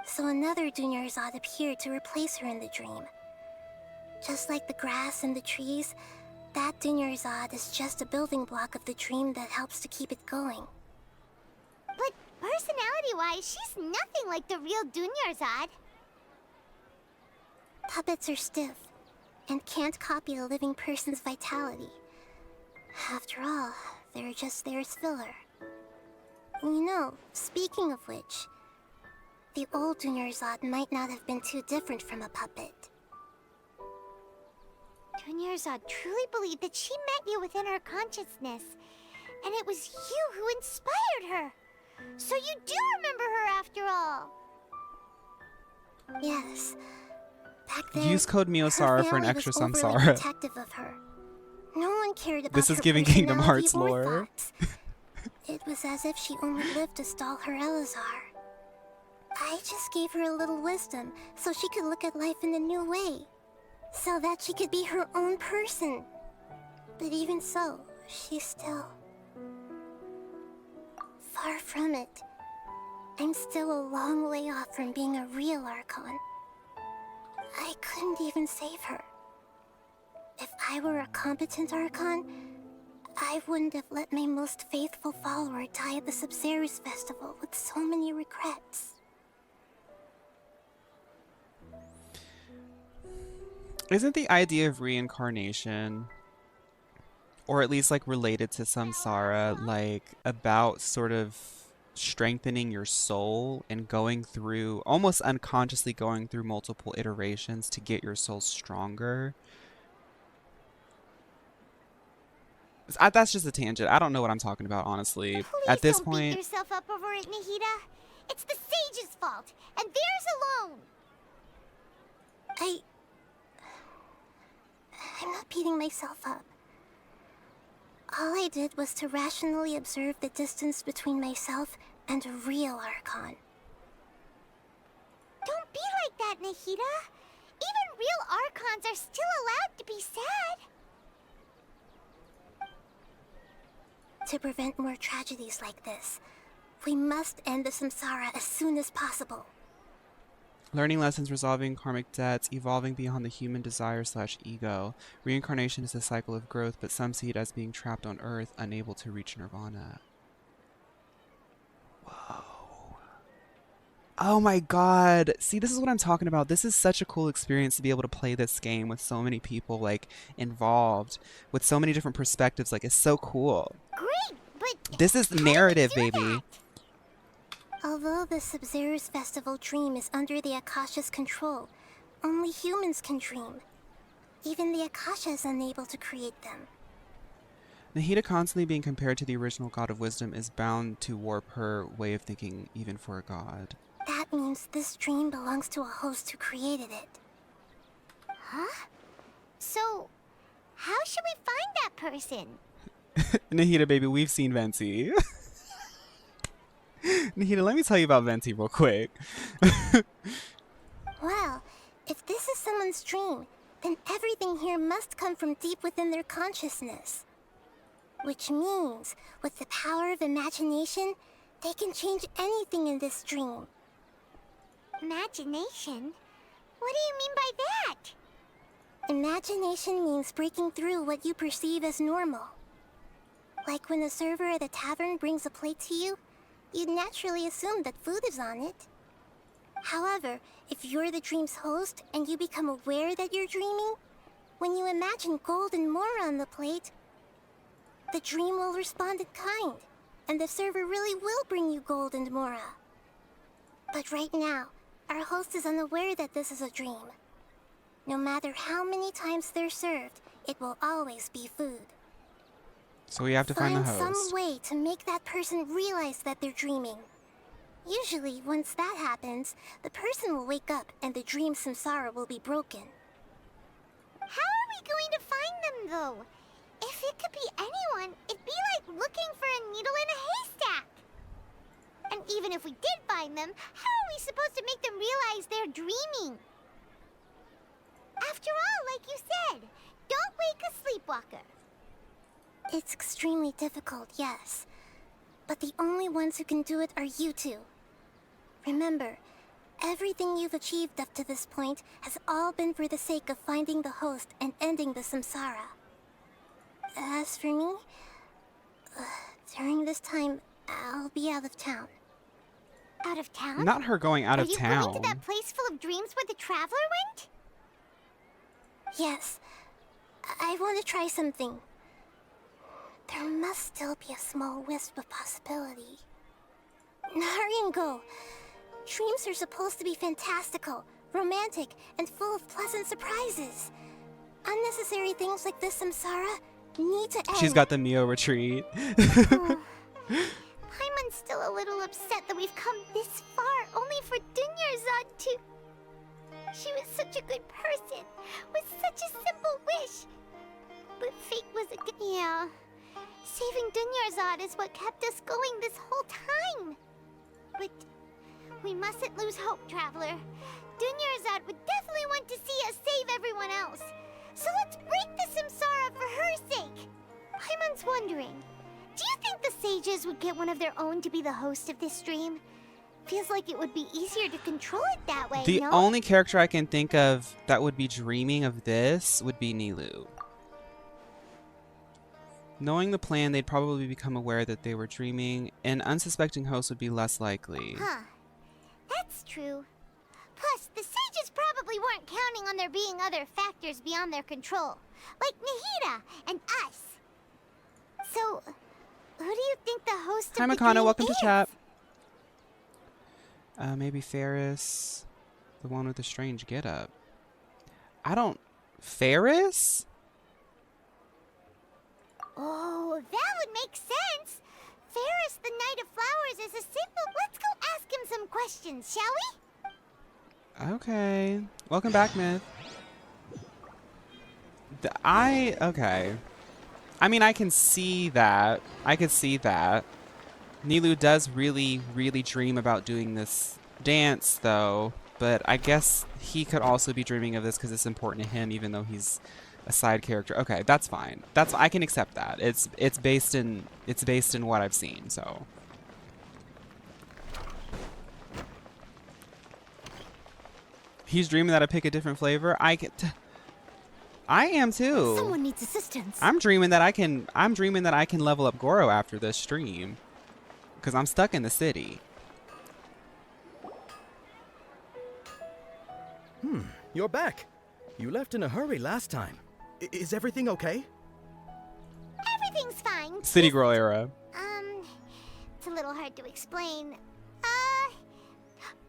So another Dunyarzad appeared to replace her in the dream. Just like the grass and the trees, that Dunyarzad is just a building block of the dream that helps to keep it going. But personality-wise, she's nothing like the real Dunyarzad. Puppets are stiff and can't copy a living person's vitality. After all, they're just there as filler. You know, speaking of which, the old Dunyarzad might not have been too different from a puppet. Dunyarzad truly believed that she met you within her consciousness, and it was you who inspired her. So you do remember her after all. Yes. Back then, Use code her Miosara for an family extra was overly Samsara. protective of her. No one cared about This is her giving Kingdom personality Hearts or lore. thoughts. It was as if she only lived to stall her Elazar. I just gave her a little wisdom so she could look at life in a new way. So that she could be her own person. But even so, she's still... far from it. I'm still a long way off from being a real Archon. I couldn't even save her. If I were a competent Archon, I wouldn't have let my most faithful follower die at the Sub-Zero's festival with so many regrets. Isn't the idea of reincarnation, or at least like related to samsara, like about sort of strengthening your soul and going through, almost unconsciously going through multiple iterations to get your soul stronger? That's just a tangent. I don't know what I'm talking about, honestly. Please At this don't beat point, yourself up over it, Nahida. It's the sage's fault, and theirs alone. I'm not beating myself up. All I did was to rationally observe the distance between myself and a real Archon. Don't be like that, Nahida. Even real Archons are still allowed to be sad. To prevent more tragedies like this, we must end the samsara as soon as possible. learning lessons, resolving karmic debts, evolving beyond the human desire/ego. Reincarnation is a cycle of growth, but some see it as being trapped on Earth, unable to reach nirvana. Oh my god. See, this is what I'm talking about. This is such a cool experience to be able to play this game with so many people, like, involved, with so many different perspectives. Like, it's so cool. Great, but this is narrative, baby. Although the Sub-Zero's festival dream is under the Akasha's control, only humans can dream. Even the Akasha is unable to create them. Nahida constantly being compared to the original god of wisdom is bound to warp her way of thinking, even for a god. That means this dream belongs to a host who created it. Huh? So, how should we find that person? Nahida, baby, we've seen Venti. Nahida, let me tell you about Venti real quick. Well, if this is someone's dream, then everything here must come from deep within their consciousness. Which means, with the power of imagination, they can change anything in this dream. Imagination? What do you mean by that? Imagination means breaking through what you perceive as normal. Like when the server at the tavern brings a plate to you, you'd naturally assume that food is on it. However, if you're the dream's host and you become aware that you're dreaming, when you imagine gold and more on the plate, the dream will respond in kind, and the server really will bring you gold and mora. But right now, our host is unaware that this is a dream. No matter how many times they're served, it will always be food. So we have to find the host. Find some way to make that person realize that they're dreaming. Usually, once that happens, the person will wake up and the dream samsara will be broken. How are we going to find them, though? If it could be anyone, it'd be like looking for a needle in a haystack. And even if we did find them, how are we supposed to make them realize they're dreaming? After all, like you said, don't wake a sleepwalker. It's extremely difficult, yes. But the only ones who can do it are you two. Remember, everything you've achieved up to this point has all been for the sake of finding the host and ending the samsara. As for me, during this time, I'll be out of town. Out of town? Not her going out of town. Are you going to that place full of dreams where the traveler went? Yes. I want to try something. There must still be a small wisp of possibility. Hurry and go. Dreams are supposed to be fantastical, romantic, and full of pleasant surprises. Unnecessary things like this samsara need to end. She's got the Mio retreat. Paimon's still a little upset that we've come this far only for Dunyarzad to... She was such a good person, with such a simple wish. But fate was a... Yeah. Saving Dunyarzad is what kept us going this whole time. But we mustn't lose hope, Traveler. Dunyarzad would definitely want to see us save everyone else. So let's break the samsara for her sake. Paimon's wondering, do you think the sages would get one of their own to be the host of this dream? Feels like it would be easier to control it that way, The no? only character I can think of that would be dreaming of this would be Nilou. Knowing the plan, they'd probably become aware that they were dreaming. An unsuspecting host would be less likely. Huh. That's true. Plus, the sages probably weren't counting on there being other factors beyond their control. Like Nahida and us. So, who do you think the host Hi, of the Makana. dream Welcome is? to chat. Maybe Ferris. The one with the strange getup. I don't... Ferris? Oh, that would make sense. Ferris, the Knight of Flowers, is a symbol. Let's go ask him some questions, shall we? Okay. Welcome back, Myth. Okay. I mean, I can see that. I could see that. Nilu does really, really dream about doing this dance, though. But I guess he could also be dreaming of this because it's important to him, even though he's a side character. Okay, that's fine. I can accept that. It's based in what I've seen. So. He's dreaming that I pick a different flavor. I am too. Someone needs assistance. I'm dreaming that I can level up Goro after this stream. Because I'm stuck in the city. You're back. You left in a hurry last time. Is everything okay? Everything's fine. City Girl era. It's a little hard to explain.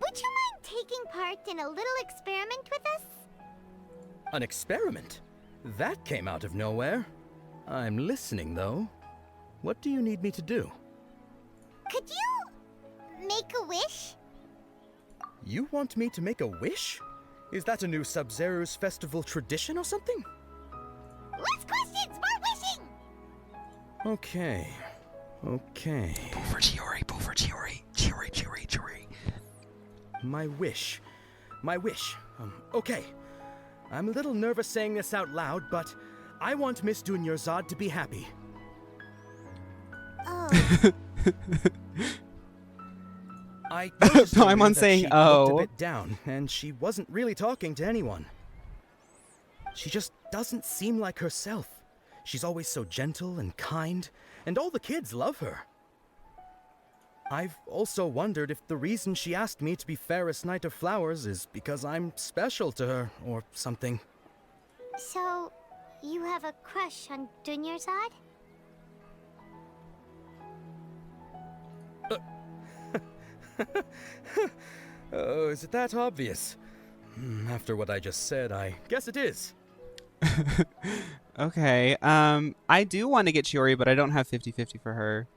Would you mind taking part in a little experiment with us? An experiment? That came out of nowhere. I'm listening, though. What do you need me to do? Could you make a wish? You want me to make a wish? Is that a new Sub-Zero's festival tradition or something? Less questions, more wishing! Okay. Pull for Chiori, pull for Chiori. Chiori. My wish. Okay. I'm a little nervous saying this out loud, but I want Miss Dunyarzad to be happy. Oh. I noticed I'm saying she looked a bit down, and she wasn't really talking to anyone. She just doesn't seem like herself. She's always so gentle and kind, and all the kids love her. I've also wondered if the reason she asked me to be Fairest Knight of Flowers is because I'm special to her, or something. So, you have a crush on Dunyarzad? Oh, is it that obvious? After what I just said, I guess it is. Okay. I do want to get Chiori, but I don't have 50-50 for her.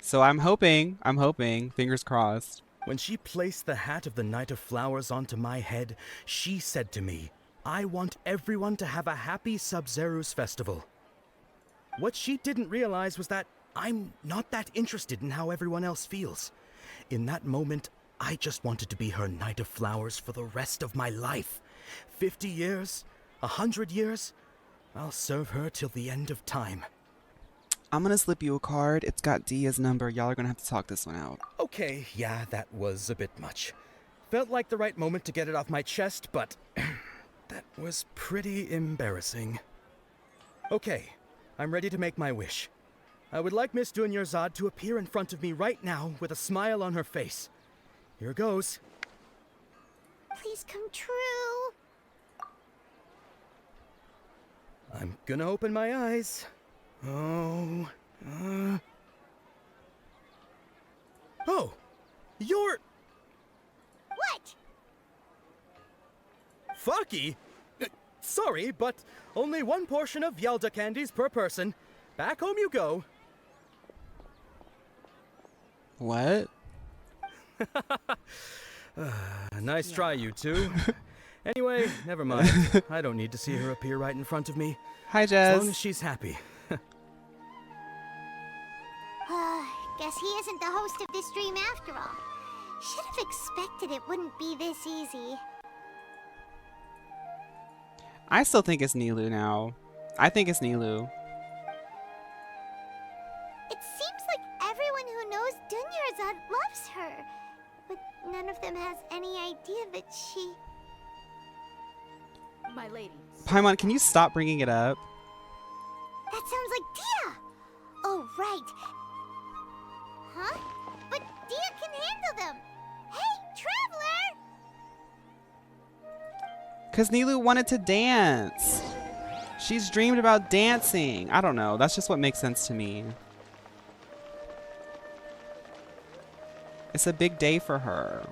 So I'm hoping, fingers crossed. When she placed the hat of the Knight of Flowers onto my head, she said to me, I want everyone to have a happy Sub-Zero's festival. What she didn't realize was that I'm not that interested in how everyone else feels. In that moment, I just wanted to be her Knight of Flowers for the rest of my life. 50 years, 100 years, I'll serve her till the end of time. I'm gonna slip you a card. It's got Dia's number. Y'all are gonna have to talk this one out. Okay, yeah, that was a bit much. Felt like the right moment to get it off my chest, but that was pretty embarrassing. Okay, I'm ready to make my wish. I would like Miss Dunyarzad to appear in front of me right now with a smile on her face. Here goes. Please come true. I'm gonna open my eyes. Oh, you're... What? Faki? Sorry, but only one portion of Yalda candies per person. Back home you go. What? Nice try, you two. Anyway, never mind. I don't need to see her appear right in front of me. Hi, Jess. As long as she's happy. Guess he isn't the host of this stream after all. Should have expected it wouldn't be this easy. I still think it's Nilu now. I think it's Nilu. It seems like everyone who knows Dunyarzad loves her, but none of them has any idea that she... My lady. Paimon, can you stop bringing it up? That sounds like Dia! Oh, right. Huh? But Dia can handle them! Hey, Traveler! Because Nilu wanted to dance. She's dreamed about dancing. I don't know. That's just what makes sense to me. It's a big day for her.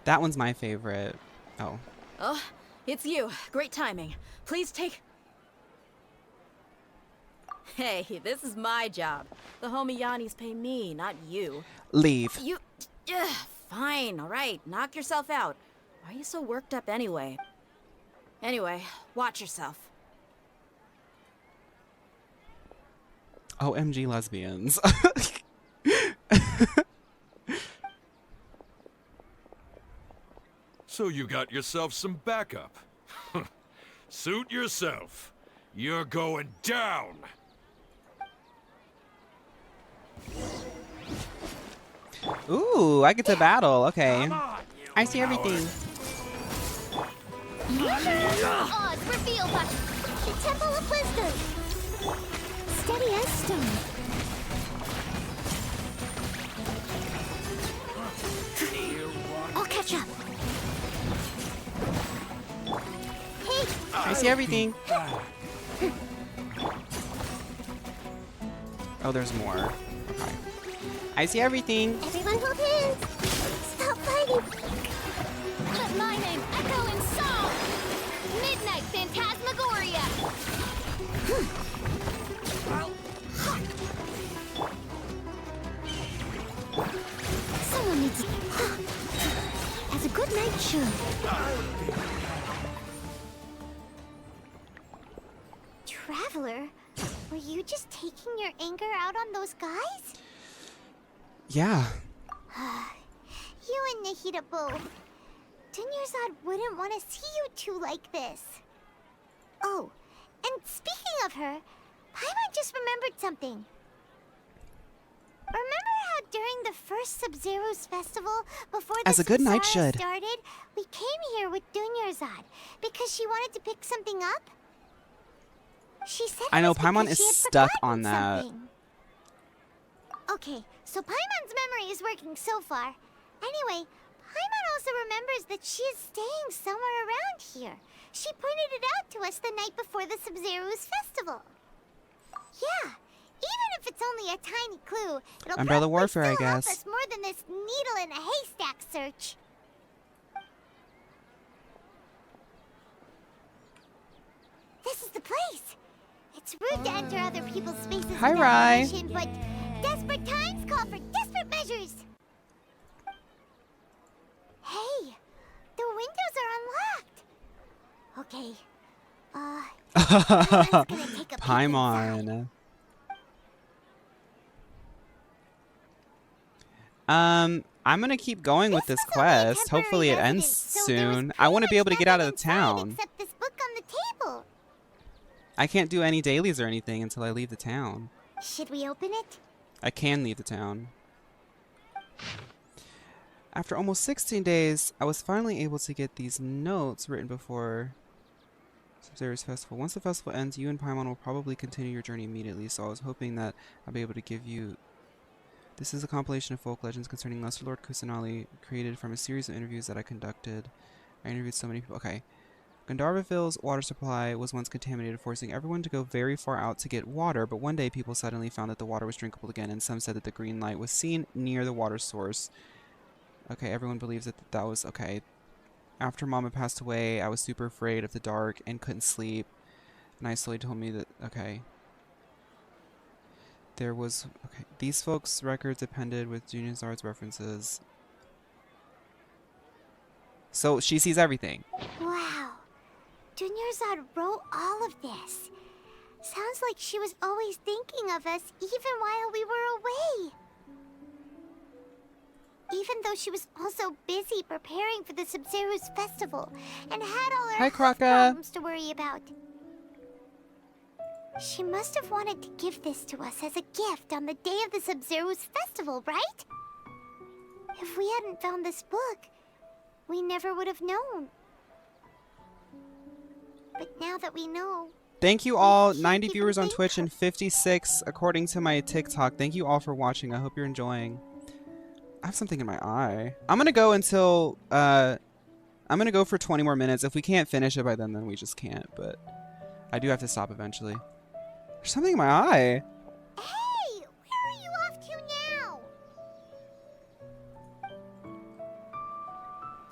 That one's my favorite. Oh. Oh, it's you. Great timing. Please take... Hey, this is my job. The homie Yannis pay me, not you. Leave. You... Ugh, fine, alright. Knock yourself out. Why are you so worked up anyway? Anyway, watch yourself. OMG lesbians. So you got yourself some backup. Suit yourself. You're going down. Ooh, I get to battle. Okay. I see everything. Odds revealed by the Temple of Wisdom. Steady as stone. I'll catch up. Hey! I see everything. Oh, there's more. Okay. I see everything. Everyone hold hands. Stop fighting. Let my name echo in song. Midnight Phantasmagoria. Someone needs as a good night should. Traveler, were you just taking your anger out on those guys? Yeah. You and Nahida both. Dunyarzad wouldn't want to see you two like this. Oh, and speaking of her, Paimon just remembered something. Remember how during the first Sub-Zero's festival, before the As a good night samsara should. started, we came here with Dunyarzad because she wanted to pick something up? She said I it know was Paimon because is she had stuck forgotten on that. something. Okay, so Paimon's memory is working so far. Anyway, Paimon also remembers that she is staying somewhere around here. She pointed it out to us the night before the Sub-Zero's festival. Yeah, even if it's only a tiny clue, it'll Umbrella probably warfare, I still help guess. us more than this needle in a haystack search. This is the place. It's rude to enter other people's spaces Hi, without Rai. permission, but desperate times call for desperate measures. Hey, the windows are unlocked. Okay. Paimon's gonna take a peek inside. Paimon. I'm gonna keep going with this quest. Hopefully it ends soon. I want to be able to get out of the town. Except this book on the table. I can't do any dailies or anything until I leave the town. Should we open it? I can leave the town. After almost 16 days, I was finally able to get these notes written before Sub-Zero's festival. Once the festival ends, you and Paimon will probably continue your journey immediately, so I was hoping that I'll be able to give you... This is a compilation of folk legends concerning Lesser Lord Kusanali, created from a series of interviews that I conducted. I interviewed so many people. Okay. Gandharvaville's water supply was once contaminated, forcing everyone to go very far out to get water, but one day people suddenly found that the water was drinkable again, and some said that the green light was seen near the water source. Okay, everyone believes that that was okay. After Mama passed away, I was super afraid of the dark and couldn't sleep, and I slowly told me that, okay. There was, okay, these folks' records appended with Dunyarzad's references. So she sees everything. Wow. Dunyarzad wrote all of this. Sounds like she was always thinking of us even while we were away. Even though she was also busy preparing for the Sub-Zero's festival and had all her Hi, health Kraka. problems to worry about. She must have wanted to give this to us as a gift on the day of the Sub-Zero's festival, right? If we hadn't found this book, we never would have known. But now that we know... Thank you all, 90 viewers on Twitch and 56 according to my TikTok. Thank you all for watching. I hope you're enjoying. I have something in my eye. I'm gonna go until, I'm gonna go for 20 more minutes. If we can't finish it by then we just can't, but I do have to stop eventually. There's something in my eye. Hey! Where are you off to now?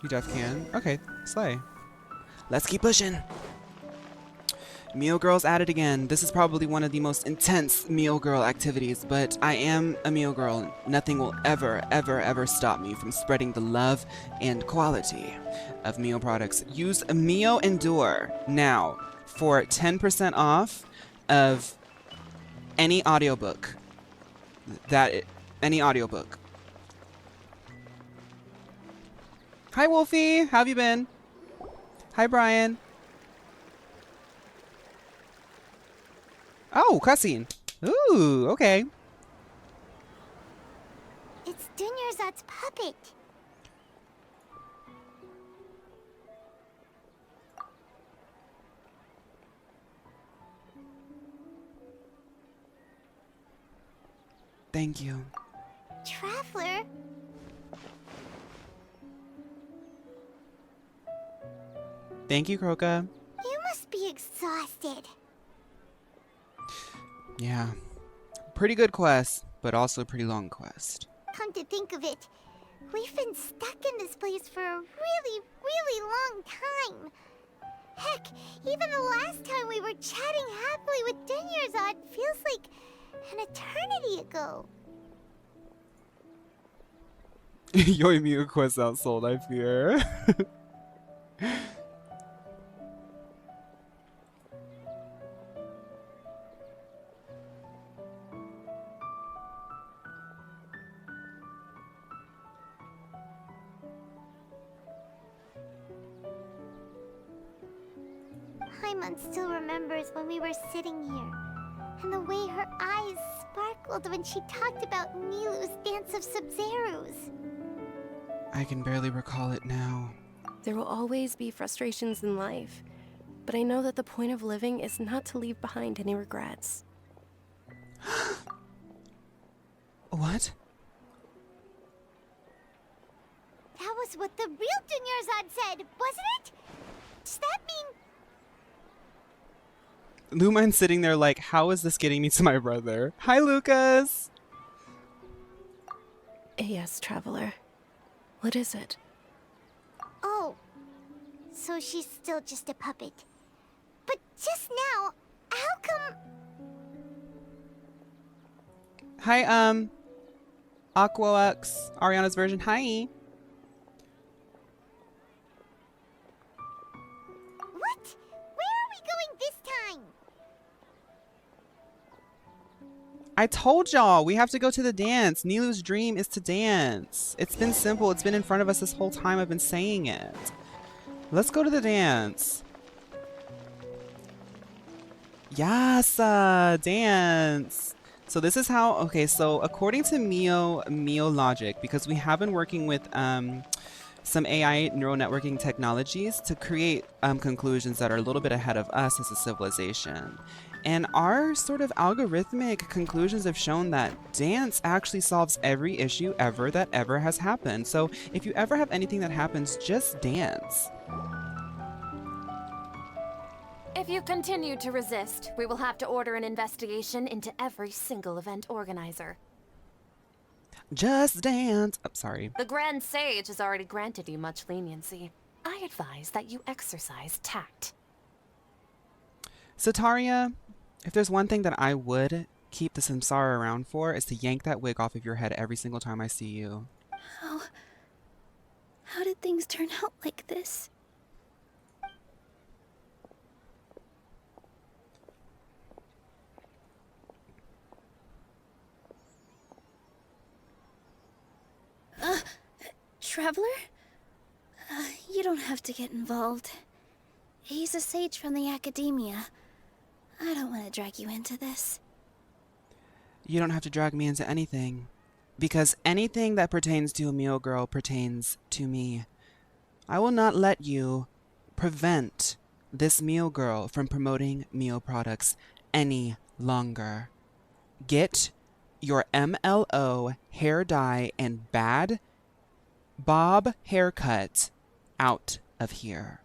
You def can. Okay, slay. Let's keep pushing. Meal Girl's at it again. This is probably one of the most intense Meal Girl activities, but I am a Meal Girl. Nothing will ever, ever, ever stop me from spreading the love and quality of meal products. Use Meal Endure now for 10% off of any audiobook. Any audiobook. Hi, Wolfie. How have you been? Hi, Brian. Oh, cussing. Ooh, okay. It's Dunyarzad's puppet. Thank you. Traveler? Thank you, Croca. You must be exhausted. Yeah. Pretty good quest, but also a pretty long quest. Come to think of it, we've been stuck in this place for a really, really long time. Heck, even the last time we were chatting happily with Dunyarzad feels like an eternity ago. Your Mew quest outsold, I fear. Paimon still remembers when we were sitting here, and the way her eyes sparkled when she talked about Nilu's dance of Sub-Zerus. I can barely recall it now. There will always be frustrations in life, but I know that the point of living is not to leave behind any regrets. What? That was what the real Dunyarzad said, wasn't it? Does that mean... Lumine's sitting there like, how is this getting me to my brother? Hi, Lucas! Yes, Traveler. What is it? Oh, so she's still just a puppet. But just now, how come... Hi, Aquax, Ariana's version. Hi. What? Where are we going this time? I told y'all, we have to go to the dance. Nilu's dream is to dance. It's been simple. It's been in front of us this whole time. I've been saying it. Let's go to the dance. Yes, dance. So this is how, okay, so according to Mio logic, because we have been working with some AI neural networking technologies to create conclusions that are a little bit ahead of us as a civilization. And our sort of algorithmic conclusions have shown that dance actually solves every issue ever that ever has happened. So if you ever have anything that happens, just dance. If you continue to resist, we will have to order an investigation into every single event organizer. Just dance. I'm sorry. The Grand Sage has already granted you much leniency. I advise that you exercise tact. Sataria, if there's one thing that I would keep the samsara around for, is to yank that wig off of your head every single time I see you. How did things turn out like this? Traveler? You don't have to get involved. He's a sage from the academia. I don't want to drag you into this. You don't have to drag me into anything. Because anything that pertains to a meal girl pertains to me. I will not let you prevent this meal girl from promoting meal products any longer. Get your MLO hair dye and bad bob haircut out of here.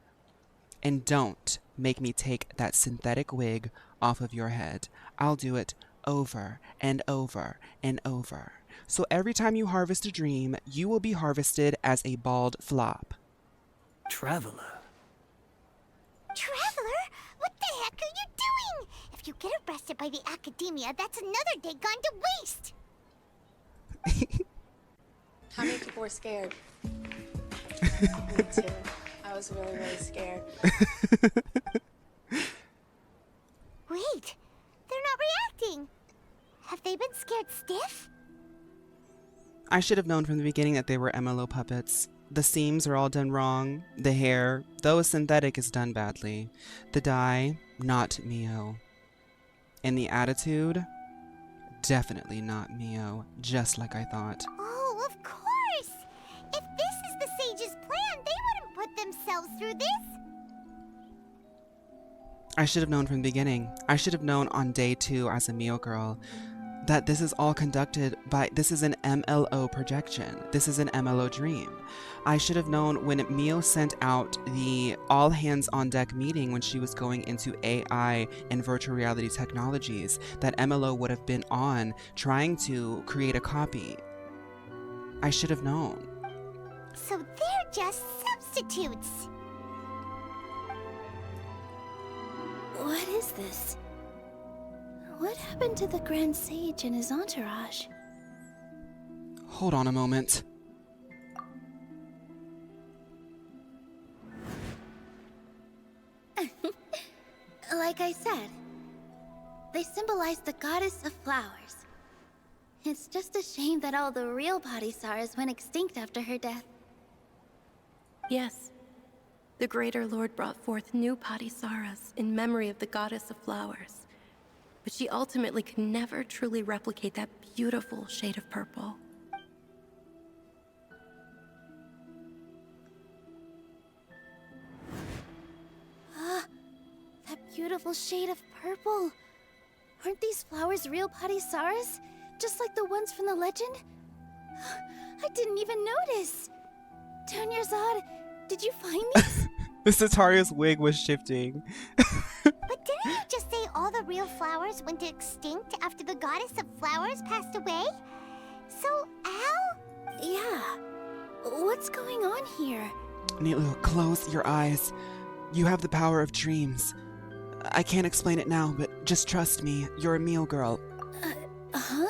And don't make me take that synthetic wig off of your head. I'll do it over and over and over. So every time you harvest a dream, you will be harvested as a bald flop. traveler. Traveler? What the heck are you doing? If you get arrested by the academia, that's another day gone to waste. How many people were scared? Me too. I was really, really scared. Wait, they're not reacting. Have they been scared stiff? I should have known from the beginning that they were MLO puppets. The seams are all done wrong. The hair, though synthetic, is done badly. The dye, not Mio. And the attitude, definitely not Mio, just like I thought. Oh, of course! If this is the sage's plan, they wouldn't put themselves through this. I should have known from the beginning. I should have known on day 2 as a Mio girl that this is all conducted by, this is an MLO projection. This is an MLO dream. I should have known when Mio sent out the all hands on deck meeting when she was going into AI and virtual reality technologies that MLO would have been on trying to create a copy. I should have known. So they're just substitutes. What is this? What happened to the Grand Sage and his entourage? Hold on a moment. Like I said, they symbolize the goddess of flowers. It's just a shame that all the real Padhisaras went extinct after her death. Yes. The Greater Lord brought forth new Padhisaras in memory of the goddess of flowers. But she ultimately could never truly replicate that beautiful shade of purple. Ah, that beautiful shade of purple. Aren't these flowers real Padhisaras? Just like the ones from the legend? I didn't even notice. Dunyarzad, did you find these? The Sitaria's wig was shifting. But didn't you just say all the real flowers went extinct after the goddess of flowers passed away? So, Al? Yeah. What's going on here? Nilu, close your eyes. You have the power of dreams. I can't explain it now, but just trust me. You're a Mio girl. Huh?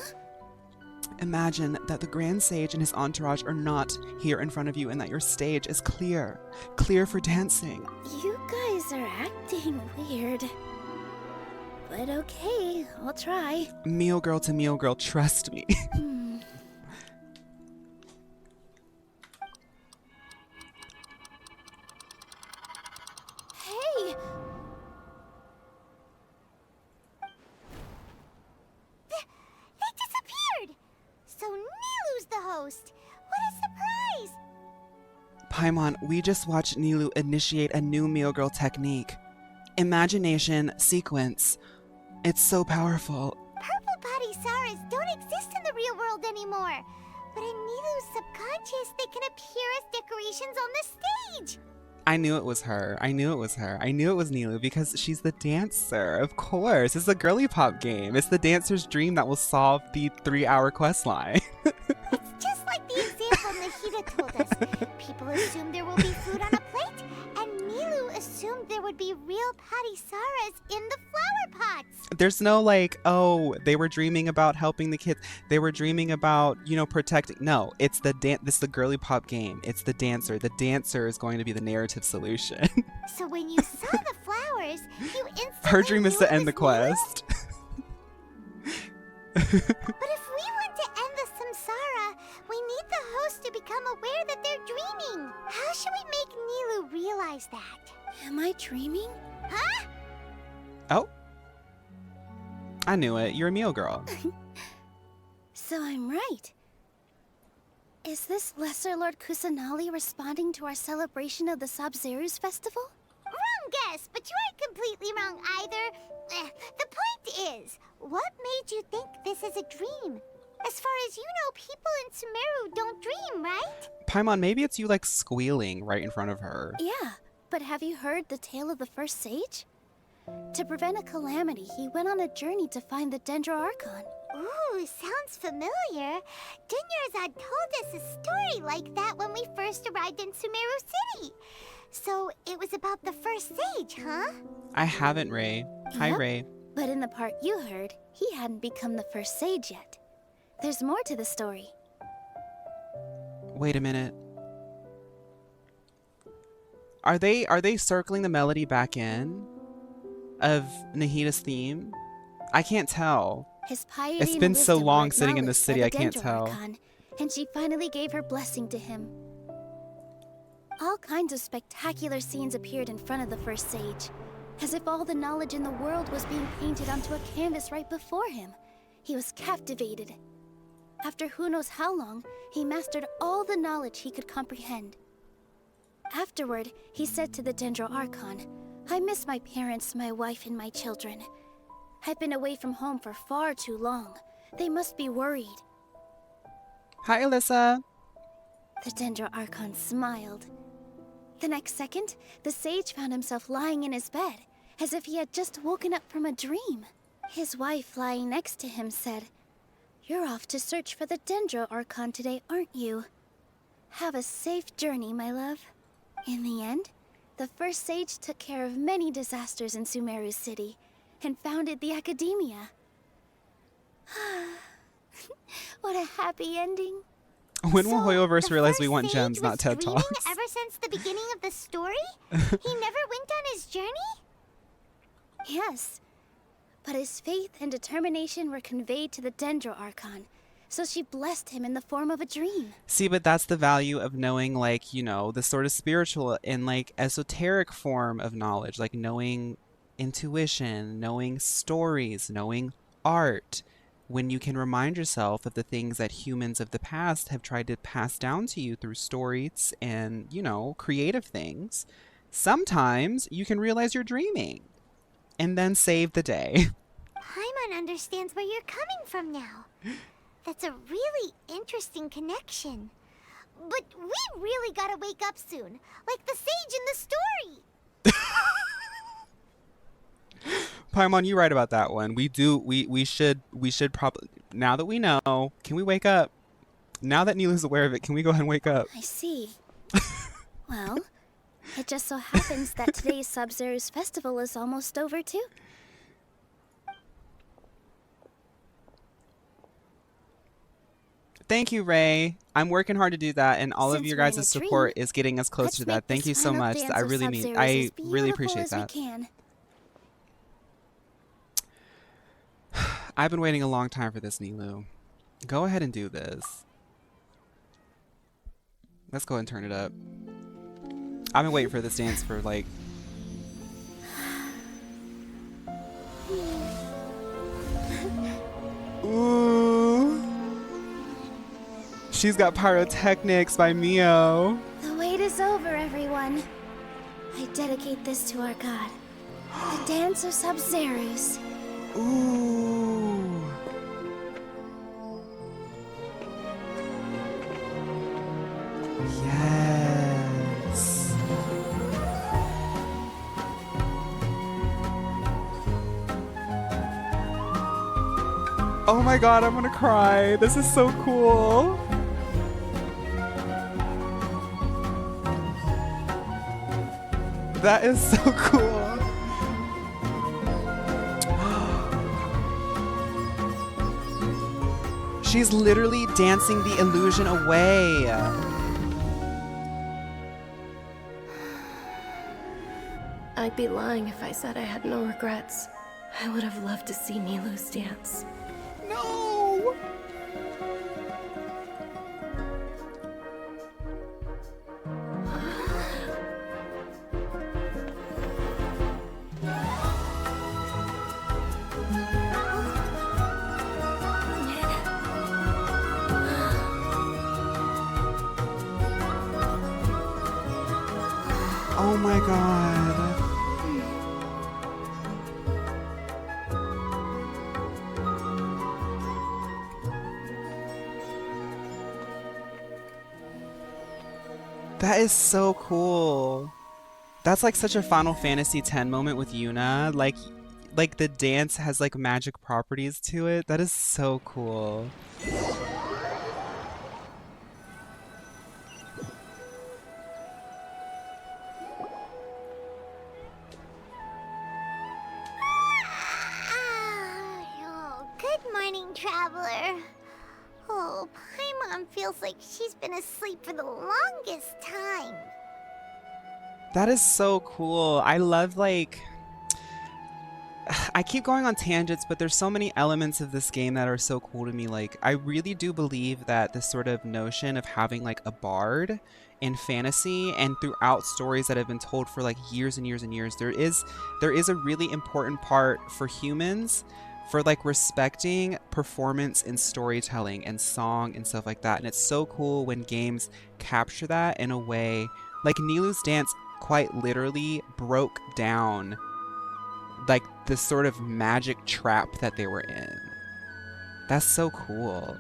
Imagine that the Grand Sage and his entourage are not here in front of you and that your stage is clear. Clear for dancing. You guys are acting weird. But okay, I'll try. Mio girl to Mio girl, trust me. Hey! They disappeared! So Nilu's the host! What a surprise! Paimon, we just watched Nilu initiate a new Mio girl technique. Imagination sequence. It's so powerful. Purple Padhisaras don't exist in the real world anymore. But in Nilu's subconscious, they can appear as decorations on the stage. I knew it was her. I knew it was her. I knew it was Nilu because she's the dancer. Of course. It's a girly pop game. It's the dancer's dream that will solve the 3-hour quest line. It's just like the example Nahida told us. People assume there will be food on a plate, and Nilu assumed there would be real Padhisaras in the flower pots. There's no like, oh, they were dreaming about helping the kids. They were dreaming about, protecting. No, it's the this is the girly pop game. It's the dancer. The dancer is going to be the narrative solution. So when you saw the flowers, you instantly Her dream is knew to it end the was quest. But if we want to end the samsara, we need the host to become aware that they're dreaming. How should we make Nilu realize that? Am I dreaming? Huh? Oh. I knew it. You're a Mio girl. So I'm right. Is this Lesser Lord Kusanali responding to our celebration of the Sabzeruz festival? Wrong guess, but you aren't completely wrong either. The point is, what made you think this is a dream? As far as you know, people in Sumeru don't dream, right? Paimon, maybe it's you like squealing right in front of her. Yeah, but have you heard the tale of the first sage? To prevent a calamity, he went on a journey to find the Dendro Archon. Ooh, sounds familiar. Dunyarzad told us a story like that when we first arrived in Sumeru City. So it was about the first sage, huh? I haven't, Ray. Hi, Yep. Ray. But in the part you heard, he hadn't become the first sage yet. There's more to the story. Wait a minute. Are they circling the melody back in of Nahida's theme? I can't tell. His piety It's and been so wisdom were long sitting in the acknowledged by city, the I can't Dendro tell. Archon, and she finally gave her blessing to him. All kinds of spectacular scenes appeared in front of the first sage, as if all the knowledge in the world was being painted onto a canvas right before him. He was captivated. After who knows how long, he mastered all the knowledge he could comprehend. Afterward, he said to the Dendro Archon, "I miss my parents, my wife, and my children. I've been away from home for far too long. They must be worried." Hi, Alyssa. The Dendro Archon smiled. The next second, the sage found himself lying in his bed, as if he had just woken up from a dream. His wife, lying next to him, said, "You're off to search for the Dendro Archon today, aren't you? Have a safe journey, my love." In the end, the first sage took care of many disasters in Sumeru City, and founded the Academia. What a happy ending. When will Hoyoverse realize we want Sage gems, not was TED dreaming Talks? ever since the beginning of the story? He never went on his journey? Yes, but his faith and determination were conveyed to the Dendro Archon, so she blessed him in the form of a dream. See, but that's the value of knowing, like, you know, the sort of spiritual and, like, esoteric form of knowledge, like knowing intuition, knowing stories, knowing art, when you can remind yourself of the things that humans of the past have tried to pass down to you through stories and, you know, creative things. Sometimes you can realize you're dreaming and then save the day. Paimon understands where you're coming from now. That's a really interesting connection. But we really gotta wake up soon, like the sage in the story. Paimon, you're right about that one. We should probably, now that we know, can we wake up? Now that Nilu's aware of it, can we go ahead and wake up? I see. Well, it just so happens that today's Sub-Zero's festival is almost over too. Thank you, Ray. I'm working hard to do that, and all of Since your we're in guys' a support dream, is getting us closer let's to that. make Thank this you so final much. dance I of really Sub-Zeros I as really beautiful appreciate as we that. can. I've been waiting a long time for this, Nilu. Go ahead and do this. Let's go ahead and turn it up. I've been waiting for this dance for like... Ooh. She's got pyrotechnics by Mio. The wait is over, everyone. I dedicate this to our god, the dance of Sub-Zeros. Ooh. Yes. Oh my god, I'm gonna cry. This is so cool. That is so cool. She's literally dancing the illusion away. I'd be lying if I said I had no regrets. I would have loved to see Nilu's dance. No! Oh my god. That is so cool. That's like such a Final Fantasy X moment with Yuna. Like the dance has like magic properties to it. That is so cool. Traveler. Oh, Paimon feels like she's been asleep for the longest time. That is so cool. I love, like, I keep going on tangents, but there's so many elements of this game that are so cool to me. Like, I really do believe that this sort of notion of having like a bard in fantasy and throughout stories that have been told for like years and years and years, there is a really important part for humans for like respecting performance in storytelling and song and stuff like that. And it's so cool when games capture that in a way like Nilu's dance quite literally broke down like this sort of magic trap that they were in. That's so cool.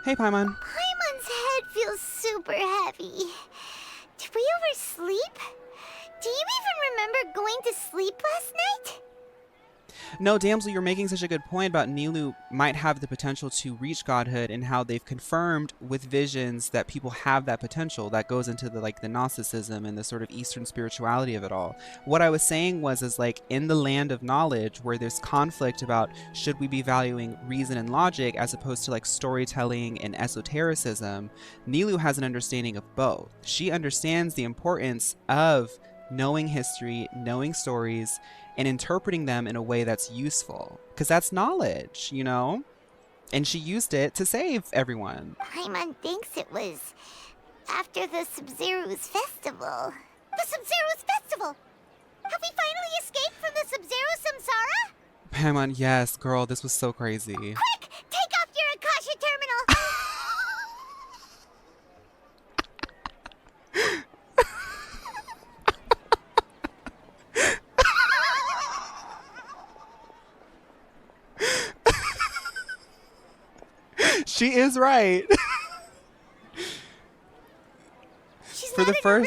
Hey, Paimon. Paimon's head feels super heavy. Did we oversleep? Do you even remember going to sleep last night? No, Damsel, you're making such a good point about Nilu might have the potential to reach godhood and how they've confirmed with visions that people have that potential. That goes into the like the Gnosticism and the sort of Eastern spirituality of it all. What I was saying is like in the land of knowledge where there's conflict about should we be valuing reason and logic as opposed to like storytelling and esotericism, Nilu has an understanding of both. She understands the importance of knowing history, knowing stories, and interpreting them in a way that's useful. Because that's knowledge, you know? And she used it to save everyone. Paimon thinks it was after the Sub-Zero's festival. The Sub-Zero's festival! Have we finally escaped from the Sub-Zero samsara? Paimon, yes, girl, this was so crazy. Quick! Take off your Akasha terminal! She is right. She's not in her room.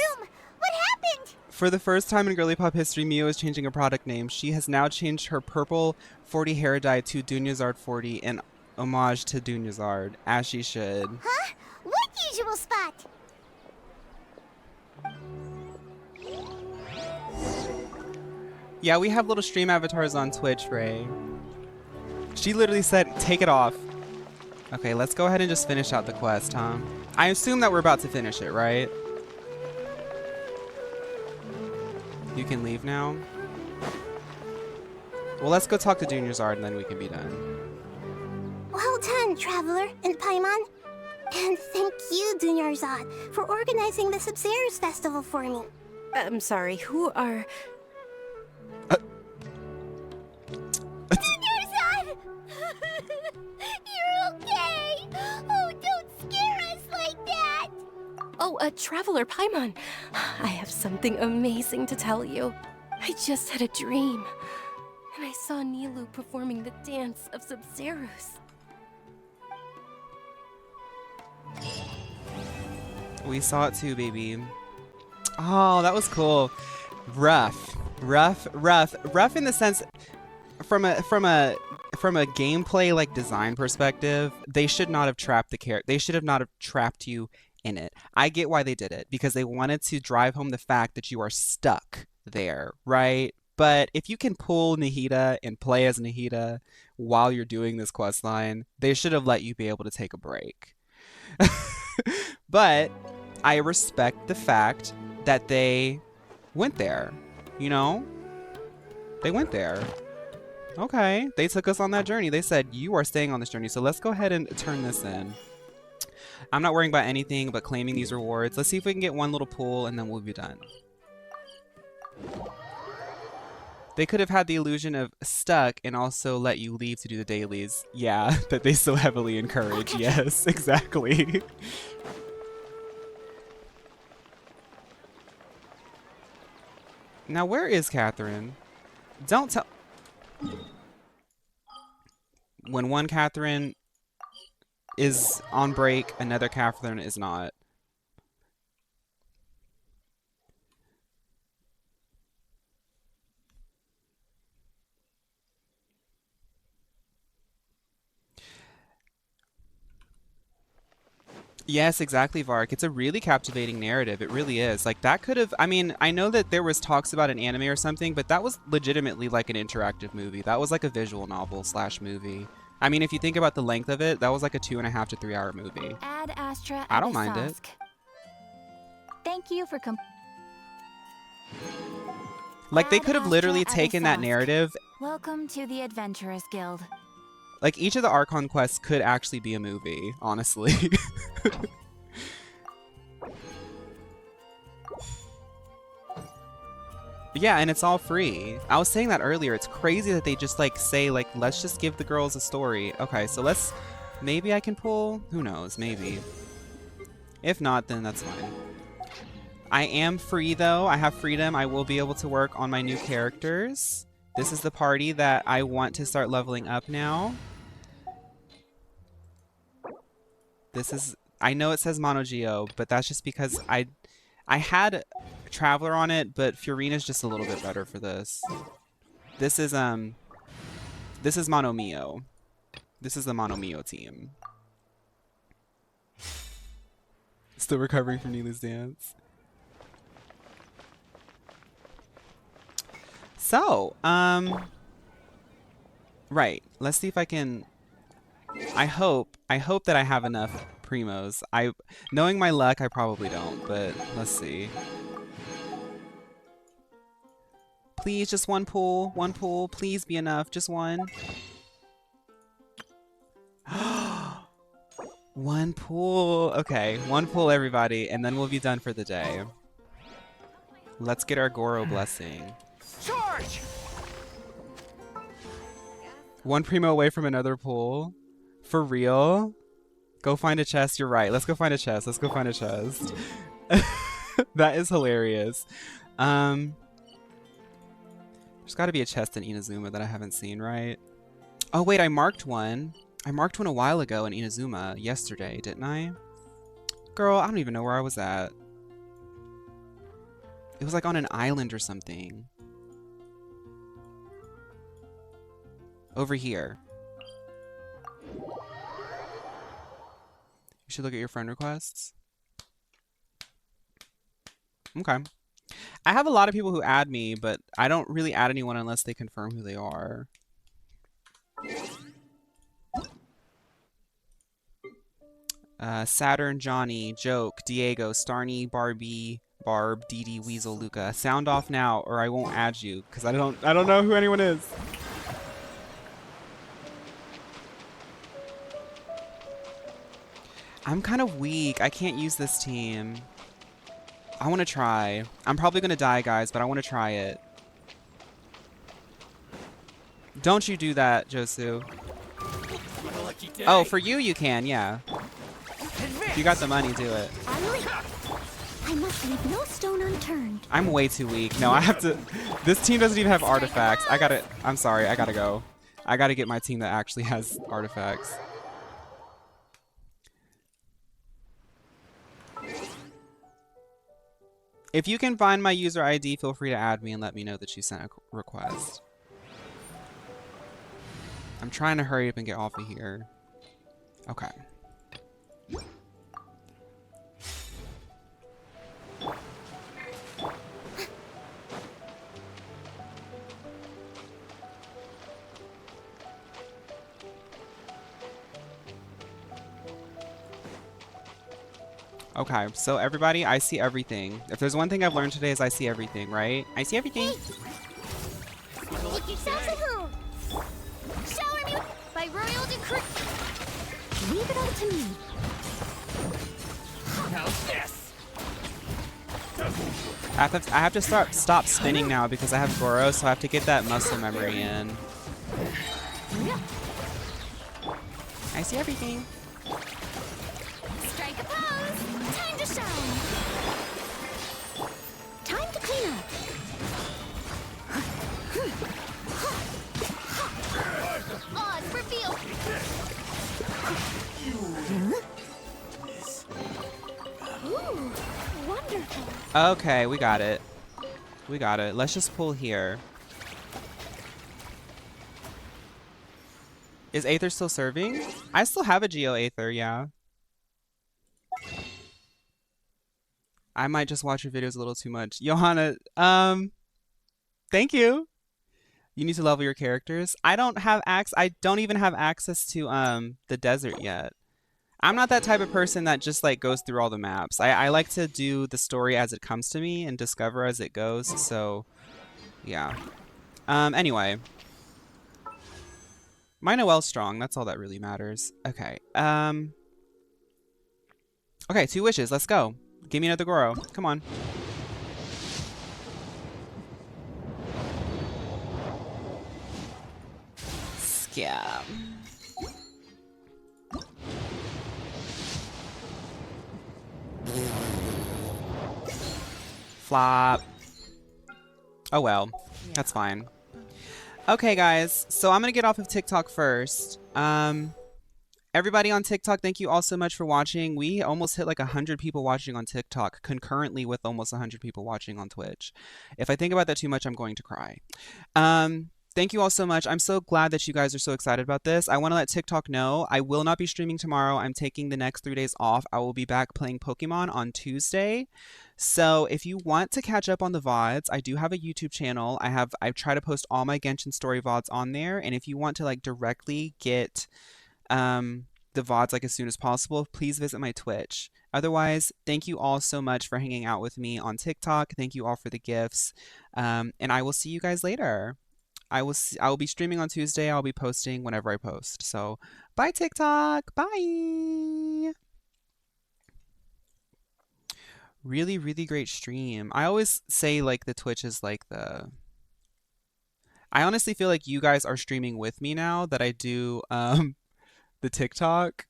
What happened? For the first time in girly pop history, Mio is changing a product name. She has now changed her purple 40 hair dye to Dunyazard 40 in homage to Dunyazard, as she should. Huh? What usual spot? Yeah, we have little stream avatars on Twitch, Ray. She literally said, take it off. Okay, let's go ahead and just finish out the quest, huh? I assume that we're about to finish it, right? You can leave now? Well, let's go talk to Dunyazard and then we can be done. Well done, Traveler and Paimon. And thank you, Dunyarzad, for organizing the Sub-Zero's festival for me. I'm sorry, who are... Dunyarzad! You're okay! Oh, don't scare us like that! Oh, Traveler Paimon. I have something amazing to tell you. I just had a dream. And I saw Nilu performing the dance of Sub-Zero's. We saw it too, baby. Oh, that was cool. Rough in the sense from a gameplay like design perspective, they should not have trapped the character. They should have not have trapped you in it. I get why they did it, because they wanted to drive home the fact that you are stuck there, right? But if you can pull Nahida and play as Nahida while you're doing this quest line, they should have let you be able to take a break. But I respect the fact that they went there, you know? They went there. Okay, they took us on that journey. They said, you are staying on this journey, so let's go ahead and turn this in. I'm not worrying about anything but claiming these rewards. Let's see if we can get one little pull and then we'll be done. They could have had the illusion of stuck and also let you leave to do the dailies. Yeah, that they so heavily encourage. Yes, exactly. Now, where is Catherine? Don't tell... When one Catherine is on break, another Catherine is not. Yes, exactly, Vark. It's a really captivating narrative. It really is. Like that could have, I mean, I know that there was talks about an anime or something, but that was legitimately like an interactive movie. That was like a visual novel slash movie. I mean, if you think about the length of it, that was like a 2.5 to 3 hour movie. Ad Astra I don't mind it. Abyssosque. Thank you for Like they Ad could have Astra literally taken that Abyssosque. narrative. Welcome to the Adventurers Guild. Like each of the Archon quests could actually be a movie, honestly. Yeah, and it's all free. I was saying that earlier. It's crazy that they just like say like, let's just give the girls a story. Okay, so let's, maybe I can pull, who knows, maybe. If not, then that's fine. I am free though. I have freedom. I will be able to work on my new characters. This is the party that I want to start leveling up now. This is, I know it says Mono Geo, but that's just because I had Traveler on it, but Furina's just a little bit better for this. This is Mono Mio. This is the Mono Mio team. Still recovering from Neela's dance. So, right. Let's see if I can. I hope that I have enough primos. Knowing my luck, I probably don't, but let's see. Please, just one pull. One pull. Please be enough. Just one. One pull. Okay, one pull, everybody, and then we'll be done for the day. Let's get our Goro blessing. Charge! One primo away from another pull. For real? Go find a chest. You're right. Let's go find a chest. Let's go find a chest. That is hilarious. There's got to be a chest in Inazuma that I haven't seen, right? Oh, wait, I marked one. I marked one a while ago in Inazuma yesterday, didn't I? Girl, I don't even know where I was at. It was like on an island or something. Over here. You should look at your friend requests. Okay. I have a lot of people who add me, but I don't really add anyone unless they confirm who they are. Saturn, Johnny, Joke, Diego, Starny, Barbie, Barb, Dee Dee, Weasel, Luca. Sound off now or I won't add you because I don't know who anyone is. I'm kind of weak. I can't use this team. I want to try. I'm probably going to die, guys, but I want to try it. Don't you do that, Josu. Oh, for you, you can, yeah. If you got the money, do it. I must leave no stone unturned. I'm way too weak. No, I have to... This team doesn't even have artifacts. I'm sorry, I gotta go. I gotta get my team that actually has artifacts. If you can find my user ID, feel free to add me and let me know that you sent a request. I'm trying to hurry up and get off of here. Okay. Okay, so everybody, I see everything. If there's one thing I've learned today is I see everything, right? I see everything. Make yourselves at home. Shower me by royal decree. Leave it all to me. How's this? I have to stop spinning now because I have Goro, so I have to get that muscle memory in. I see everything. Strike a pose. Time to shine. Time to clean up. Oz, reveal! Ooh, wonderful. Okay, we got it. We got it. Let's just pull here. Is Aether still serving? I still have a Geo Aether, yeah. I might just watch your videos a little too much. Johanna, thank you. You need to level your characters. I don't even have access to the desert yet. I'm not that type of person that just like goes through all the maps. I like to do the story as it comes to me and discover as it goes. So yeah. Anyway. My Noel's strong, that's all that really matters. Okay. Okay, 2 wishes, let's go. Give me another Goro. Come on. Scam. Flop. Oh well, that's fine. Okay, guys, so I'm gonna get off of TikTok first. Everybody on TikTok, thank you all so much for watching. We almost hit like 100 people watching on TikTok concurrently with almost 100 people watching on Twitch. If I think about that too much, I'm going to cry. Thank you all so much. I'm so glad that you guys are so excited about this. I want to let TikTok know I will not be streaming tomorrow. I'm taking the next 3 days off. I will be back playing Pokemon on Tuesday. So if you want to catch up on the VODs, I do have a YouTube channel. I try to post all my Genshin story VODs on there. And if you want to like directly get the VODs like as soon as possible, please visit my Twitch. Otherwise, thank you all so much for hanging out with me on TikTok. Thank you all for the gifts. And I will see you guys later. I will be streaming on Tuesday. I'll be posting whenever I post. So bye TikTok. Bye. Really, really great stream. I always say like the Twitch is like I honestly feel like you guys are streaming with me now that I do the TikTok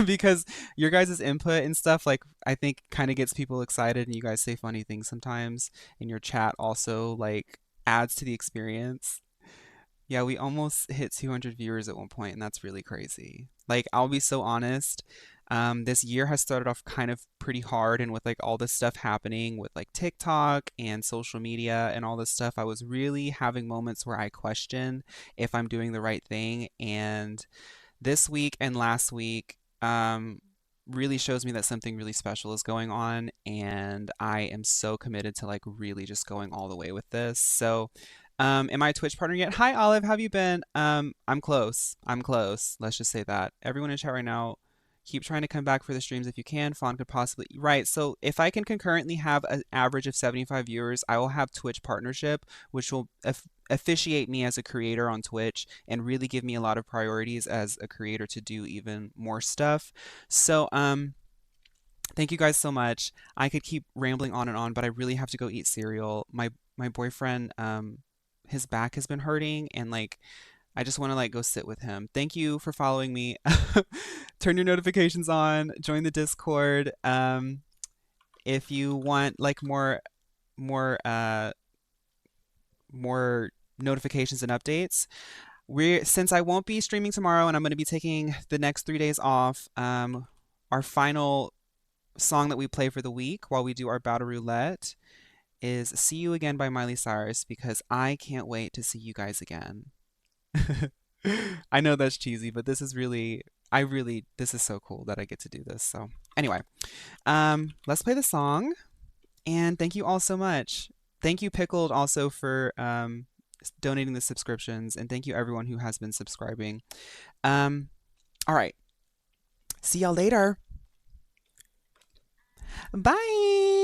because your guys' input and stuff like I think kind of gets people excited and you guys say funny things sometimes and your chat also like adds to the experience. Yeah, we almost hit 200 viewers at one point and that's really crazy. Like I'll be so honest, this year has started off kind of pretty hard and with like all this stuff happening with like TikTok and social media and all this stuff, I was really having moments where I question if I'm doing the right thing. And this week and last week really shows me that something really special is going on and I am so committed to like really just going all the way with this. So am I a Twitch partner yet? Hi Olive, how have you been? I'm close. I'm close. Let's just say that. Everyone in chat right now, keep trying to come back for the streams if you can. Fawn could possibly right. So if I can concurrently have an average of 75 viewers, I will have Twitch partnership, which will officiate me as a creator on Twitch and really give me a lot of priorities as a creator to do even more stuff. So thank you guys so much. I could keep rambling on and on, but I really have to go eat cereal. My boyfriend his back has been hurting and like I just want to like go sit with him. Thank you for following me. Turn your notifications on, join the Discord. If you want like more notifications and updates. Since I won't be streaming tomorrow and I'm going to be taking the next 3 days off, our final song that we play for the week while we do our battle roulette is See You Again by Miley Cyrus because I can't wait to see you guys again. I know that's cheesy, but this is this is so cool that I get to do this. So anyway, let's play the song and thank you all so much. Thank you Pickled also for donating the subscriptions and thank you everyone who has been subscribing. All right. See y'all later. Bye.